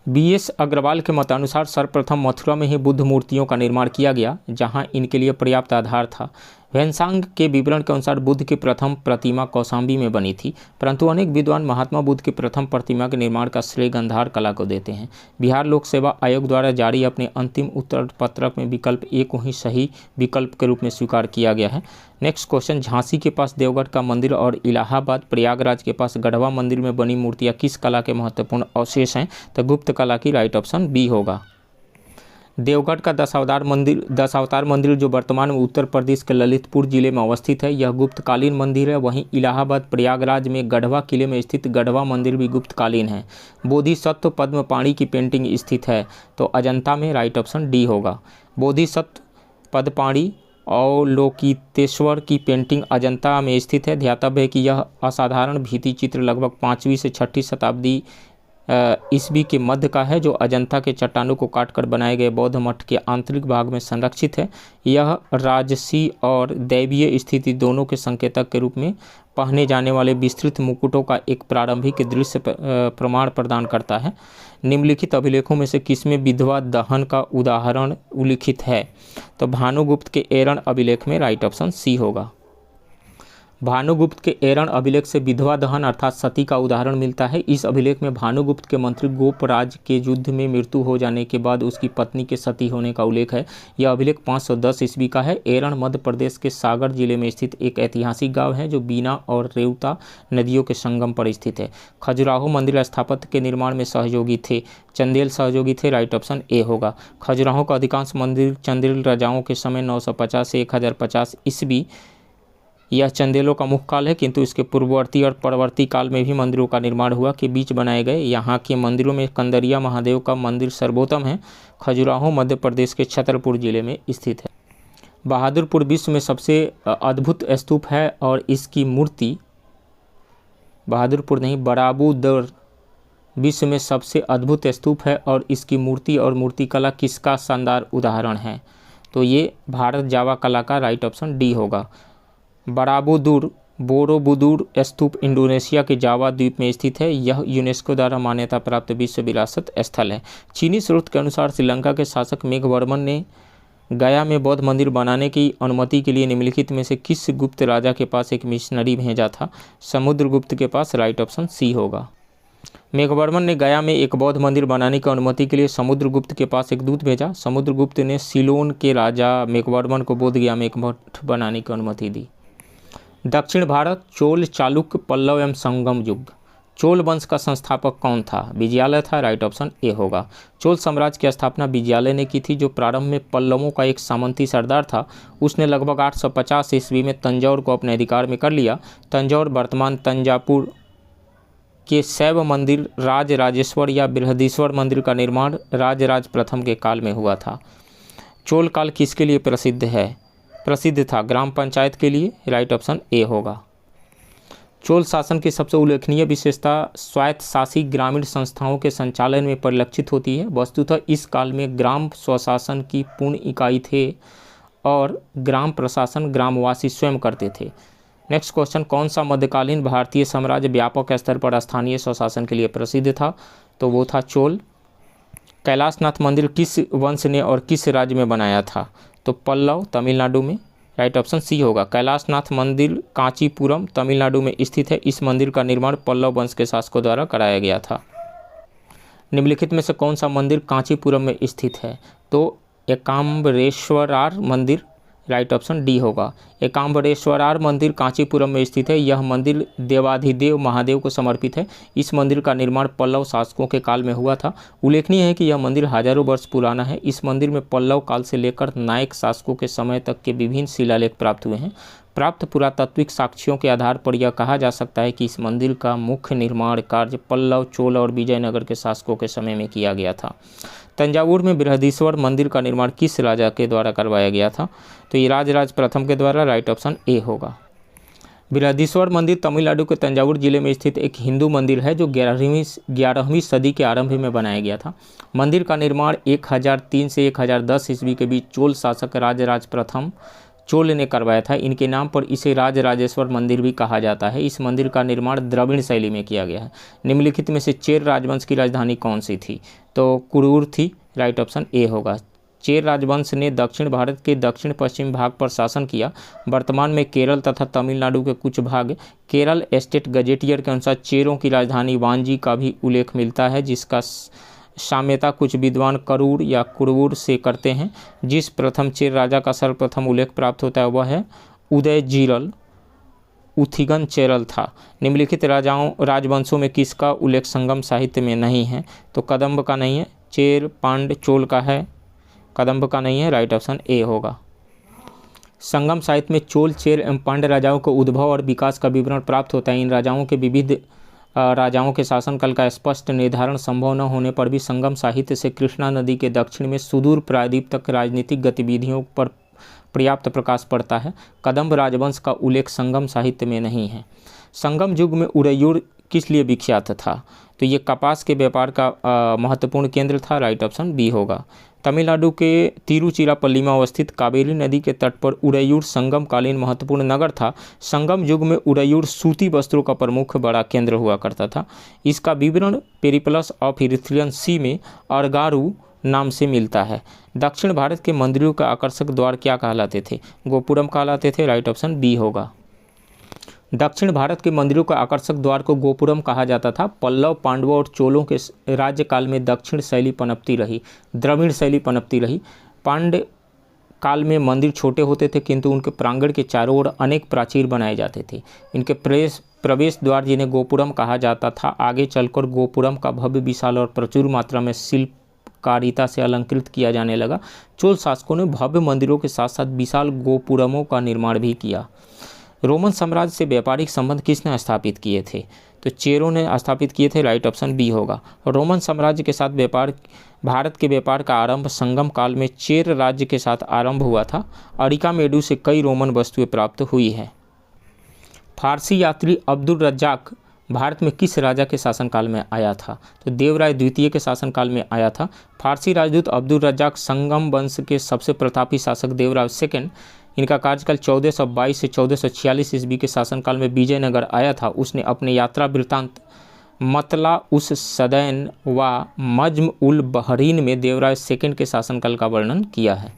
BS अग्रवाल के मतानुसार सर्वप्रथम मथुरा में ही बुद्ध मूर्तियों का निर्माण किया गया, जहां इनके लिए पर्याप्त आधार था। वैनसांग के विवरण के अनुसार बुद्ध की प्रथम प्रतिमा कौशाम्बी में बनी थी, परंतु अनेक विद्वान महात्मा बुद्ध की प्रथम प्रतिमा के निर्माण का श्रेय गांधार कला को देते हैं। बिहार लोक सेवा आयोग द्वारा जारी अपने अंतिम उत्तर पत्रक में विकल्प ए को ही सही विकल्प के रूप में स्वीकार किया गया है। नेक्स्ट क्वेश्चन, झांसी के पास देवगढ़ का मंदिर और इलाहाबाद प्रयागराज के पास गढ़वा मंदिर में बनी मूर्तियाँ किस कला के महत्वपूर्ण अवशेष हैं? तो गुप्त कला की। राइट ऑप्शन बी होगा। देवगढ़ का दशावतार मंदिर जो वर्तमान में उत्तर प्रदेश के ललितपुर जिले में अवस्थित है, यह गुप्तकालीन मंदिर है। वहीं इलाहाबाद प्रयागराज में गढ़वा किले में स्थित गढ़वा मंदिर भी गुप्तकालीन है। बोधिसत्व पद्मपाणि की पेंटिंग स्थित है, तो अजंता में। राइट ऑप्शन डी होगा। बोधिसत्व पद्मपाणि और लोकितेश्वर की पेंटिंग अजंता में स्थित है। ध्यातव्य है कि यह असाधारण भित्ति चित्र लगभग 5वीं से 6वीं शताब्दी ईस्वी के मध्य का है, जो अजंता के चट्टानों को काटकर बनाए गए बौद्ध मठ के आंतरिक भाग में संरक्षित है। यह राजसी और दैवीय स्थिति दोनों के संकेतक के रूप में पहने जाने वाले विस्तृत मुकुटों का एक प्रारंभिक दृश्य प्रमाण प्रदान करता है। निम्नलिखित अभिलेखों में से किसमें विधवा दहन का उदाहरण उल्लिखित है? तो भानुगुप्त के एरन अभिलेख में। राइट ऑप्शन सी होगा। भानुगुप्त के एरण अभिलेख से विधवा दहन अर्थात सती का उदाहरण मिलता है। इस अभिलेख में भानुगुप्त के मंत्री गोपराज के युद्ध में मृत्यु हो जाने के बाद उसकी पत्नी के सती होने का उल्लेख है। यह अभिलेख 510 ईस्वी का है। एरण मध्य प्रदेश के सागर जिले में स्थित एक ऐतिहासिक गाँव है जो बीना और रेवता नदियों के संगम पर स्थित है। खजुराहो मंदिर स्थापत्य के निर्माण में सहयोगी थे। चंदेल सहयोगी थे। राइट ऑप्शन ए होगा। खजुराहो का अधिकांश मंदिर चंदेल राजाओं के समय 950 से 1050 ईस्वी यह चंदेलों का मुख्य काल है, किंतु इसके पूर्ववर्ती और परवर्ती काल में भी मंदिरों का निर्माण हुआ के बीच बनाए गए। यहाँ के मंदिरों में कंदरिया महादेव का मंदिर सर्वोत्तम है। खजुराहो मध्य प्रदेश के छतरपुर जिले में स्थित है। बहादुरपुर विश्व में सबसे अद्भुत स्तूप है और इसकी मूर्ति बहादुरपुर नहीं बराबुदर विश्व में सबसे अद्भुत स्तूप है और इसकी मूर्ति और मूर्तिकला किसका शानदार उदाहरण है? तो ये भारत जावा कला का राइट ऑप्शन डी होगा। बराबुदुर बोरोबुदुर स्तूप इंडोनेशिया के जावा द्वीप में स्थित है। यह यूनेस्को द्वारा मान्यता प्राप्त विश्व विरासत स्थल है। चीनी स्रोत के अनुसार श्रीलंका के शासक मेघवर्मन ने गया में बौद्ध मंदिर बनाने की अनुमति के लिए निम्नलिखित में से किस गुप्त राजा के पास एक मिशनरी भेजा था? समुद्रगुप्त के पास। राइट ऑप्शन सी होगा। मेघवर्मन ने गया में एक बौद्ध मंदिर बनाने की अनुमति के लिए समुद्रगुप्त के पास एक दूत भेजा। समुद्रगुप्त ने सिलोन के राजा मेघवर्मन को बोध गया में एक मठ बनाने की अनुमति दी। दक्षिण भारत चोल चालुक्य पल्लव एवं संगम युग। चोल वंश का संस्थापक कौन था? विजयालय था। राइट ऑप्शन ए होगा। चोल साम्राज्य की स्थापना विजयालय ने की थी, जो प्रारंभ में पल्लवों का एक सामंती सरदार था। उसने लगभग 850 ईस्वी में तंजौर को अपने अधिकार में कर लिया। तंजौर वर्तमान तंजापुर के शैव मंदिर राजराजेश्वर या बृहदीश्वर मंदिर का निर्माण राजराज प्रथम के काल में हुआ था। चोल काल किसके लिए प्रसिद्ध था? ग्राम पंचायत के लिए। राइट ऑप्शन ए होगा। चोल शासन की सबसे उल्लेखनीय विशेषता स्वायत्तशासी ग्रामीण संस्थाओं के संचालन में परिलक्षित होती है। वस्तुतः इस काल में ग्राम स्वशासन की पूर्ण इकाई थे और ग्राम प्रशासन ग्रामवासी स्वयं करते थे। नेक्स्ट क्वेश्चन, कौन सा मध्यकालीन भारतीय साम्राज्य व्यापक स्तर पर स्थानीय स्वशासन के लिए प्रसिद्ध था? तो वो था चोल। कैलाशनाथ मंदिर किस वंश ने और किस राज्य में बनाया था? तो पल्लव, तमिलनाडु में। राइट ऑप्शन सी होगा। कैलाशनाथ मंदिर कांचीपुरम तमिलनाडु में स्थित है। इस मंदिर का निर्माण पल्लव वंश के शासकों द्वारा कराया गया था। निम्नलिखित में से कौन सा मंदिर कांचीपुरम में स्थित है? तो एकाम्बरेश्वरार मंदिर। राइट ऑप्शन डी होगा। एकाम्बरेश्वरार मंदिर कांचीपुरम में स्थित है। यह मंदिर देवाधिदेव महादेव को समर्पित है। इस मंदिर का निर्माण पल्लव शासकों के काल में हुआ था। उल्लेखनीय है कि यह मंदिर हजारों वर्ष पुराना है। इस मंदिर में पल्लव काल से लेकर नायक शासकों के समय तक के विभिन्न शिलालेख प्राप्त हुए हैं। प्राप्त पुरातात्विक साक्ष्यों के आधार पर यह कहा जा सकता है कि इस मंदिर का मुख्य निर्माण कार्य पल्लव, चोल और विजयनगर के शासकों के समय में किया गया था। तंजावुर में बृहदीश्वर मंदिर का निर्माण किस राजा के द्वारा करवाया गया था? तो ये राजराज प्रथम के द्वारा। राइट ऑप्शन ए होगा। बृहदीश्वर मंदिर तमिलनाडु के तंजावुर जिले में स्थित एक हिंदू मंदिर है जो 11वीं सदी के आरंभ में बनाया गया था। मंदिर का निर्माण 1003 से 1010 ईस्वी के बीच चोल शासक राजराज प्रथम चोल ने करवाया था। इनके नाम पर इसे राजराजेश्वर मंदिर भी कहा जाता है। इस मंदिर का निर्माण द्रविड़ शैली में किया गया है। निम्नलिखित में से चेर राजवंश की राजधानी कौन सी थी? तो कुरूर थी। राइट ऑप्शन ए होगा। चेर राजवंश ने दक्षिण भारत के दक्षिण पश्चिम भाग पर शासन किया। वर्तमान में केरल तथा तमिलनाडु के कुछ भाग। केरल स्टेट गजेटियर के अनुसार चेरों की राजधानी वांजी का भी उल्लेख मिलता है, जिसका साम्यता कुछ विद्वान करूर या कुरूर से करते हैं। जिस प्रथम चेर राजा का सर्वप्रथम उल्लेख प्राप्त होता है वह है उदयजीरल उथिगन चेरल था। निम्नलिखित राजवंशों में किसका उल्लेख संगम साहित्य में नहीं है? तो कदम्ब का नहीं है। चेर, पांड, चोल का है। कदम्ब का नहीं है। राइट ऑप्शन ए होगा। संगम साहित्य में चोल, चेर एवं पांड्य राजाओं के उद्भव और विकास का विवरण प्राप्त होता है। इन राजाओं के विविध राजाओं के शासनकाल का स्पष्ट निर्धारण संभव न होने पर भी संगम साहित्य से कृष्णा नदी के दक्षिण में सुदूर प्रायद्वीप तक राजनीतिक गतिविधियों पर पर्याप्त प्रकाश पड़ता है। कदम्ब राजवंश का उल्लेख संगम साहित्य में नहीं है। संगम युग में उरैयूर किस लिए विख्यात था? तो ये कपास के व्यापार का महत्वपूर्ण केंद्र था। राइट ऑप्शन बी होगा। तमिलनाडु के तिरुचिरापल्ली में अवस्थित कावेरी नदी के तट पर उरैयूर संगम कालीन महत्वपूर्ण नगर था। संगम युग में उरैयूर सूती वस्त्रों का प्रमुख बड़ा केंद्र हुआ करता था। इसका विवरण पेरिप्लस ऑफ इरिथ्रियन सी में अरगारू नाम से मिलता है। दक्षिण भारत के मंदिरों का आकर्षक द्वार क्या कहलाते थे? गोपुरम कहलाते थे। राइट ऑप्शन बी होगा। दक्षिण भारत के मंदिरों का आकर्षक द्वार को गोपुरम कहा जाता था। पल्लव, पांडवों और चोलों के राज्यकाल में दक्षिण शैली पनपती रही, द्रविड़ शैली पनपती रही। पांड्य काल में मंदिर छोटे होते थे, किंतु उनके प्रांगण के चारों ओर अनेक प्राचीर बनाए जाते थे। इनके प्रवेश द्वार, जिन्हें गोपुरम कहा जाता था, आगे चलकर गोपुरम का भव्य, विशाल और प्रचुर मात्रा में शिल्पकारिता से अलंकृत किया जाने लगा। चोल शासकों ने भव्य मंदिरों के साथ साथ विशाल गोपुरमों का निर्माण भी किया। रोमन साम्राज्य से व्यापारिक संबंध किसने स्थापित किए थे? तो चेरों ने स्थापित किए थे। राइट ऑप्शन बी होगा। रोमन साम्राज्य के साथ भारत के व्यापार का आरंभ संगम काल में चेर राज्य के साथ आरंभ हुआ था। अरिकामेडु से कई रोमन वस्तुएं प्राप्त हुई है। फारसी यात्री अब्दुल रज्जाक भारत में किस राजा के शासनकाल में आया था? तो देवराय द्वितीय के शासनकाल में आया था। फारसी राजदूत अब्दुल रज्जाक संगम वंश के सबसे प्रतापी शासक देवराय सेकंड, इनका कार्यकाल 1422 से 1446 ईस्वी के शासनकाल में विजयनगर आया था। उसने अपने यात्रा वृत्तांत मतला उस सदैन व मज्म उल बहरीन में देवराय सेकंड के शासनकाल का वर्णन किया है।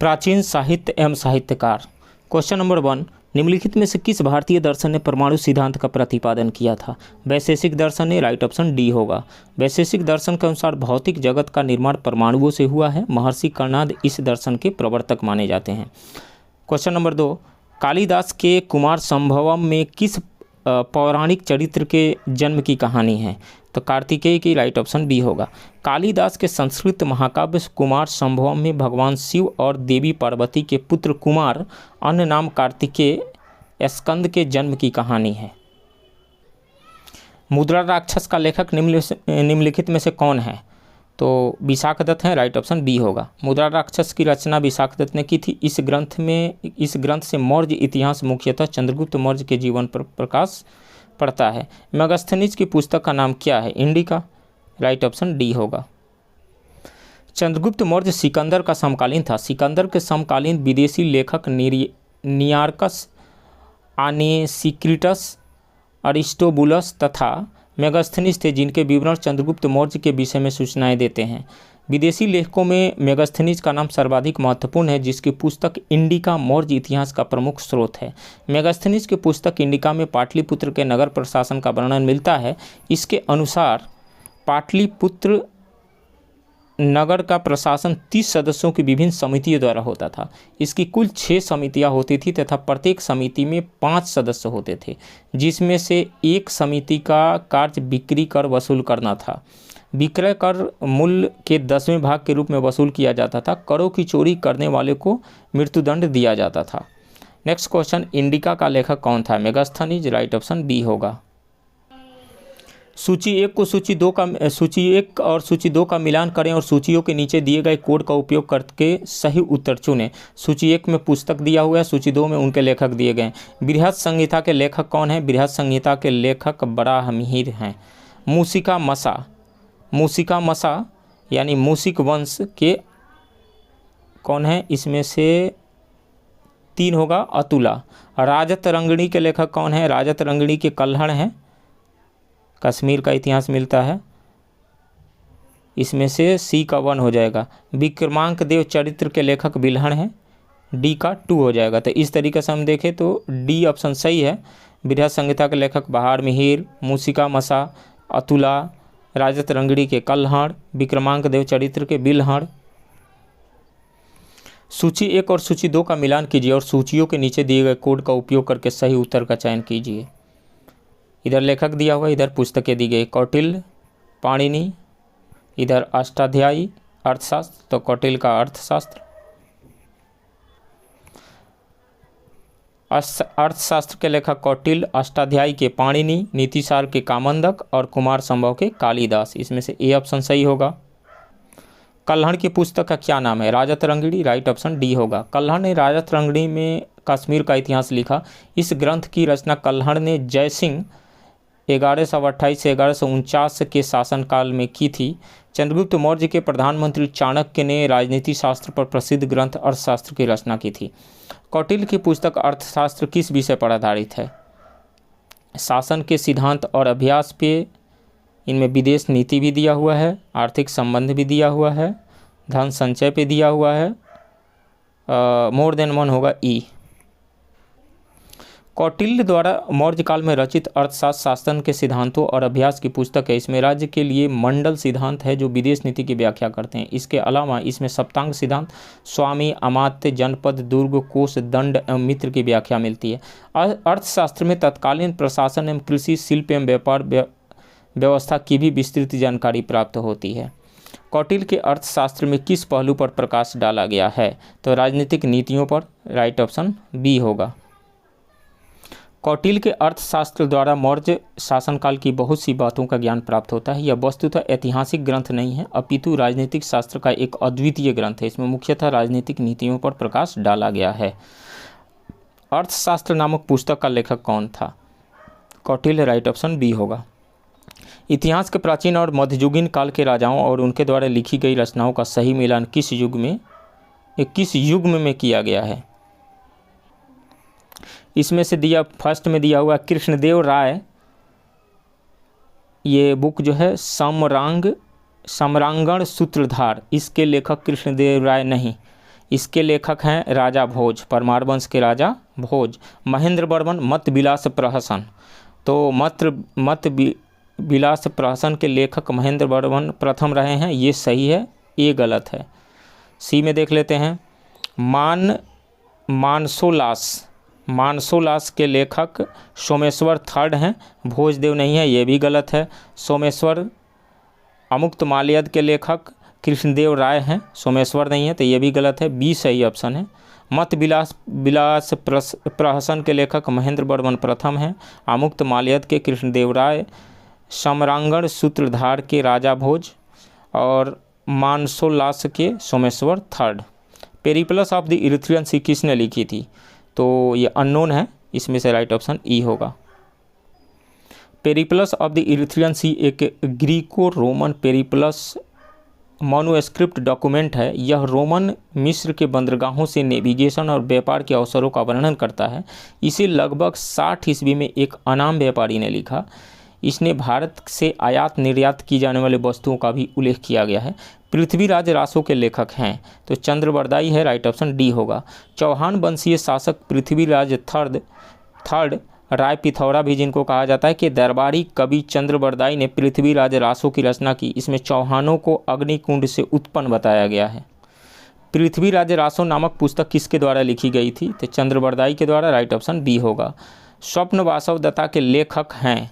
प्राचीन साहित्य एवं साहित्यकार। क्वेश्चन नंबर 1, निम्नलिखित में से किस भारतीय दर्शन ने परमाणु सिद्धांत का प्रतिपादन किया था? वैशेषिक दर्शन ने। राइट ऑप्शन डी होगा। वैशेषिक दर्शन के अनुसार भौतिक जगत का निर्माण परमाणुओं से हुआ है। महर्षि कर्णाद इस दर्शन के प्रवर्तक माने जाते हैं। क्वेश्चन नंबर 2, कालिदास के कुमार संभवम में किस पौराणिक चरित्र के जन्म की कहानी है? तो कार्तिकेय की। राइट ऑप्शन बी होगा। कालिदास के संस्कृत महाकाव्य कुमार संभवम में भगवान शिव और देवी पार्वती के पुत्र कुमार, अन्य नाम कार्तिकेय स्कंद के जन्म की कहानी है। मुद्रा राक्षस का लेखक निम्नलिखित में से कौन है? तो विशाखदत्त है। राइट ऑप्शन बी होगा। मुद्रा राक्षस की रचना विशाखदत्त ने की थी। इस ग्रंथ से मौर्य इतिहास, मुख्यतः चंद्रगुप्त मौर्य के जीवन पर प्रकाश पड़ता है। मेगास्थनीज की पुस्तक का नाम क्या है? इंडिका। राइट ऑप्शन डी होगा। चंद्रगुप्त मौर्य सिकंदर का समकालीन था। सिकंदर के समकालीन विदेशी लेखक नियार्कस, आनेसिक्रिटस, अरिस्टोबुलस तथा मेगास्थनीज थे, जिनके विवरण चंद्रगुप्त मौर्य के विषय में सूचनाएं देते हैं। विदेशी लेखकों में मेगास्थनीज का नाम सर्वाधिक महत्वपूर्ण है, जिसकी पुस्तक इंडिका मौर्य इतिहास का प्रमुख स्रोत है। मेगास्थनीज की पुस्तक इंडिका में पाटलिपुत्र के नगर प्रशासन का वर्णन मिलता है। इसके अनुसार पाटलिपुत्र नगर का प्रशासन 30 सदस्यों की विभिन्न समितियों द्वारा होता था। इसकी कुल 6 समितियां होती थी तथा प्रत्येक समिति में 5 सदस्य होते थे, जिसमें से एक समिति का कार्य बिक्री कर वसूल करना था। विक्रय कर मूल्य के 10वें भाग के रूप में वसूल किया जाता था। करों की चोरी करने वाले को मृत्युदंड दिया जाता था। नेक्स्ट क्वेश्चन, इंडिका का लेखक कौन था? मेगास्थनीज। राइट ऑप्शन बी होगा। सूची 1 और सूची 2 का मिलान करें और सूचियों के नीचे दिए गए कोड का उपयोग करके सही उत्तर चुनें। सूची 1 में पुस्तक दिया हुआ है, सूची 2 में उनके लेखक दिए गए। बृहत संहिता के लेखक कौन है? बृहत संहिता के लेखक बराहमिहिर हैं। मूसिका मसा यानी मूसिक वंश के कौन है? इसमें से 3 होगा। अतुला। राजत रंगणी के लेखक कौन है? राजत रंगणी के कल्हड़ हैं। कश्मीर का इतिहास मिलता है। इसमें से सी का 1 हो जाएगा। विक्रमांक देव चरित्र के लेखक बिल्हण हैं। डी का 2 हो जाएगा। तो इस तरीके से हम देखें तो डी ऑप्शन सही है। बृहत संहिता के लेखक बहार मिहिर, मूसिका मसा, अतुला, राजत रंगड़ी के कल्हड़, विक्रमांक देव चरित्र के बिल्हण। सूची 1 और सूची 2 का मिलान कीजिए और सूचियों के नीचे दिए गए कोड का उपयोग करके सही उत्तर का चयन कीजिए। इधर लेखक दिया हुआ, इधर पुस्तकें दी गई। कौटिल्य, पाणिनि, इधर अष्टाध्यायी अर्थशास्त्र, तो कौटिल्य का अर्थशास्त्र। अर्थशास्त्र के लेखक कौटिल्य, अष्टाध्यायी के पाणिनि, नीतिसार के कामंदक और कुमार संभव के कालिदास। इसमें से ए ऑप्शन सही होगा। कल्हड़ की पुस्तक का क्या नाम है? राजत रंगड़ी। राइट ऑप्शन डी होगा। कल्हड़ ने राजत रंगड़ी में कश्मीर का इतिहास लिखा। इस ग्रंथ की रचना कल्हड़ ने जय सिंह 1128 से 1149 के शासनकाल में की थी। चंद्रगुप्त मौर्य के प्रधानमंत्री चाणक्य ने राजनीति शास्त्र पर प्रसिद्ध ग्रंथ अर्थशास्त्र की रचना की थी। कौटिल्य की पुस्तक अर्थशास्त्र किस विषय पर आधारित है? शासन के सिद्धांत और अभ्यास पे। इनमें विदेश नीति भी दिया हुआ है, आर्थिक संबंध भी दिया हुआ है, धन संचय पे दिया हुआ है। मोर देन 1 होगा ई। कौटिल्य द्वारा मौर्य काल में रचित अर्थशास्त्र शासन के सिद्धांतों और अभ्यास की पुस्तक है। इसमें राज्य के लिए मंडल सिद्धांत है जो विदेश नीति की व्याख्या करते हैं। इसके अलावा इसमें सप्तांग सिद्धांत, स्वामी, अमात्य, जनपद, दुर्ग, कोष, दंड एवं मित्र की व्याख्या मिलती है। अर्थशास्त्र में तत्कालीन प्रशासन एवं कृषि, शिल्प एवं व्यापार व्यवस्था की भी विस्तृत जानकारी प्राप्त होती है। कौटिल्य के अर्थशास्त्र में किस पहलू पर प्रकाश डाला गया है? तो राजनीतिक नीतियों पर। राइट ऑप्शन बी होगा। कौटिल्य के अर्थशास्त्र द्वारा मौर्य शासनकाल की बहुत सी बातों का ज्ञान प्राप्त होता है। यह वस्तुतः ऐतिहासिक ग्रंथ नहीं है अपितु राजनीतिक शास्त्र का एक अद्वितीय ग्रंथ है। इसमें मुख्यतः राजनीतिक नीतियों पर प्रकाश डाला गया है। अर्थशास्त्र नामक पुस्तक का लेखक कौन था? कौटिल्य। राइट ऑप्शन बी होगा। इतिहास के प्राचीन और मध्ययुगीन काल के राजाओं और उनके द्वारा लिखी गई रचनाओं का सही मिलान किस युग में किया गया है? इसमें से दिया फर्स्ट में दिया हुआ कृष्णदेव राय, ये बुक जो है सम्रांगण सूत्रधार, इसके लेखक कृष्णदेव राय नहीं, इसके लेखक हैं राजा भोज, परमार वंश के राजा भोज। महेंद्र वर्मन मत विलास प्रहसन, तो मत विलास प्रहसन के लेखक महेंद्र वर्मन प्रथम रहे हैं, ये सही है, ये गलत है। सी में देख लेते हैं। मानसोलास के लेखक सोमेश्वर थर्ड हैं, भोजदेव नहीं है, ये भी गलत है। सोमेश्वर अमुक्त माल्यद के लेखक कृष्णदेव राय हैं, सोमेश्वर नहीं है, तो ये भी गलत है, बी सही ऑप्शन है। मत विलास प्रहसन के लेखक महेंद्र वर्मन प्रथम हैं, अमुक्त माल्यद के कृष्णदेव राय, सम्रांगण सूत्रधार के राजा भोज और मानसोलास के Someshwar third. Periplus of the Erythraean Sea किसने लिखी थी? तो ये अननोन है, इसमें से राइट ऑप्शन ई होगा। पेरिप्लस ऑफ द इरिथ्रियन सी एक Greco Roman Periplus manuscript document है। यह रोमन मिस्र के बंदरगाहों से नेविगेशन और व्यापार के अवसरों का वर्णन करता है। इसे लगभग 60 ईस्वी में एक अनाम व्यापारी ने लिखा। इसने भारत से आयात निर्यात की जाने वाले वस्तुओं का भी उल्लेख किया गया है। पृथ्वीराज रासो के लेखक हैं, तो चंद्रबरदाई है, राइट ऑप्शन डी होगा। चौहान वंशीय शासक पृथ्वीराज थर्ड राय पिथौरा भी जिनको कहा जाता है, कि दरबारी कवि चंद्रबरदाई ने पृथ्वीराज रासो की रचना की। इसमें चौहानों को अग्निकुंड से उत्पन्न बताया गया है। पृथ्वीराज रासो नामक पुस्तक किसके द्वारा लिखी गई थी? तो चंद्रबरदाई के द्वारा, राइट ऑप्शन बी होगा। स्वप्न वासवदत्ता के लेखक हैं,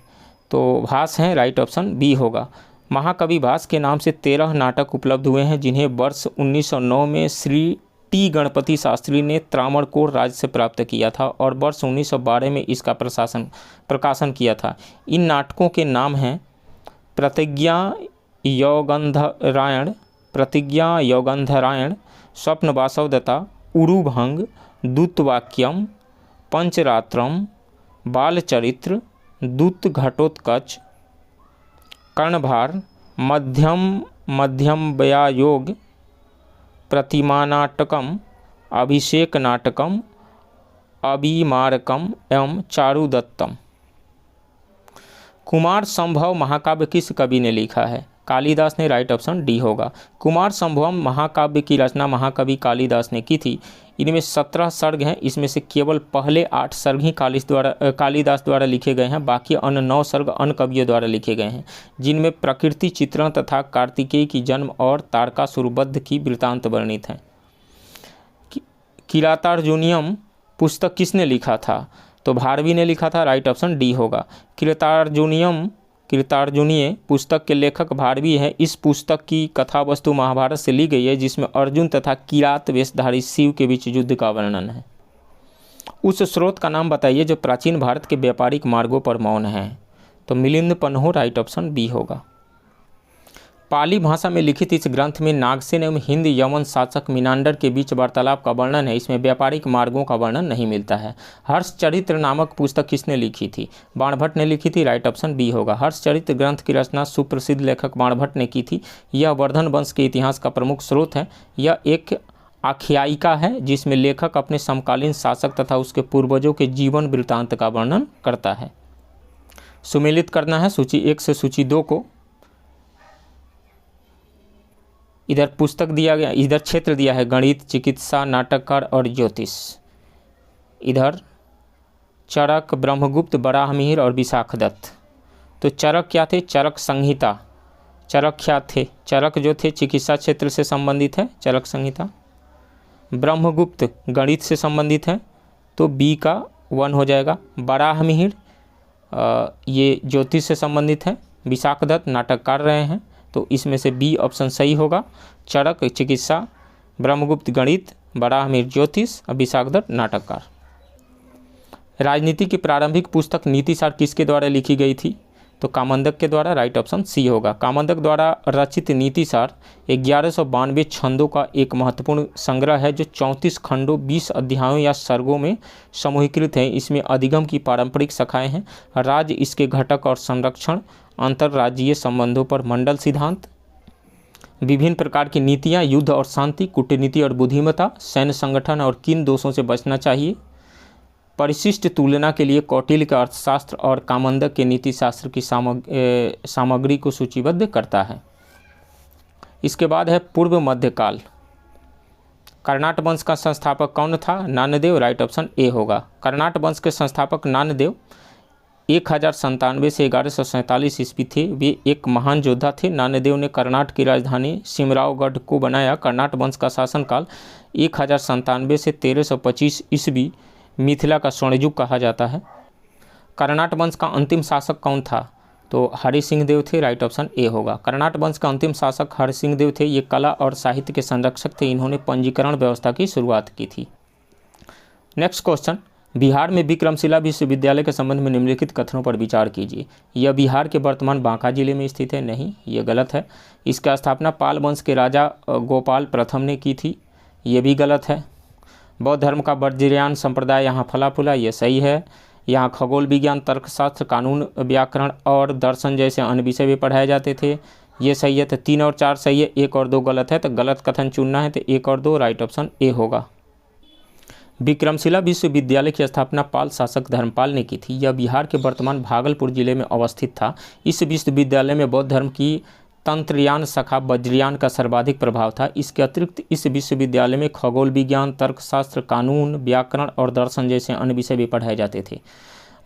तो भास हैं, राइट ऑप्शन बी होगा। महाकवि भास के नाम से 13 नाटक उपलब्ध हुए हैं, जिन्हें वर्ष 1909 में श्री टी गणपति शास्त्री ने त्रावणकोर राज्य से प्राप्त किया था और वर्ष 1912 में इसका प्रकाशन किया था। इन नाटकों के नाम हैं प्रतिज्ञा यौगंधरायण, स्वप्न वासवदत्ता, उरुभंग, दूतवाक्यम, पंचरात्रम, बालचरित्र, दूत घटोत्कच, कर्णभार, मध्यम व्यायोग, प्रतिमानाटकम, अभिषेक नाटकम, अभिमारकम एवं चारुदत्तम। कुमार संभव महाकाव्य किस कवि ने लिखा है? कालिदास ने, राइट ऑप्शन डी होगा। कुमार संभवम महाकाव्य की रचना महाकवि कालिदास ने की थी। इनमें 17 सर्ग हैं, इसमें से केवल पहले 8 सर्ग ही कालिदास द्वारा लिखे गए हैं, बाकी अन्य 9 सर्ग अन्य कवियों द्वारा लिखे गए हैं, जिनमें प्रकृति चित्रण तथा कार्तिकेय की जन्म और तारकासुरवध की वृतांत वर्णित हैं। किरातार्जुनीयम पुस्तक किसने लिखा था? तो भारवी ने लिखा था, राइट ऑप्शन डी होगा। कृतार्जुनीय पुस्तक के लेखक भारवी है। इस पुस्तक की कथा वस्तु महाभारत से ली गई है, जिसमें अर्जुन तथा किरात वेशधारी शिव के बीच युद्ध का वर्णन है। उस स्रोत का नाम बताइए जो प्राचीन भारत के व्यापारिक मार्गों पर मौन है। तो मिलिंद पन्हो, राइट ऑप्शन बी होगा। पाली भाषा में लिखित इस ग्रंथ में नागसेन एवं हिंद यवन शासक मिनांडर के बीच वार्तालाप का वर्णन है। इसमें व्यापारिक मार्गों का वर्णन नहीं मिलता है। हर्षचरित्र नामक पुस्तक किसने लिखी थी? बाणभट्ट ने लिखी थी, राइट ऑप्शन बी होगा। हर्षचरित्र ग्रंथ की रचना सुप्रसिद्ध लेखक बाणभट्ट ने की थी। यह वर्धन वंश के इतिहास का प्रमुख स्रोत है। यह एक आख्यायिका है जिसमें लेखक अपने समकालीन शासक तथा उसके पूर्वजों के जीवन वृत्तांत का वर्णन करता है। सुमेलित करना है सूची 1 से सूची 2 को। इधर पुस्तक दिया गया, इधर क्षेत्र दिया है गणित, चिकित्सा, नाटककार और ज्योतिष। इधर चरक, ब्रह्मगुप्त, बराहमिहिर और विशाखदत्त। तो चरक क्या थे? चरक संहिता। चरक क्या थे? चरक जो थे चिकित्सा क्षेत्र से संबंधित है, चरक संहिता। ब्रह्मगुप्त गणित से संबंधित है, तो बी का 1 हो जाएगा। बराहमिहिर ये ज्योतिष से संबंधित है। विशाखदत्त नाटककार रहे हैं, तो इसमें से बी ऑप्शन सही होगा। चरक चिकित्सा, ब्रह्मगुप्त गणित, बराहमिहिर ज्योतिष और विशाखदत्त नाटककार। राजनीति की प्रारंभिक पुस्तक नीतिसार किसके द्वारा लिखी गई थी? तो कामंदक के द्वारा, राइट ऑप्शन सी होगा। कामंदक द्वारा रचित नीतिसार 1192 छंदों का एक महत्वपूर्ण संग्रह है जो 34 खंडों, 20 अध्यायों या सर्गों में समूहीकृत है। इसमें अधिगम की पारंपरिक शाखाएं हैं, राज्य, इसके घटक और संरक्षण, अंतर्राज्यीय संबंधों पर मंडल सिद्धांत, विभिन्न प्रकार की नीतियाँ, युद्ध और शांति, कूटनीति और बुद्धिमत्ता, सैन्य संगठन और किन दोषों से बचना चाहिए, परिशिष्ट तुलना के लिए कौटिल्य का अर्थशास्त्र और कामंदक के नीतिशास्त्र की सामग्री को सूचीबद्ध करता है। इसके बाद है पूर्व मध्यकाल। कर्नाट वंश का संस्थापक कौन था? नान्यदेव, राइट ऑप्शन ए होगा। कर्नाट वंश के संस्थापक नान्यदेव 1097 से 1147 ईस्वी थे। वे एक महान योद्धा थे। नान्यदेव ने कर्नाट की राजधानी सिमरावगढ़ को बनाया। कर्नाट वंश का शासनकाल 1097 से 1325 ईस्वी मिथिला का स्वर्णयुग कहा जाता है। कर्नाट वंश का अंतिम शासक कौन था? तो हरि सिंह देव थे, राइट ऑप्शन ए होगा। कर्नाट वंश का अंतिम शासक हरि सिंह देव थे। ये कला और साहित्य के संरक्षक थे। इन्होंने पंजीकरण व्यवस्था की शुरुआत की थी। नेक्स्ट क्वेश्चन, बिहार में विक्रमशिला विश्वविद्यालय के संबंध में निम्नलिखित कथनों पर विचार कीजिए। यह बिहार के वर्तमान बांका जिले में स्थित है। नहीं, ये गलत है। इसका स्थापना पाल वंश के राजा गोपाल प्रथम ने की थी। ये भी गलत है। बौद्ध धर्म का वज्रयान संप्रदाय यहाँ फला फूला, ये सही है। यहाँ खगोल विज्ञान, तर्कशास्त्र, कानून, व्याकरण और दर्शन जैसे अन्य विषय भी पढ़ाए जाते थे, ये सही है। तो 3 और 4 सही है, 1 और 2 गलत है। तो गलत कथन चुनना है, तो 1 और 2, राइट ऑप्शन ए होगा। विक्रमशिला विश्वविद्यालय की स्थापना पाल शासक धर्मपाल ने की थी। यह बिहार के वर्तमान भागलपुर जिले में अवस्थित था। इस विश्वविद्यालय में बौद्ध धर्म की तंत्रयान शाखा वज्रयान का सर्वाधिक प्रभाव था। इसके अतिरिक्त इस विश्वविद्यालय में खगोल विज्ञान, तर्कशास्त्र, कानून, व्याकरण और दर्शन जैसे अन्य विषय भी पढ़ाए जाते थे।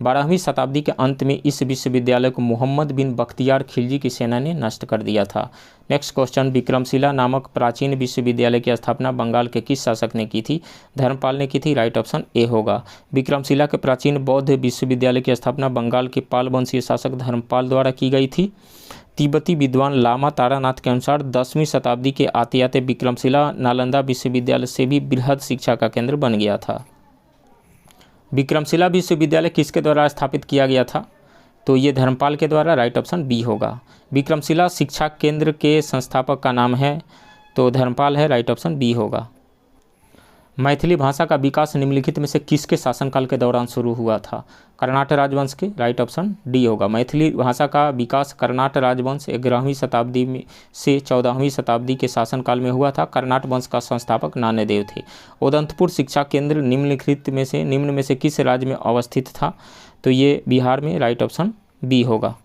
12वीं शताब्दी के अंत में इस विश्वविद्यालय को मोहम्मद बिन बख्तियार खिलजी की सेना ने नष्ट कर दिया था। नेक्स्ट क्वेश्चन, विक्रमशिला नामक प्राचीन विश्वविद्यालय की स्थापना बंगाल के किस शासक ने की थी? धर्मपाल ने की थी, राइट ऑप्शन ए होगा। विक्रमशिला के प्राचीन बौद्ध विश्वविद्यालय की स्थापना बंगाल के पाल वंशीय शासक धर्मपाल द्वारा की गई थी। तिब्बती विद्वान लामा तारानाथ के अनुसार 10वीं शताब्दी के आते आते विक्रमशिला नालंदा विश्वविद्यालय से भी बृहद शिक्षा का केंद्र बन गया था। विक्रमशिला विश्वविद्यालय किसके द्वारा स्थापित किया गया था? तो ये धर्मपाल के द्वारा, राइट ऑप्शन बी होगा। विक्रमशिला शिक्षा केंद्र के संस्थापक का नाम है, तो धर्मपाल है, राइट ऑप्शन बी होगा। मैथिली भाषा का विकास निम्नलिखित में से किसके शासनकाल के दौरान शुरू हुआ था? कर्नाट राजवंश के, राइट ऑप्शन डी होगा। मैथिली भाषा का विकास कर्नाट राजवंश 11वीं शताब्दी में से 14वीं शताब्दी के शासनकाल में हुआ था। कर्नाट वंश का संस्थापक नान्यदेव थे। उदंतपुर शिक्षा केंद्र निम्न में से किस राज्य में अवस्थित था? तो ये बिहार में, राइट ऑप्शन बी होगा।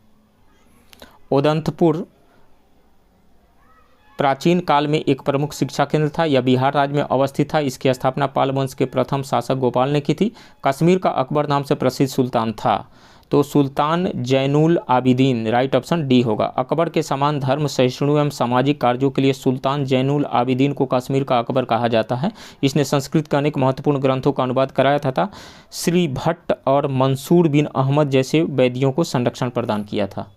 उदंतपुर प्राचीन काल में एक प्रमुख शिक्षा केंद्र था। यह बिहार राज्य में अवस्थित था। इसकी स्थापना पाल वंश के प्रथम शासक गोपाल ने की थी। कश्मीर का अकबर नाम से प्रसिद्ध सुल्तान था, तो सुल्तान Zainul Abidin, right option D होगा। अकबर के समान धर्म सहिष्णु एवं सामाजिक कार्यों के लिए सुल्तान जैनुल आबिदीन को कश्मीर का अकबर कहा जाता है। इसने संस्कृत के अनेक महत्वपूर्ण ग्रंथों का अनुवाद कराया तथा श्री भट्ट और मंसूर बिन अहमद जैसे वैदियों को संरक्षण प्रदान किया था।